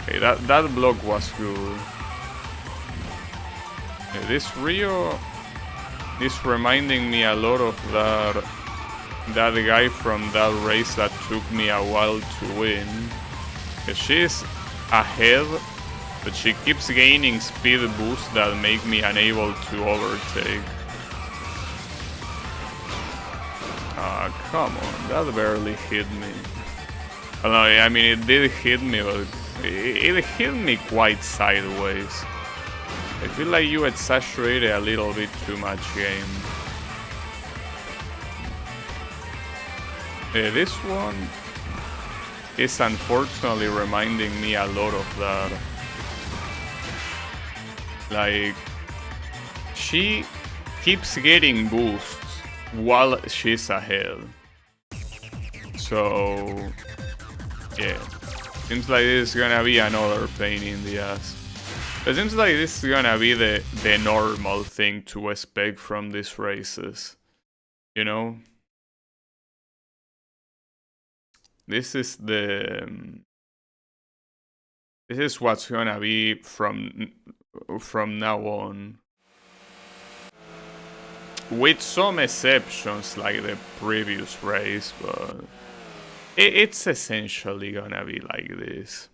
Okay, that block was good. This Rio is reminding me a lot of that guy from that race that took me a while to win. She's ahead, but she keeps gaining speed boosts that make me unable to overtake. Ah, come on, that barely hit me. Well, no, I mean, it did hit me, but it hit me quite sideways. I feel like you exaggerated a little bit too much, game. This one is unfortunately reminding me a lot of that. Like, she keeps getting boosts while she's ahead. So, yeah. Seems like this is gonna be another pain in the ass. It seems like this is gonna be the normal thing to expect from these races. You know? This is what's gonna be from now on. With some exceptions like the previous race, but it's essentially gonna be like this.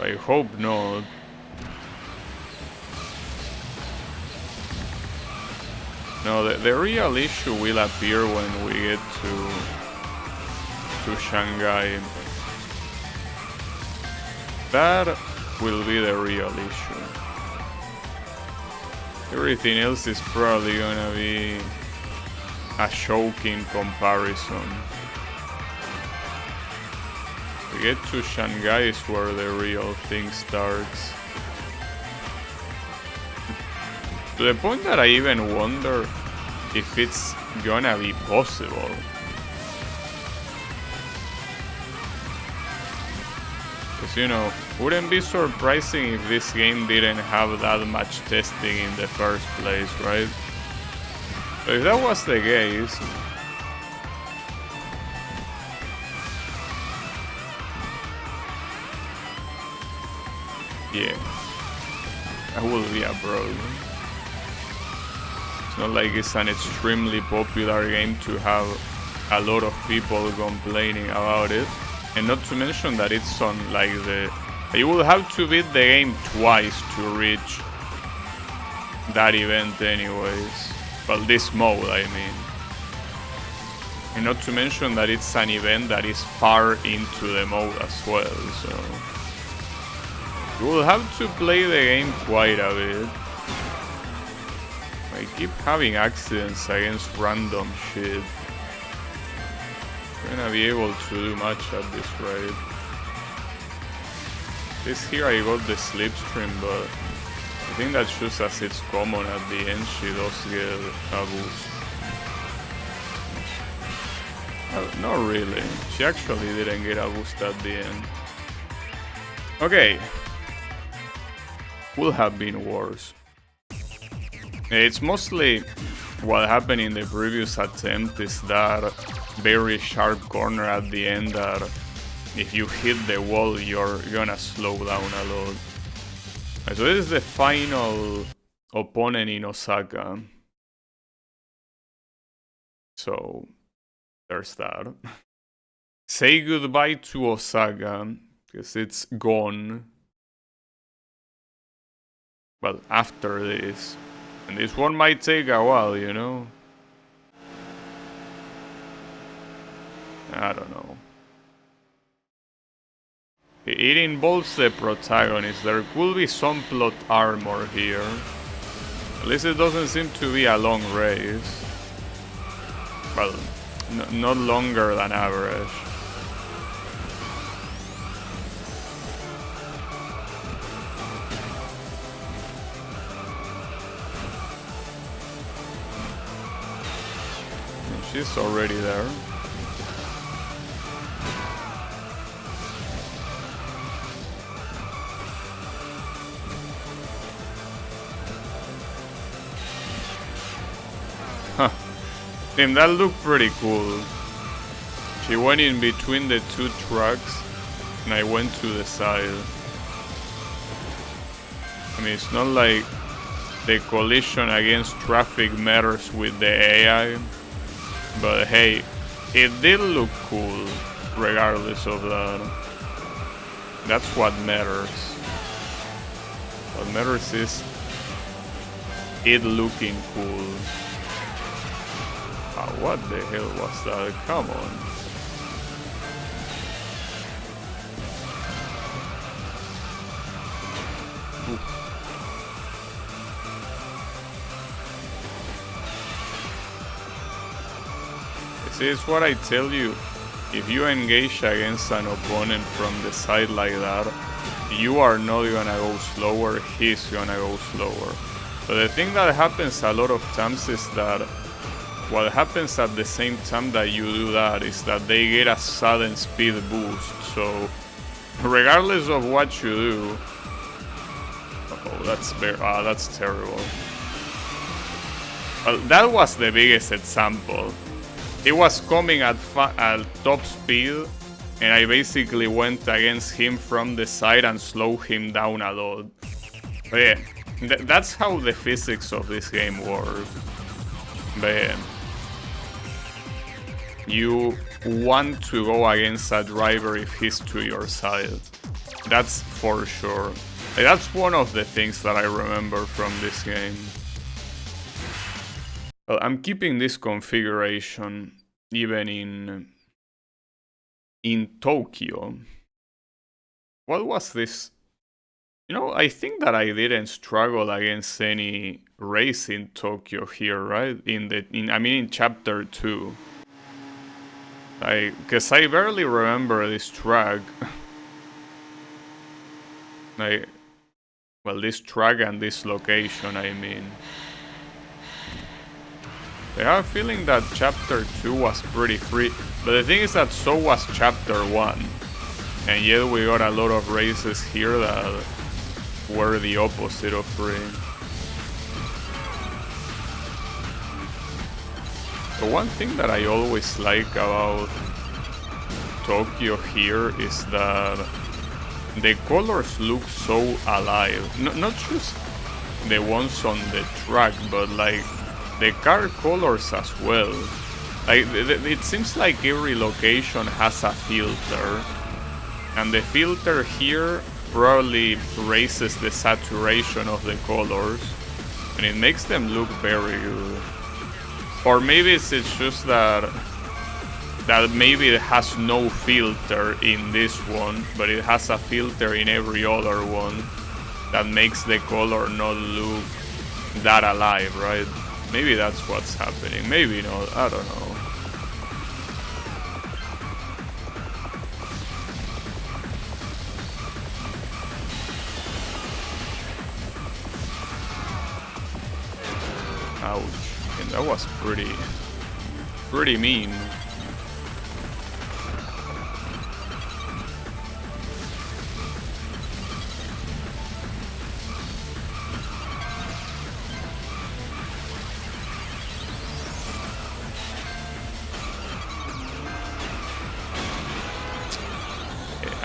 I hope not. No, the real issue will appear when we get to Shanghai. That will be the real issue. Everything else is probably gonna be a choking comparison. To get to Shanghai is where the real thing starts. To the point that I even wonder if it's gonna be possible. Because, you know, wouldn't be surprising if this game didn't have that much testing in the first place, right? But if that was the case, yeah, that will be a problem. It's not like it's an extremely popular game to have a lot of people complaining about it. And not to mention that it's on like you will have to beat the game twice to reach that event anyways. Well, this mode, I mean. And not to mention that it's an event that is far into the mode as well, so you will have to play the game quite a bit. I keep having accidents against random shit. I'm gonna be able to do much at this rate. This here I got the slipstream, but I think that's just as it's common at the end, she does get a boost. Not really, she actually didn't get a boost at the end. Okay. Would have been worse. It's mostly what happened in the previous attempt is that very sharp corner at the end that if you hit the wall you're gonna slow down a lot. So this is the final opponent in Osaka. So there's that. Say goodbye to Osaka because it's gone. Well, after this. And this one might take a while, you know? I don't know. It involves the protagonist. There could be some plot armor here. At least it doesn't seem to be a long race. Well, not longer than average. She's already there. Huh. Damn, that looked pretty cool. She went in between the two trucks and I went to the side. I mean, it's not like the collision against traffic matters with the AI. But hey, it did look cool, regardless of that. That's what matters. What matters is it looking cool. What the hell was that? Come on. See, it's what I tell you. If you engage against an opponent from the side like that, you are not gonna go slower, he's gonna go slower. But the thing that happens a lot of times is that what happens at the same time that you do that is that they get a sudden speed boost. So regardless of what you do, that's terrible. Well, that was the biggest example. He was coming at top speed, and I basically went against him from the side and slowed him down a lot. But yeah, that's how the physics of this game work. But yeah, you want to go against a driver if he's to your side. That's for sure. That's one of the things that I remember from this game. Well, I'm keeping this configuration even in Tokyo. What was this? You know, I think that I didn't struggle against any race in Tokyo here, right? In chapter 2. Because I barely remember this track. This track and this location, I mean. I have a feeling that chapter 2 was pretty free, but the thing is that so was chapter 1. And yet we got a lot of races here that were the opposite of free. So one thing that I always like about Tokyo here is that the colors look so alive. Not just the ones on the track, but like the car colors as well. Like it seems like every location has a filter, and the filter here probably raises the saturation of the colors, and it makes them look very good. Or maybe it's just that maybe it has no filter in this one, but it has a filter in every other one that makes the color not look that alive, right? Maybe that's what's happening, maybe not, I don't know. Ouch, and that was pretty mean.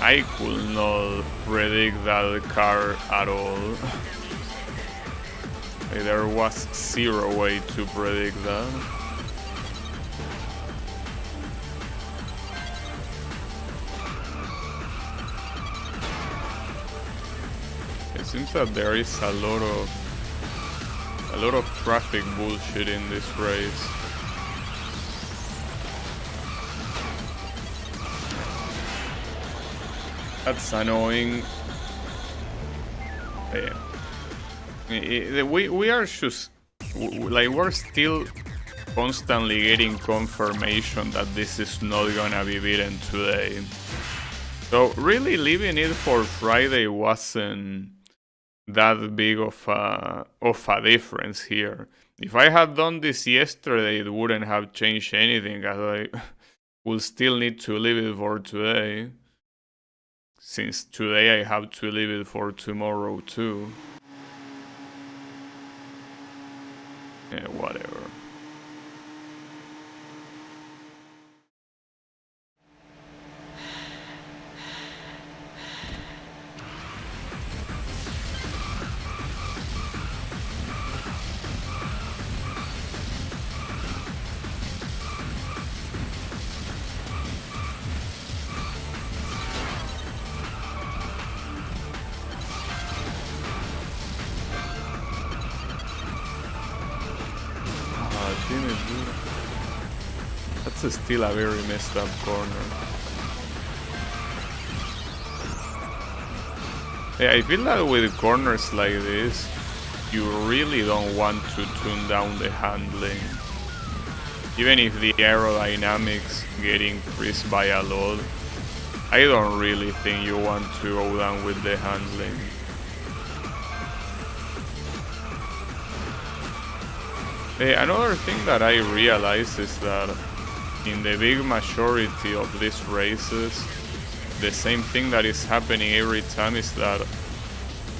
I could not predict that car at all. There was zero way to predict that. It seems that there is a lot of traffic bullshit in this race. That's annoying. Yeah. We are just like we're still constantly getting confirmation that this is not gonna be beaten today. So really leaving it for Friday wasn't that big of a difference here. If I had done this yesterday, it wouldn't have changed anything, as I will still need to leave it for today. Since today I have to leave it for tomorrow too. Yeah, whatever. That's still a very messed up corner. Yeah, I feel that with corners like this, you really don't want to tune down the handling. Even if the aerodynamics get increased by a lot, I don't really think you want to go down with the handling. Another thing that I realized is that in the big majority of these races, the same thing that is happening every time is that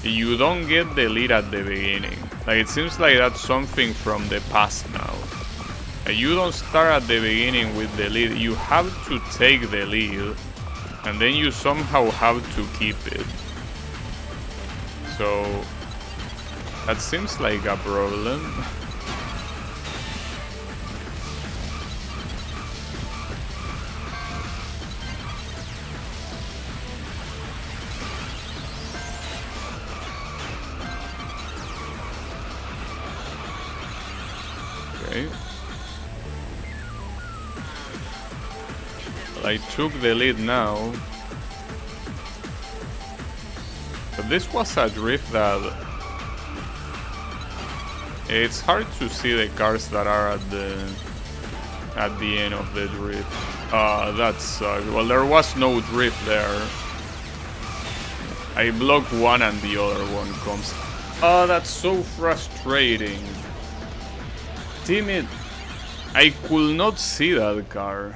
you don't get the lead at the beginning. Like, it seems like that's something from the past now. You don't start at the beginning with the lead, you have to take the lead, and then you somehow have to keep it. So, that seems like a problem. Okay. Well, I took the lead now. But this was a drift that... It's hard to see the cars that are at the end of the drift. That sucks. Well, there was no drift there. I block one and the other one comes. Oh, that's so frustrating. Damn it. I could not see that car.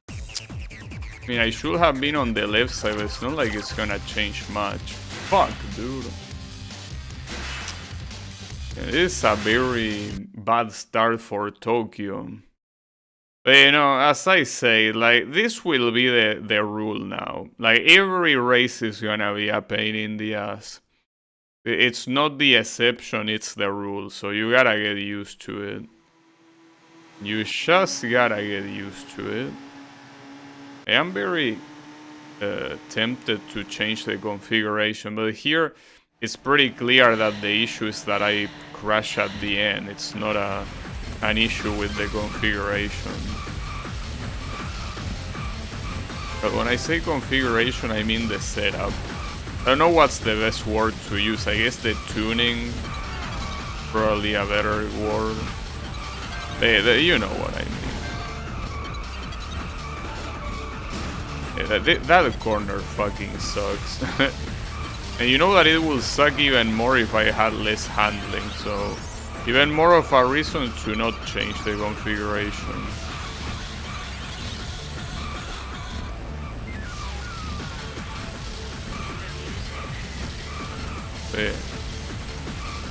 I mean, I should have been on the left side, but it's not like it's gonna change much. Fuck, dude. It is a very bad start for Tokyo. But, you know, as I say, like, this will be the rule now. Like, every race is gonna be a pain in the ass. It's not the exception, it's the rule, so you gotta get used to it. You just gotta get used to it. I am very tempted to change the configuration, but here it's pretty clear that the issue is that I crash at the end. It's not an issue with the configuration. But when I say configuration, I mean the setup. I don't know what's the best word to use. I guess the tuning, probably a better word. You know what I mean. That corner fucking sucks. And you know that it will suck even more if I had less handling, so even more of a reason to not change the configuration.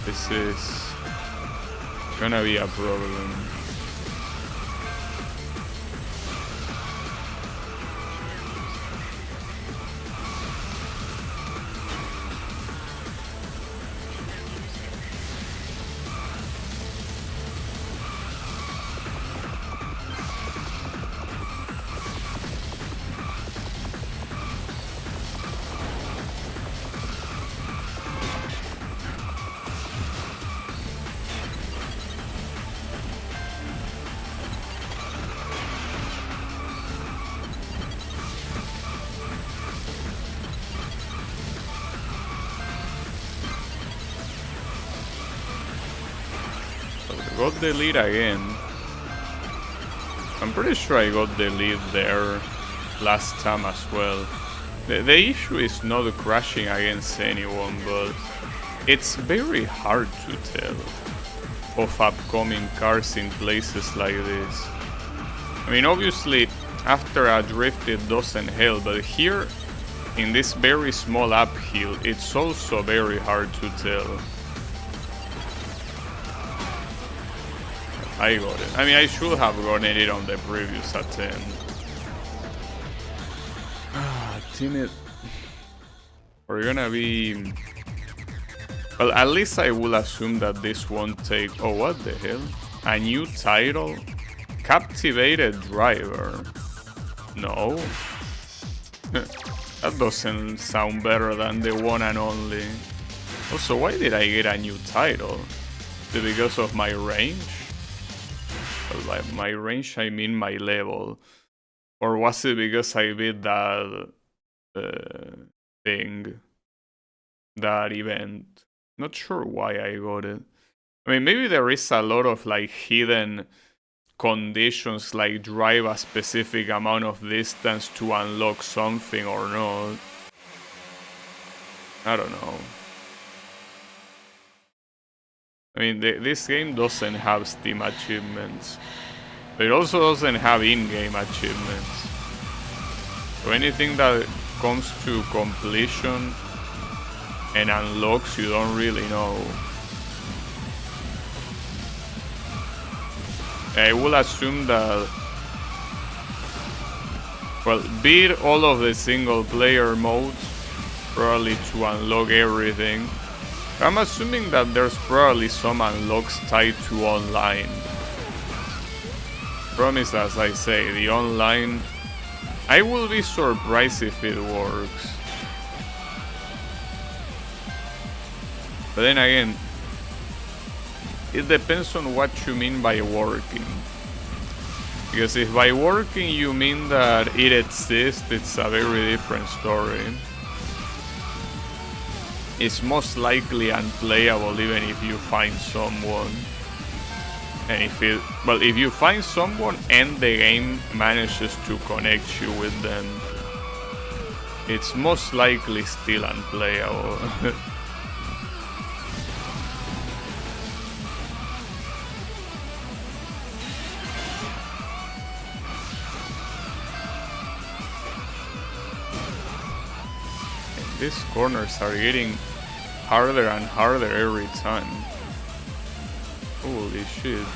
This is gonna be a problem. Got the lead again. I'm pretty sure I got the lead there last time as well. The issue is not crashing against anyone, but it's very hard to tell of upcoming cars in places like this. I mean, obviously, after a drift it doesn't help, but here, in this very small uphill, it's also very hard to tell. I got it. I mean, I should have gotten it on the previous attempt. Damn it. We're gonna be... Well, at least I will assume that this won't take... Oh, what the hell? A new title? Captivated driver. No. That doesn't sound better than the one and only. Also, why did I get a new title? Is it because of my range? Well, by my range, I mean my level. Or was it because I beat that thing, that event? Not sure why I got it. I mean, maybe there is a lot of like hidden conditions, like drive a specific amount of distance to unlock something or not. I don't know. I mean, this game doesn't have Steam achievements. But it also doesn't have in-game achievements. So anything that comes to completion and unlocks, you don't really know. I will assume that, well, beat all of the single player modes, probably to unlock everything. I'm assuming that there's probably some unlocks tied to online. Promise, as I say, the online, I will be surprised if it works. But then again, it depends on what you mean by working. Because if by working you mean that it exists, it's a very different story. It's most likely unplayable even if you find someone. And if you find someone and the game manages to connect you with them, it's most likely still unplayable. These corners are getting harder and harder every time. Holy shit.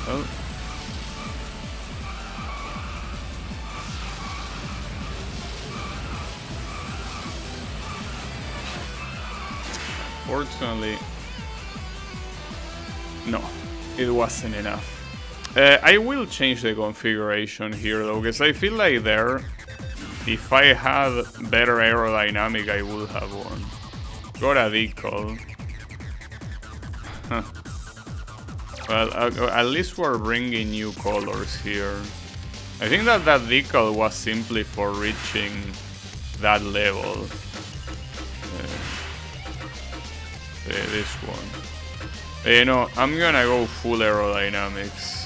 Well, fortunately, no, it wasn't enough. I will change the configuration here though, because I feel like if I had better aerodynamic, I would have won. Got a decal. Huh. Well, at least we're bringing new colors here. I think that decal was simply for reaching that level. This one. You know, I'm gonna go full aerodynamics.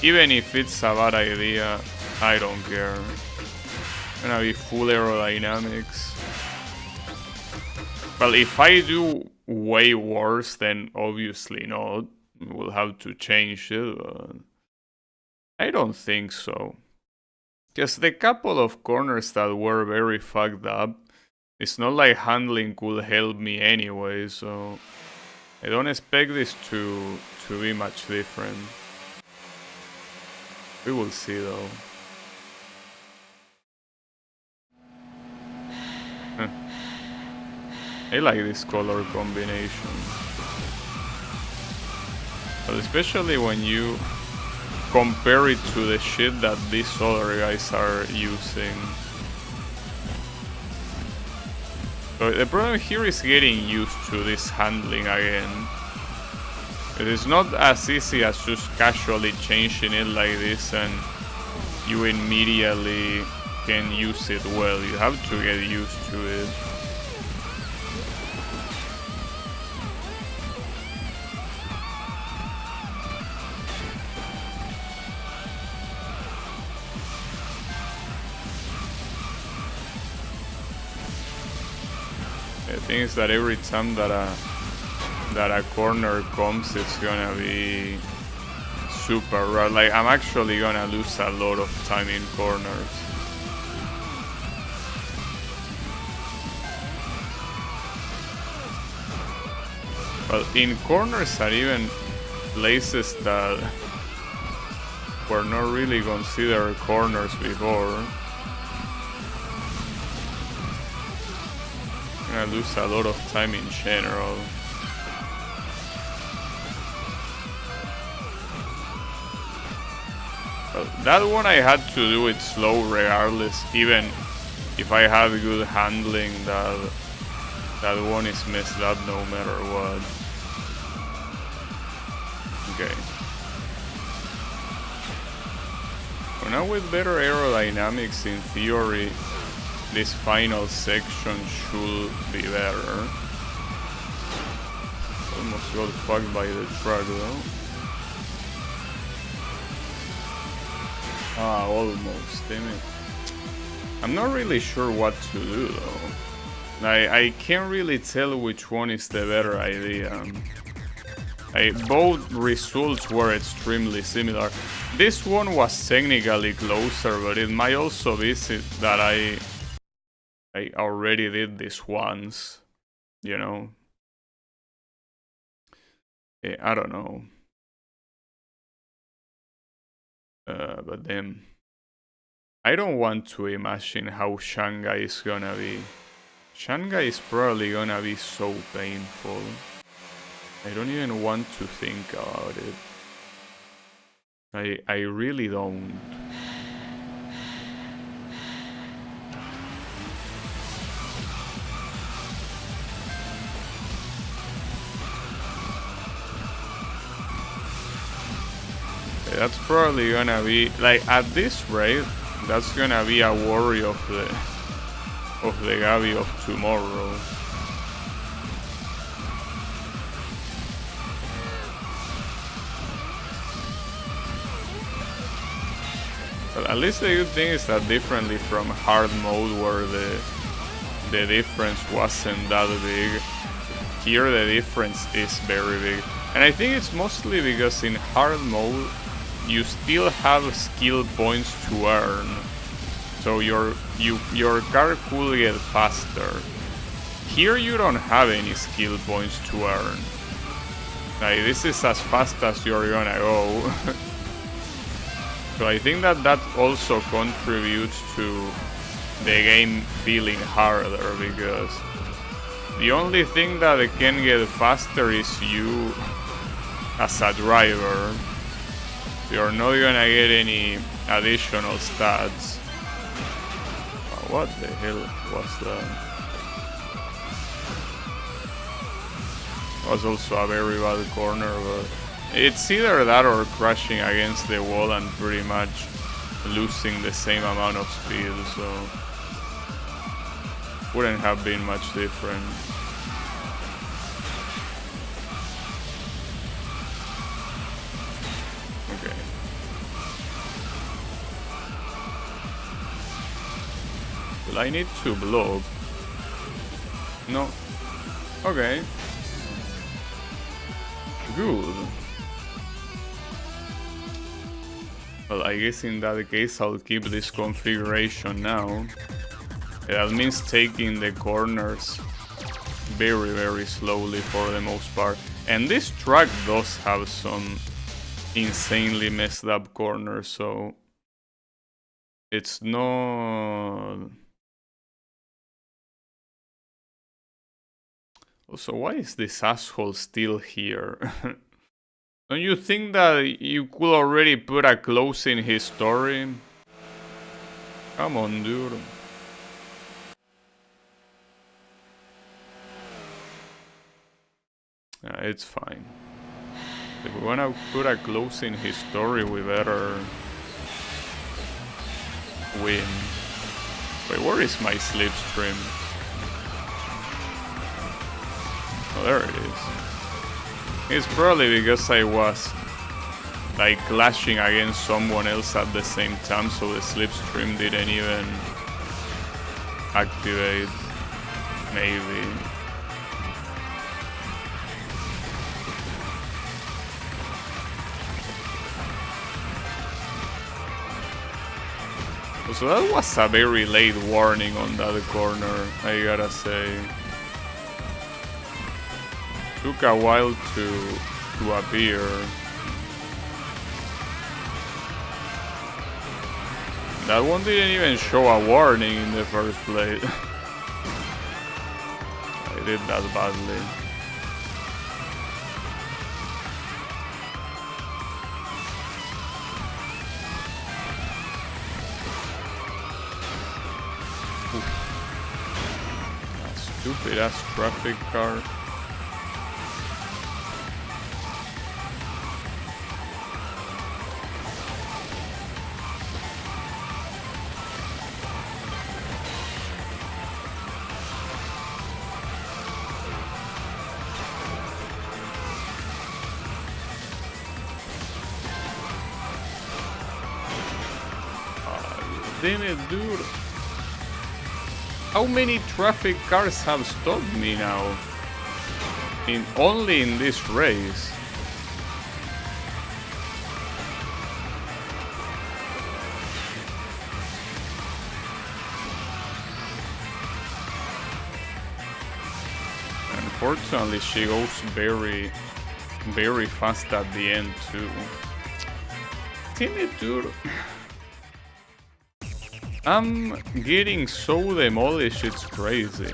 Even if it's a bad idea, I don't care. I'm gonna be full aerodynamics. Well, if I do way worse, then obviously not. We'll have to change it, but I don't think so. Because the couple of corners that were very fucked up, it's not like handling could help me anyway, so I don't expect this to be much different. We will see though. I like this color combination. But especially when you compare it to the shit that these other guys are using. So the problem here is getting used to this handling again. It is not as easy as just casually changing it like this and you immediately can use it well. You have to get used to it. The thing is that every time that a corner comes, it's gonna be super rough. Like, I'm actually gonna lose a lot of time in corners. Well, in corners are even places that were not really considered corners before. I'm gonna lose a lot of time in general. That one I had to do it slow regardless, even if I have good handling, that one is messed up no matter what. Okay. So now with better aerodynamics, in theory, this final section should be better. Almost got fucked by the truck though. Ah, almost, damn it. I'm not really sure what to do though. I can't really tell which one is the better idea. Both results were extremely similar. This one was technically closer, but it might also be that I already did this once, you know? I don't know. But then I don't want to imagine how Shanghai is gonna be. Shanghai is probably gonna be so painful. I don't even want to think about it. I really don't. That's probably gonna be, like, at this rate, that's gonna be a worry of the Gabi of tomorrow. But at least the good thing is that differently from hard mode where the difference wasn't that big, here the difference is very big. And I think it's mostly because in hard mode you still have skill points to earn, so your car could get faster. Here you don't have any skill points to earn. Like, this is as fast as you're gonna go. So I think that also contributes to the game feeling harder, because the only thing that can get faster is you as a driver. You're not gonna get any additional stats. What the hell was that? Was also a very bad corner, but it's either that or crashing against the wall and pretty much losing the same amount of speed, so wouldn't have been much different. Okay. Well, I need to block. No. Okay. Good. Well, I guess in that case I'll keep this configuration now. That means taking the corners very, very slowly for the most part. And this track does have some insanely messed up corners, so it's not... Also, why is this asshole still here? Don't you think that you could already put a close in his story? Come on, dude. It's fine. If we wanna put a close in his story, we better win. Wait, where is my slipstream? Oh, there it is. It's probably because I was like clashing against someone else at the same time, so the slipstream didn't even activate. Maybe. So that was a very late warning on that corner, I gotta say. Took a while to appear. That one didn't even show a warning in the first place. I did that badly. Stupid ass traffic car. Damn it, dude. How many traffic cars have stopped me now? Only in this race. Unfortunately, she goes very, very fast at the end too. Damn it, dude. I'm getting so demolished, it's crazy.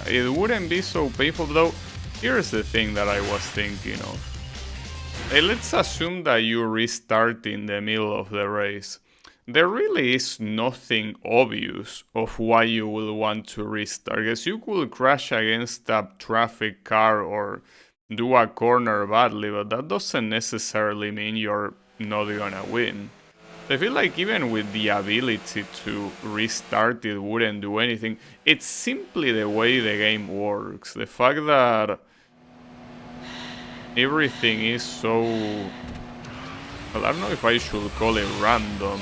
It wouldn't be so painful though. Here's the thing that I was thinking of. Hey, let's assume that you restart in the middle of the race. There really is nothing obvious of why you will want to restart. I guess you could crash against a traffic car or do a corner badly, but that doesn't necessarily mean you're not gonna win. I feel like even with the ability to restart, it wouldn't do anything. It's simply the way the game works. The fact that everything is so... Well, I don't know if I should call it random,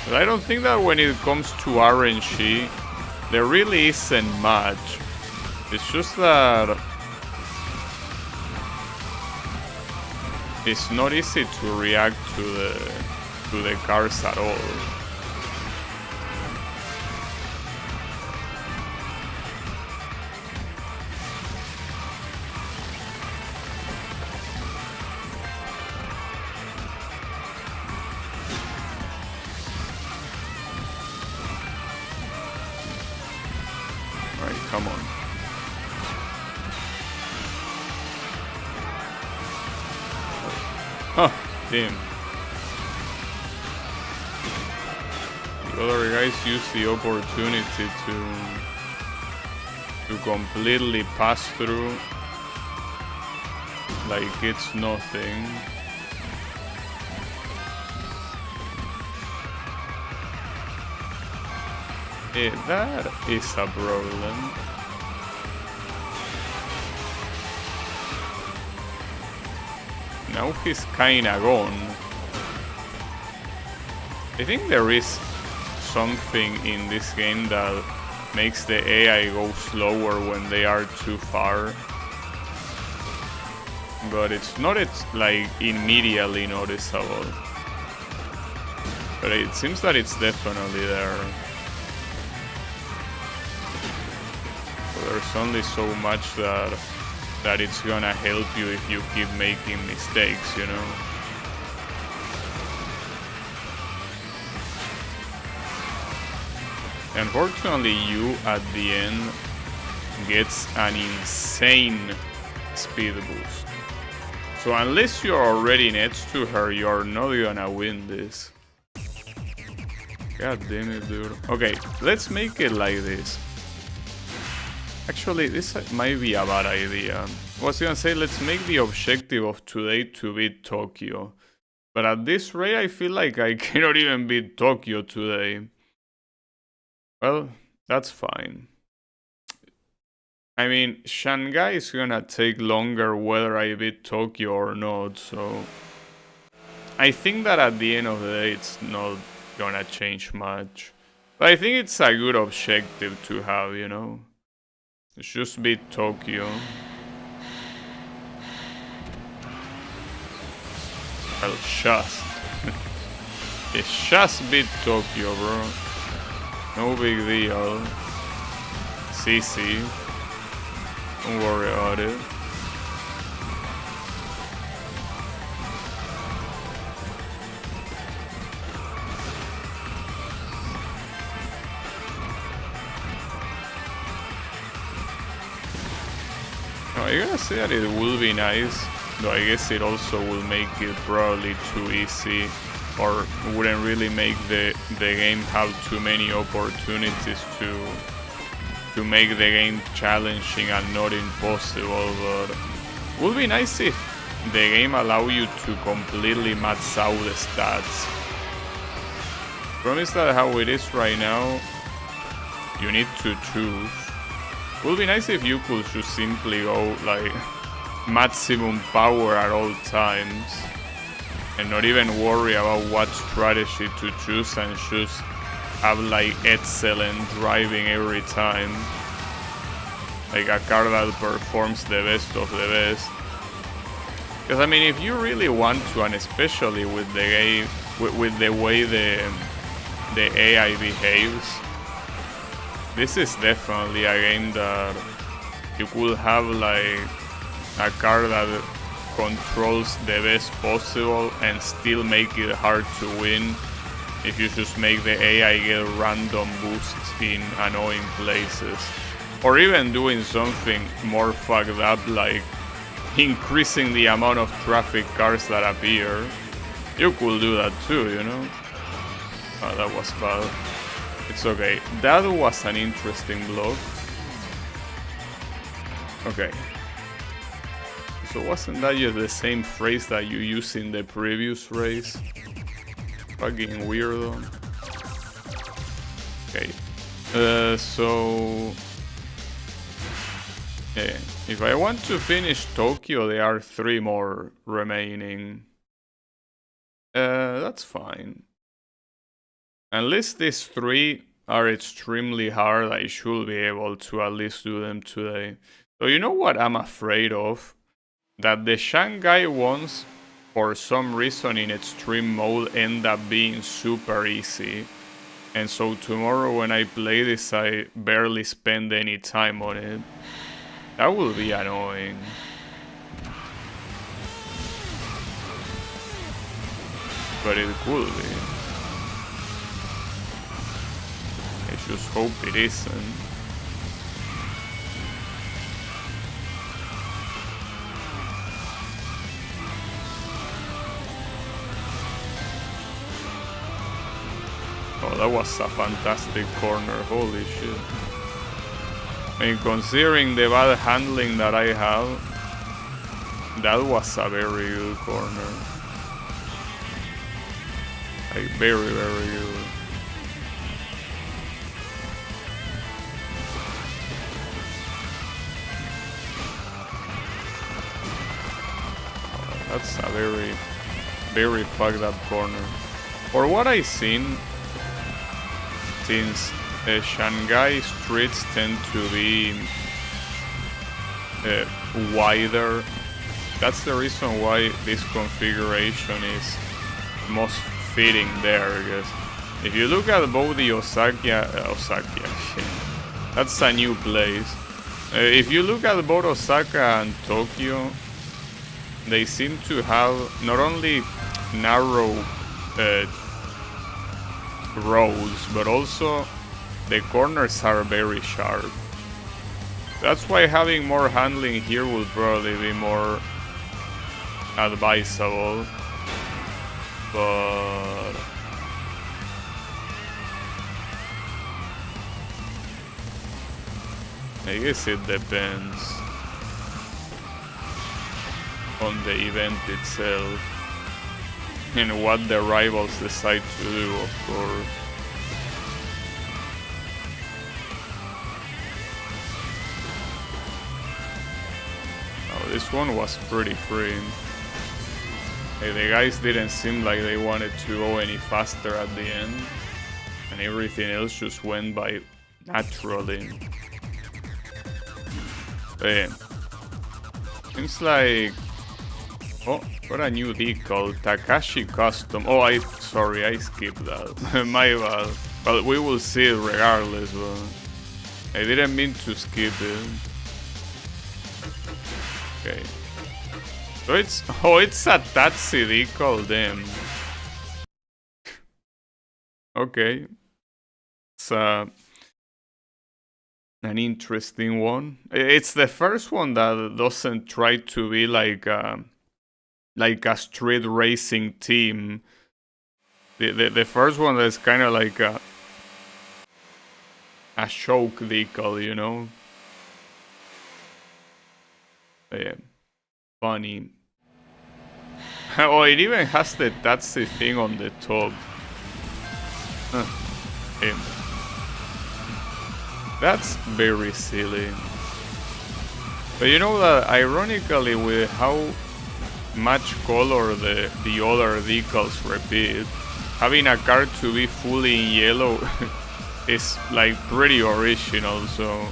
but I don't think that when it comes to RNG, there really isn't much. It's just that it's not easy to react to the cars at all. Alright, come on. Huh, damn. The other guys use the opportunity to completely pass through like it's nothing. That is a problem. Now he's kinda gone. I think there is something in this game that makes the AI go slower when they are too far. But it's not like immediately noticeable. But it seems that it's definitely there. So there's only so much that it's gonna help you if you keep making mistakes, you know? Unfortunately, you at the end gets an insane speed boost. So unless you're already next to her, you're not gonna win this. God damn it, dude. Okay, let's make it like this. Actually, this might be a bad idea. I was gonna say, let's make the objective of today to beat Tokyo. But at this rate, I feel like I cannot even beat Tokyo today. Well, that's fine. I mean, Shanghai is gonna take longer whether I beat Tokyo or not, so... I think that at the end of the day, it's not gonna change much. But I think it's a good objective to have, you know? It's just beat Tokyo. Well, just. It's just beat Tokyo, bro. No big deal. It's easy. Don't worry about it. I'm gonna say that it will be nice, though I guess it also will make it probably too easy or wouldn't really make the game have too many opportunities to make the game challenging and not impossible, but it would be nice if the game allow you to completely max out the stats. Promise that how it is right now, you need to choose. It would be nice if you could just simply go like maximum power at all times and not even worry about what strategy to choose and just have like excellent driving every time, like a car that performs the best of the best. Because I mean, if you really want to, and especially with the game, with the way the AI behaves, this is definitely a game that you could have like a car that controls the best possible and still make it hard to win if you just make the AI get random boosts in annoying places. Or even doing something more fucked up like increasing the amount of traffic cars that appear. You could do that too, you know? Oh, that was bad. It's okay. That was an interesting block. Okay. So wasn't that just the same phrase that you used in the previous race? Fucking weirdo. Okay. So... yeah. If I want to finish Tokyo, there are 3 more remaining. That's fine. Unless these 3 are extremely hard, I should be able to at least do them today. So you know what I'm afraid of? That the Shanghai ones, for some reason in extreme mode, end up being super easy. And so tomorrow when I play this, I barely spend any time on it. That will be annoying. But it could be. I just hope it isn't. Oh, that was a fantastic corner, holy shit. I mean, considering the bad handling that I have, that was a very good corner. Like, very, very good. That's a very, very fucked up corner. For what I've seen, since Shanghai streets tend to be wider, that's the reason why this configuration is most fitting there. Because if you look at both the Osaka, that's a new place. If you look at both Osaka and Tokyo, they seem to have not only narrow roads, but also the corners are very sharp. That's why having more handling here will probably be more advisable. But I guess it depends on the event itself and what the rivals decide to do, of course. Oh, this one was pretty free. Hey, the guys didn't seem like they wanted to go any faster at the end, and everything else just went by naturally. Hey, seems like... oh, got a new decal, Takashi Custom. Oh, sorry, I skipped that. My bad. But we will see it regardless, but I didn't mean to skip it. Okay. So it's a Tatsi decal, damn. Okay. It's an interesting one. It's the first one that doesn't try to be like a street racing team The first one is kind of like a choke decal, you know? Yeah, funny. Oh, it even has the Tatsi thing on the top. Yeah. That's very silly. But you know that ironically with how much color the other decals repeat, having a card to be fully in yellow is like pretty original. So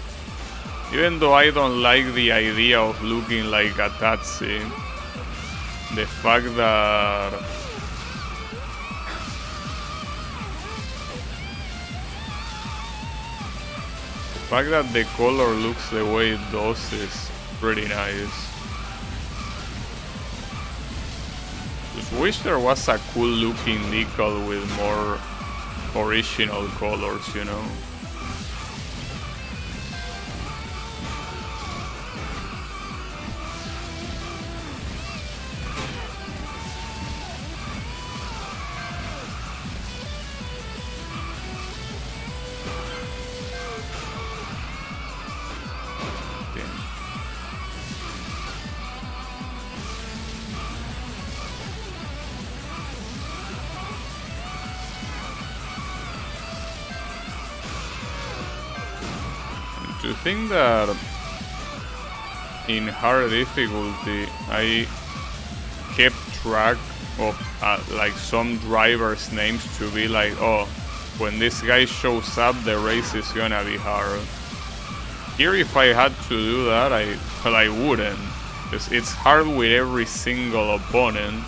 even though I don't like the idea of looking like a Tatsi, the fact that the color looks the way it does is pretty nice. Just wish there was a cool looking decal with more original colors, you know. To think that in hard difficulty I kept track of like some drivers' names to be like, oh, when this guy shows up the race is gonna be hard. Here if I had to do that, I wouldn't, because it's hard with every single opponent.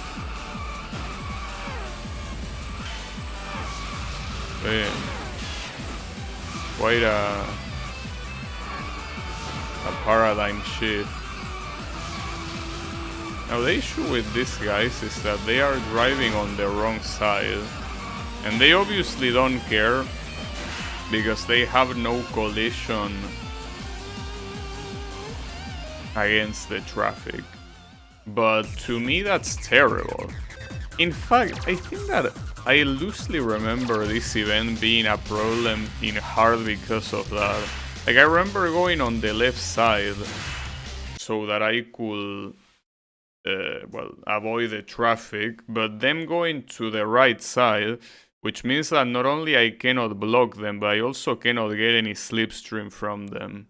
But yeah, quite a paradigm shift. Now the issue with these guys is that they are driving on the wrong side, and they obviously don't care because they have no collision against the traffic. But to me that's terrible. In fact, I think that I loosely remember this event being a problem in hard because of that. Like, I remember going on the left side so that I could, avoid the traffic, but them going to the right side, which means that not only I cannot block them, but I also cannot get any slipstream from them.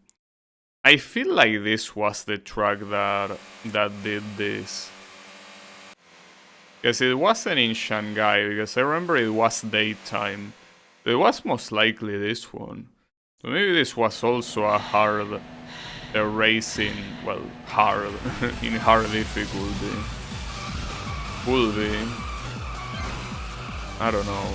I feel like this was the track that did this. Because it wasn't in Shanghai, because I remember it was daytime. It was most likely this one. So maybe this was also a hard racing, well, hard, in hard difficulty. Could be. I don't know.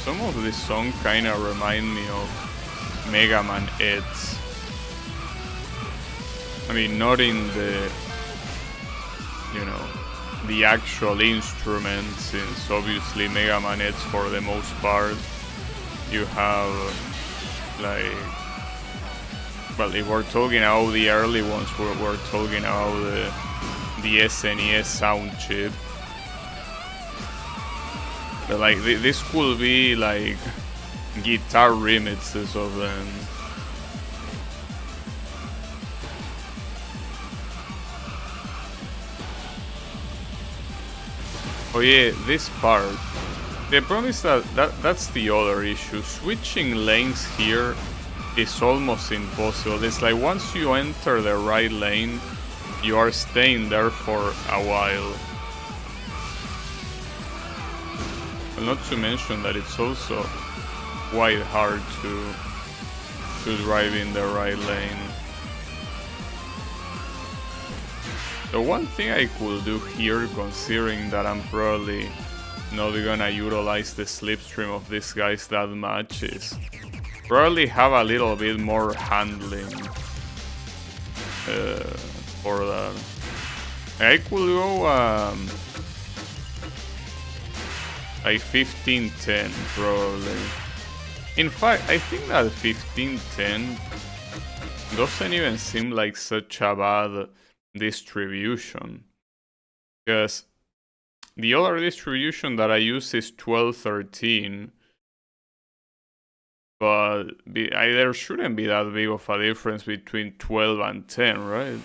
Some of this song kinda remind me of Mega Man Eds. I mean, not in the, you know, the actual instrument, since obviously Mega Man Eds for the most part, you have, like, well, if we're talking about the early ones, we're talking about the SNES sound chip. But like, this could be like guitar remixes of them. Oh yeah, this part. The problem is that's the other issue. Switching lanes here is almost impossible. It's like once you enter the right lane, you are staying there for a while. Well, not to mention that it's also quite hard to drive in the right lane. The one thing I could do here, considering that I'm probably not gonna utilize the slipstream of these guys that much, is probably have a little bit more handling for that. I could go like 15-10 probably. In fact, I think that 15-10 doesn't even seem like such a bad distribution, because the other distribution that I use is 12-13, but there shouldn't be that big of a difference between 12 and 10, right?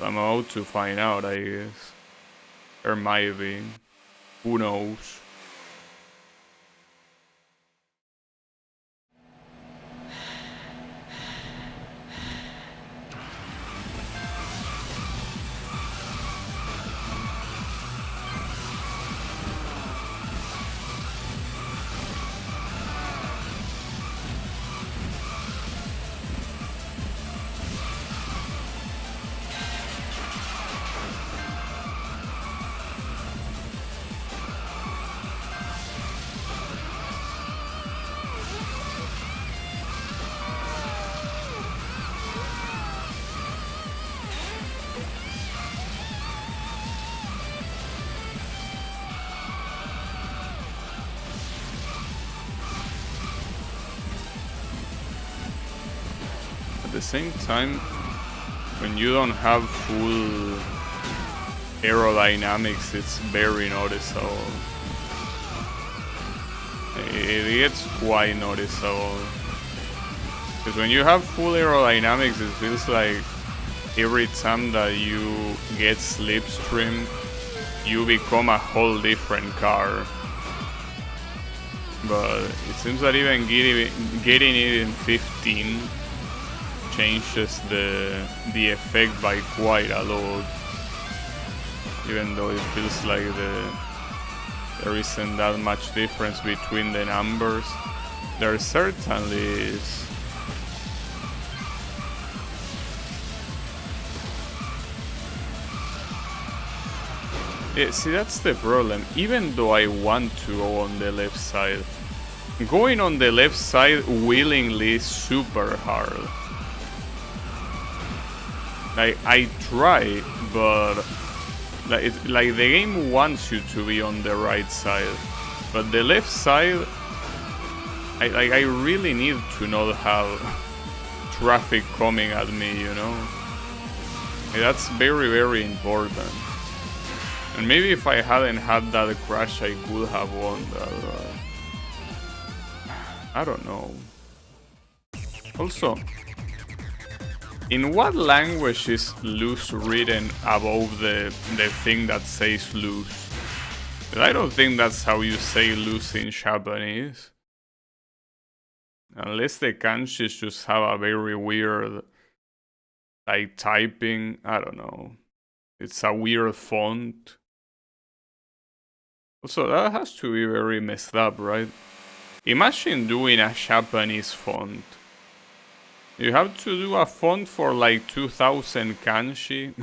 I'm about to find out, I guess. There might be. Who knows? At the same time, when you don't have full aerodynamics, it's very noticeable. It gets quite noticeable. Because when you have full aerodynamics, it feels like every time that you get slipstream, you become a whole different car. But it seems that even getting it in 15 changes the effect by quite a lot, even though it feels like there isn't that much difference between the numbers. There certainly is. Yeah, see, that's the problem. Even though I want to go on the left side, going on the left side willingly is super hard. Like, I try, but like the game wants you to be on the right side, but the left side, I really need to not have traffic coming at me, you know? That's very, very important. And maybe if I hadn't had that crash, I could have won that. I don't know. Also, in what language is loose written above the thing that says loose? I don't think that's how you say loose in Japanese. Unless the kanjis just have a very weird, like, typing. I don't know. It's a weird font. Also, that has to be very messed up, right? Imagine doing a Japanese font. You have to do a font for like 2000 kanji.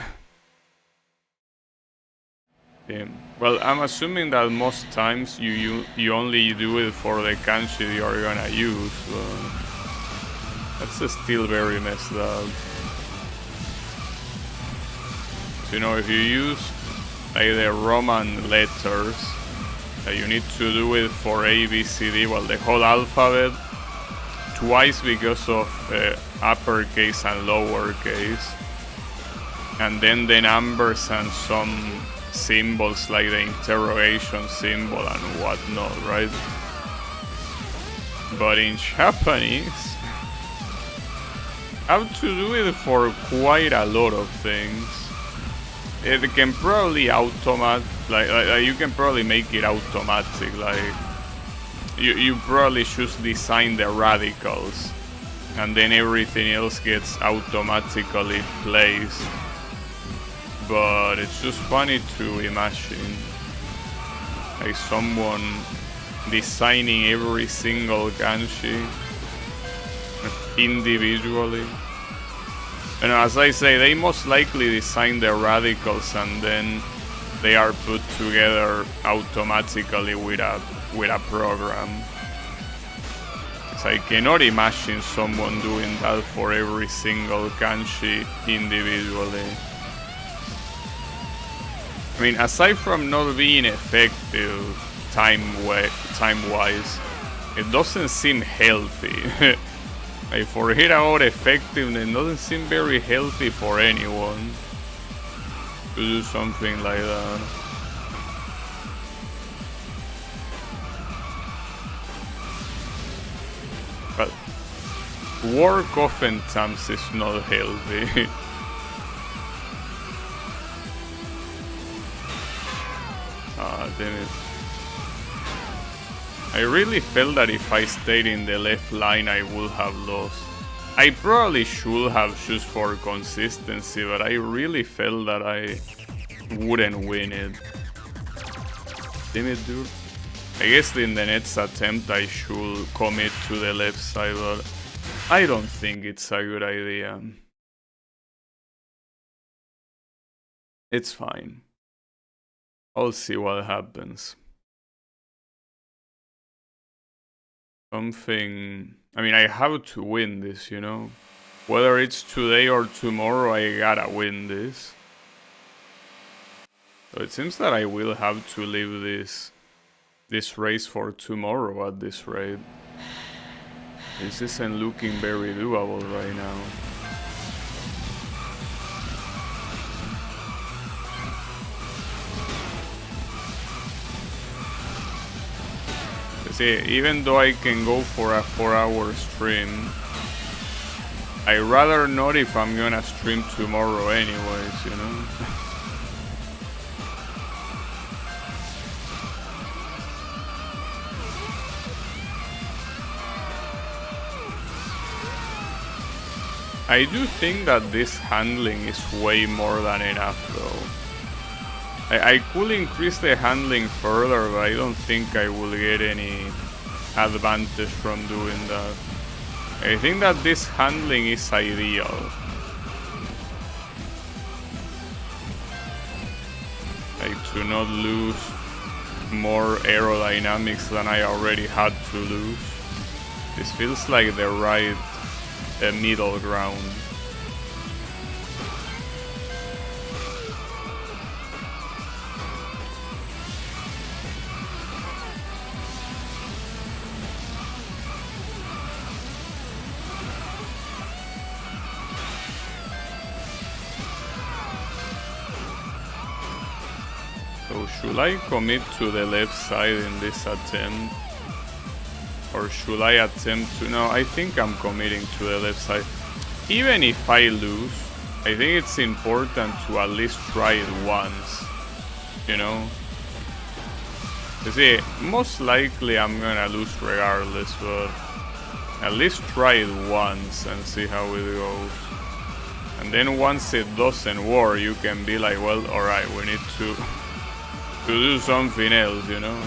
Damn. Well, I'm assuming that most times you only do it for the kanji you're gonna use. That's still very messed up. So, you know, if you use like the Roman letters, you need to do it for A, B, C, D, well, the whole alphabet, twice because of uppercase and lowercase, and then the numbers and some symbols like the interrogation symbol and whatnot, right? But in Japanese, I have to do it for quite a lot of things. It can probably like you can probably make it automatic, like you probably just design the radicals and then everything else gets automatically placed. but it's just funny to imagine like someone designing every single kanji individually. And as I say, they most likely design the radicals and then they are put together automatically with a program. So I cannot imagine someone doing that for every single kanji individually. I mean, aside from not being effective time-wise, it doesn't seem healthy. Like, forget about effectiveness, it doesn't seem very healthy for anyone to do something like that. But work oftentimes is not healthy. Ah, damn it. I really felt that if I stayed in the left line I would have lost. I probably should have just for consistency, but I really felt that I wouldn't win it. Damn it, dude. I guess in the next attempt I should commit to the left side, but I don't think it's a good idea. It's fine. I'll see what happens. Something... I mean, I have to win this, you know? Whether it's today or tomorrow, I gotta win this. So it seems that I will have to leave this race for tomorrow at this rate. This isn't looking very doable right now. See, even though I can go for a 4-hour stream, I rather not if I'm gonna stream tomorrow anyways, you know? I do think that this handling is way more than enough though. I could increase the handling further, but I don't think I will get any advantage from doing that. I think that this handling is ideal. Like, to not lose more aerodynamics than I already had to lose. This feels like the right middle ground. So should I commit to the left side in this attempt? Or should I attempt to... No, I think I'm committing to the left side. Even if I lose, I think it's important to at least try it once. You know? You see, most likely I'm gonna lose regardless, but at least try it once and see how it goes. And then once it doesn't work, you can be like, well, alright, we need to do something else, you know?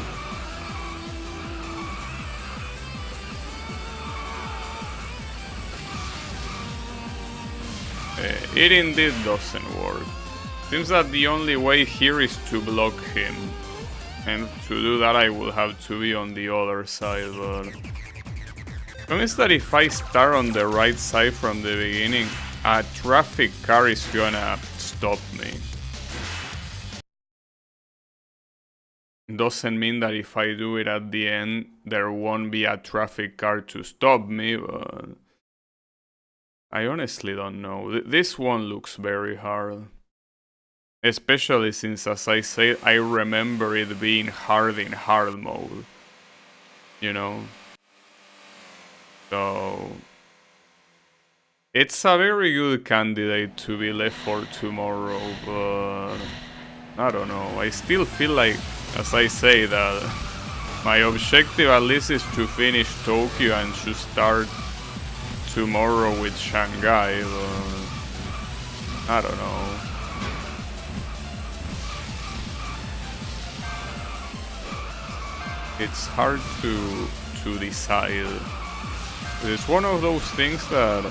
It indeed doesn't work. Seems that the only way here is to block him. And to do that I will have to be on the other side, but... The problem is that if I start on the right side from the beginning, a traffic car is gonna stop me. Doesn't mean that if I do it at the end, there won't be a traffic car to stop me, but... I honestly don't know. This one looks very hard. Especially since, as I said, I remember it being hard in hard mode. You know? So... It's a very good candidate to be left for tomorrow, but... I don't know. I still feel like, as I say, that my objective at least is to finish Tokyo and to start tomorrow with Shanghai, but I don't know. it's hard to decide. It's one of those things that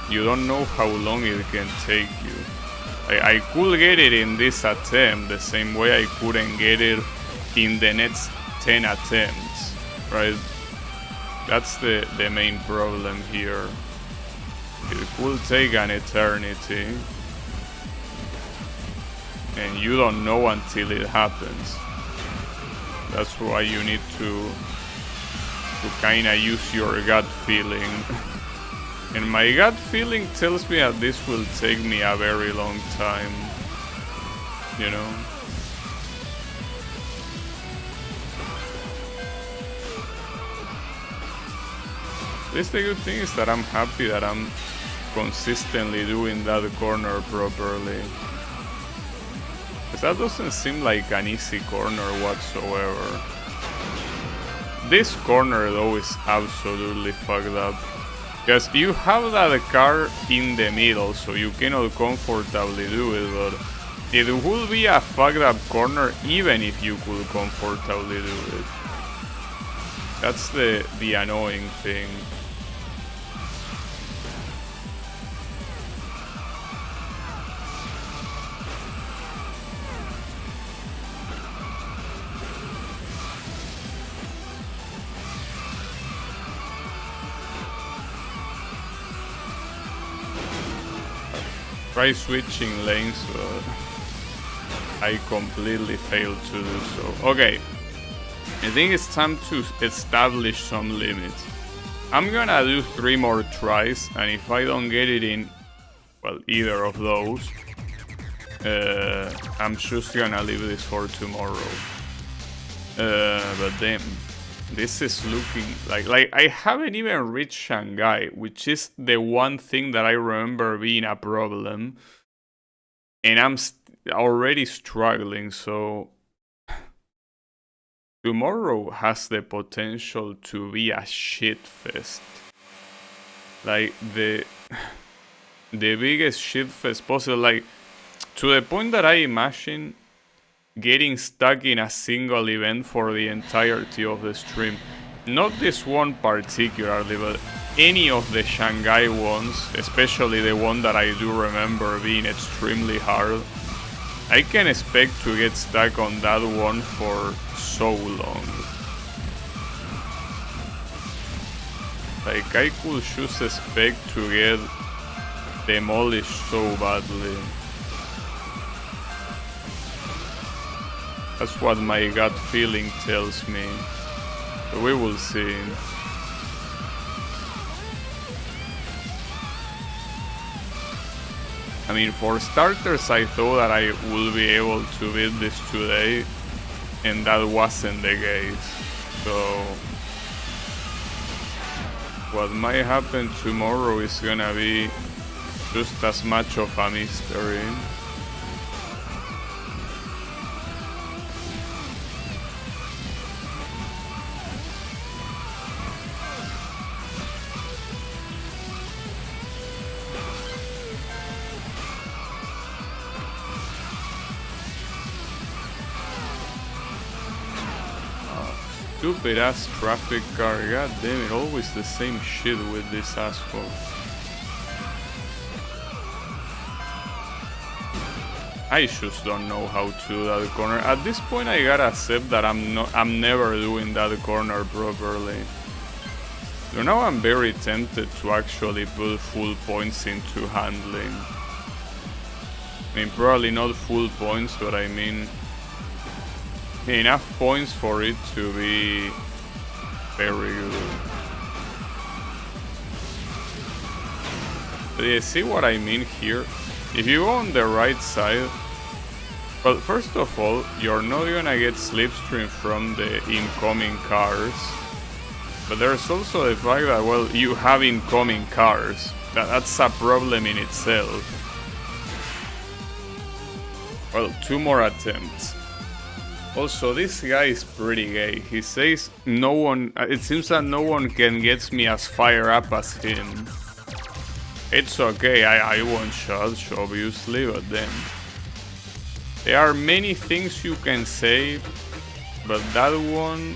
you don't know how long it can take you. I could get it in this attempt the same way I couldn't get it in the next 10 attempts, right? That's the main problem here. It could take an eternity, and you don't know until it happens. That's why you need to kinda use your gut feeling. And my gut feeling tells me that this will take me a very long time, you know? At least the good thing is that I'm happy that I'm consistently doing that corner properly. Because that doesn't seem like an easy corner whatsoever. This corner though is absolutely fucked up. Because you have that car in the middle, so you cannot comfortably do it, but it would be a fucked up corner even if you could comfortably do it. That's the annoying thing. Try switching lanes, but I completely failed to do so. Okay, I think it's time to establish some limits. I'm gonna do 3 more tries, and if I don't get it in, well, either of those, I'm just gonna leave this for tomorrow. But then, this is looking like I haven't even reached Shanghai, which is the one thing that I remember being a problem, and I'm already struggling. So tomorrow has the potential to be a shit fest, like the biggest shit fest possible, like to the point that I imagine getting stuck in a single event for the entirety of the stream. Not this one particularly, but any of the Shanghai ones, especially the one that I do remember being extremely hard. I can expect to get stuck on that one for so long. Like, I could just expect to get demolished so badly. That's what my gut feeling tells me. So we will see. I mean, for starters, I thought that I would be able to beat this today, and that wasn't the case. So what might happen tomorrow is gonna be just as much of a mystery. Stupid ass traffic car, god damn it, always the same shit with this asshole. I just don't know how to do that corner. At this point I gotta accept that I'm never doing that corner properly. So now I'm very tempted to actually put full points into handling. I mean, probably not full points, but I mean enough points for it to be very good. But yeah, see what I mean here? If you go on the right side, well, first of all, you're not gonna get slipstream from the incoming cars. But there's also the fact that, well, you have incoming cars. That's a problem in itself. Well, 2 more attempts. Also, this guy is pretty gay. He says no one, it seems that no one can get me as fired up as him. It's okay, I won't judge, obviously, but then there are many things you can say, but that one,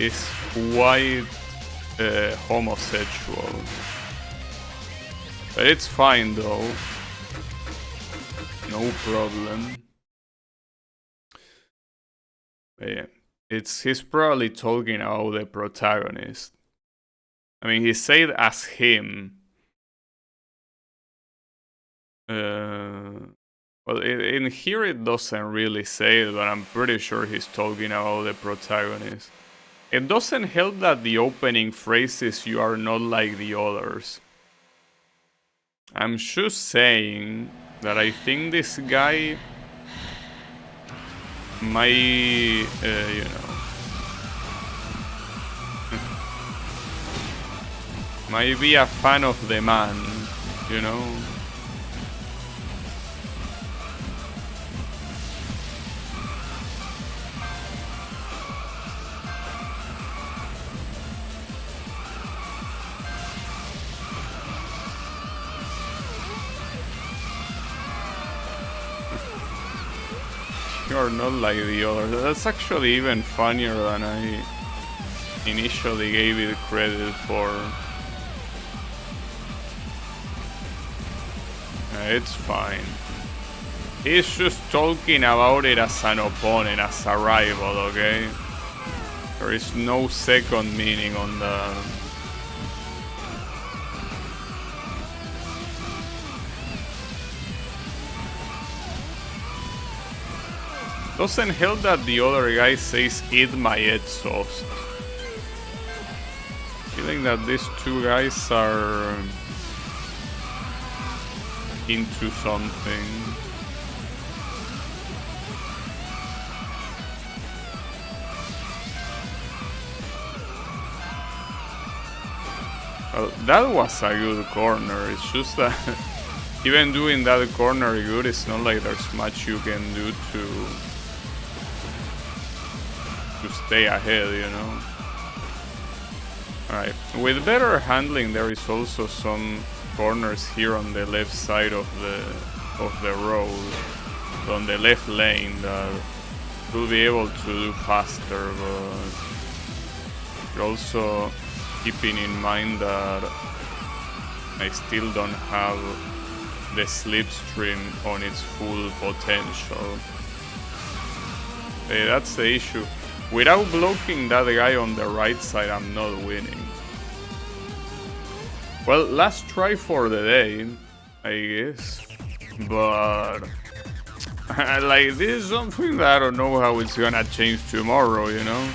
is quite homosexual. But it's fine though. No problem. But yeah, he's probably talking about the protagonist. I mean, he said as him. Well, in here it doesn't really say it, but I'm pretty sure he's talking about the protagonist. It doesn't help that the opening phrase is "you are not like the others." I'm just saying that I think this guy might, you know, might be a fan of the man, you know. You're not like the others. That's actually even funnier than I initially gave it credit for. It's fine. He's just talking about it as an opponent, as a rival, okay? There is no second meaning on the... Doesn't help that the other guy says "eat my exhaust." Feeling that these two guys are into something. Well, that was a good corner. It's just that even doing that corner good, it's not like there's much you can do to stay ahead, you know. Alright, with better handling there is also some corners here on the left side of the road, on the left lane, that will be able to do faster, but you're also keeping in mind that I still don't have the slipstream on its full potential. Hey, that's the issue. Without blocking that guy on the right side, I'm not winning. Well, last try for the day, I guess. But like, this is something that I don't know how it's gonna change tomorrow, you know?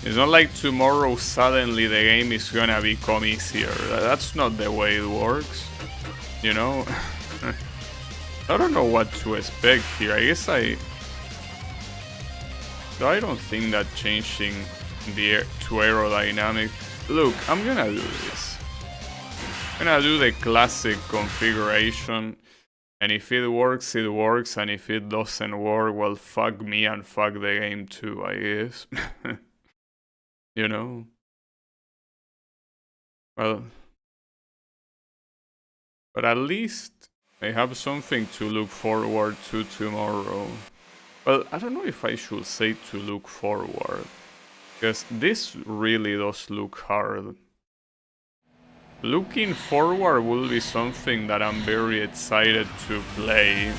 It's not like tomorrow suddenly the game is gonna become easier. That's not the way it works, you know? I don't know what to expect here. I guess I don't think that changing the to aerodynamic... Look, I'm gonna do this. I'm gonna do the classic configuration, and if it works, it works, and if it doesn't work, well, fuck me and fuck the game too, I guess. You know? Well... But at least I have something to look forward to tomorrow. Well, I don't know if I should say to look forward, because this really does look hard. Looking forward will be something that I'm very excited to play.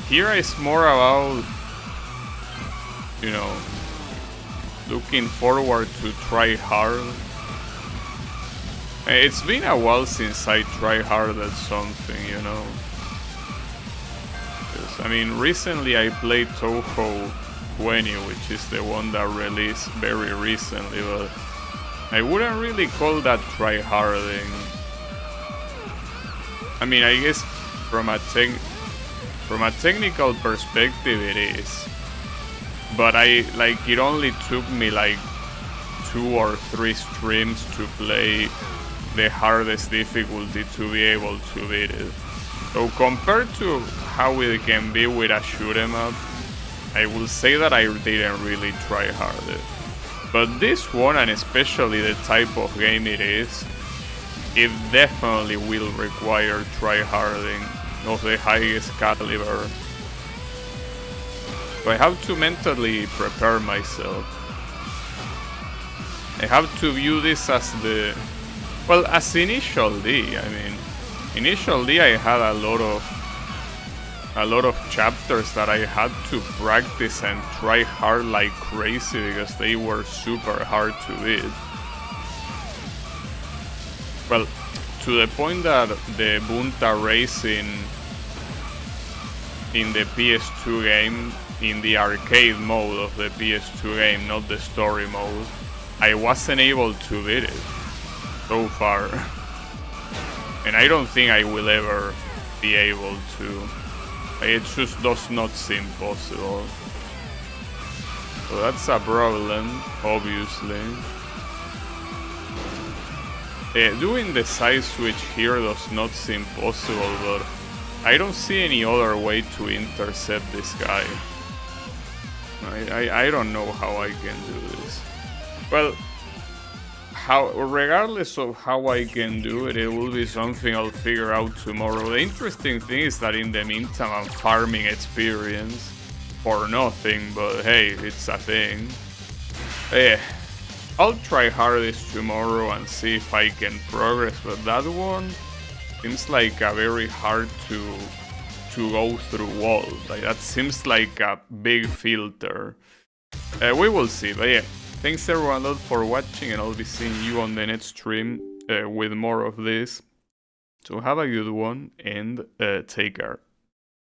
Here it's more about, you know, looking forward to try hard. It's been a while since I tried hard at something, you know. I mean, recently I played Toho 20, which is the one that released very recently, but I wouldn't really call that tryharding. I mean, I guess from a technical perspective it is, but it only took me like 2 or 3 streams to play the hardest difficulty to be able to beat it. So compared to how it can be with a shoot 'em up, I will say that I didn't really try hard. But this one, and especially the type of game it is, it definitely will require tryharding of the highest caliber. So I have to mentally prepare myself. I have to view this as the... Well, as initial D, I mean... Initial D I had a lot of chapters that I had to practice and try hard like crazy because they were super hard to beat. Well, to the point that the Bunta racing in the PS2 game, in the arcade mode of the PS2 game, not the story mode, I wasn't able to beat it so far. And I don't think I will ever be able to. It just does not seem possible. So that's a problem, obviously. Doing the side switch here does not seem possible, but I don't see any other way to intercept this guy. I don't know how I can do this. Well, regardless of how I can do it, it will be something I'll figure out tomorrow. The interesting thing is that in the meantime I'm farming experience for nothing, but hey, it's a thing. I'll try hardest tomorrow and see if I can progress, but that one seems like a very hard to go through wall. Like that seems like a big filter. We will see, but yeah. Thanks everyone a lot for watching, and I'll be seeing you on the next stream with more of this. So have a good one and take care.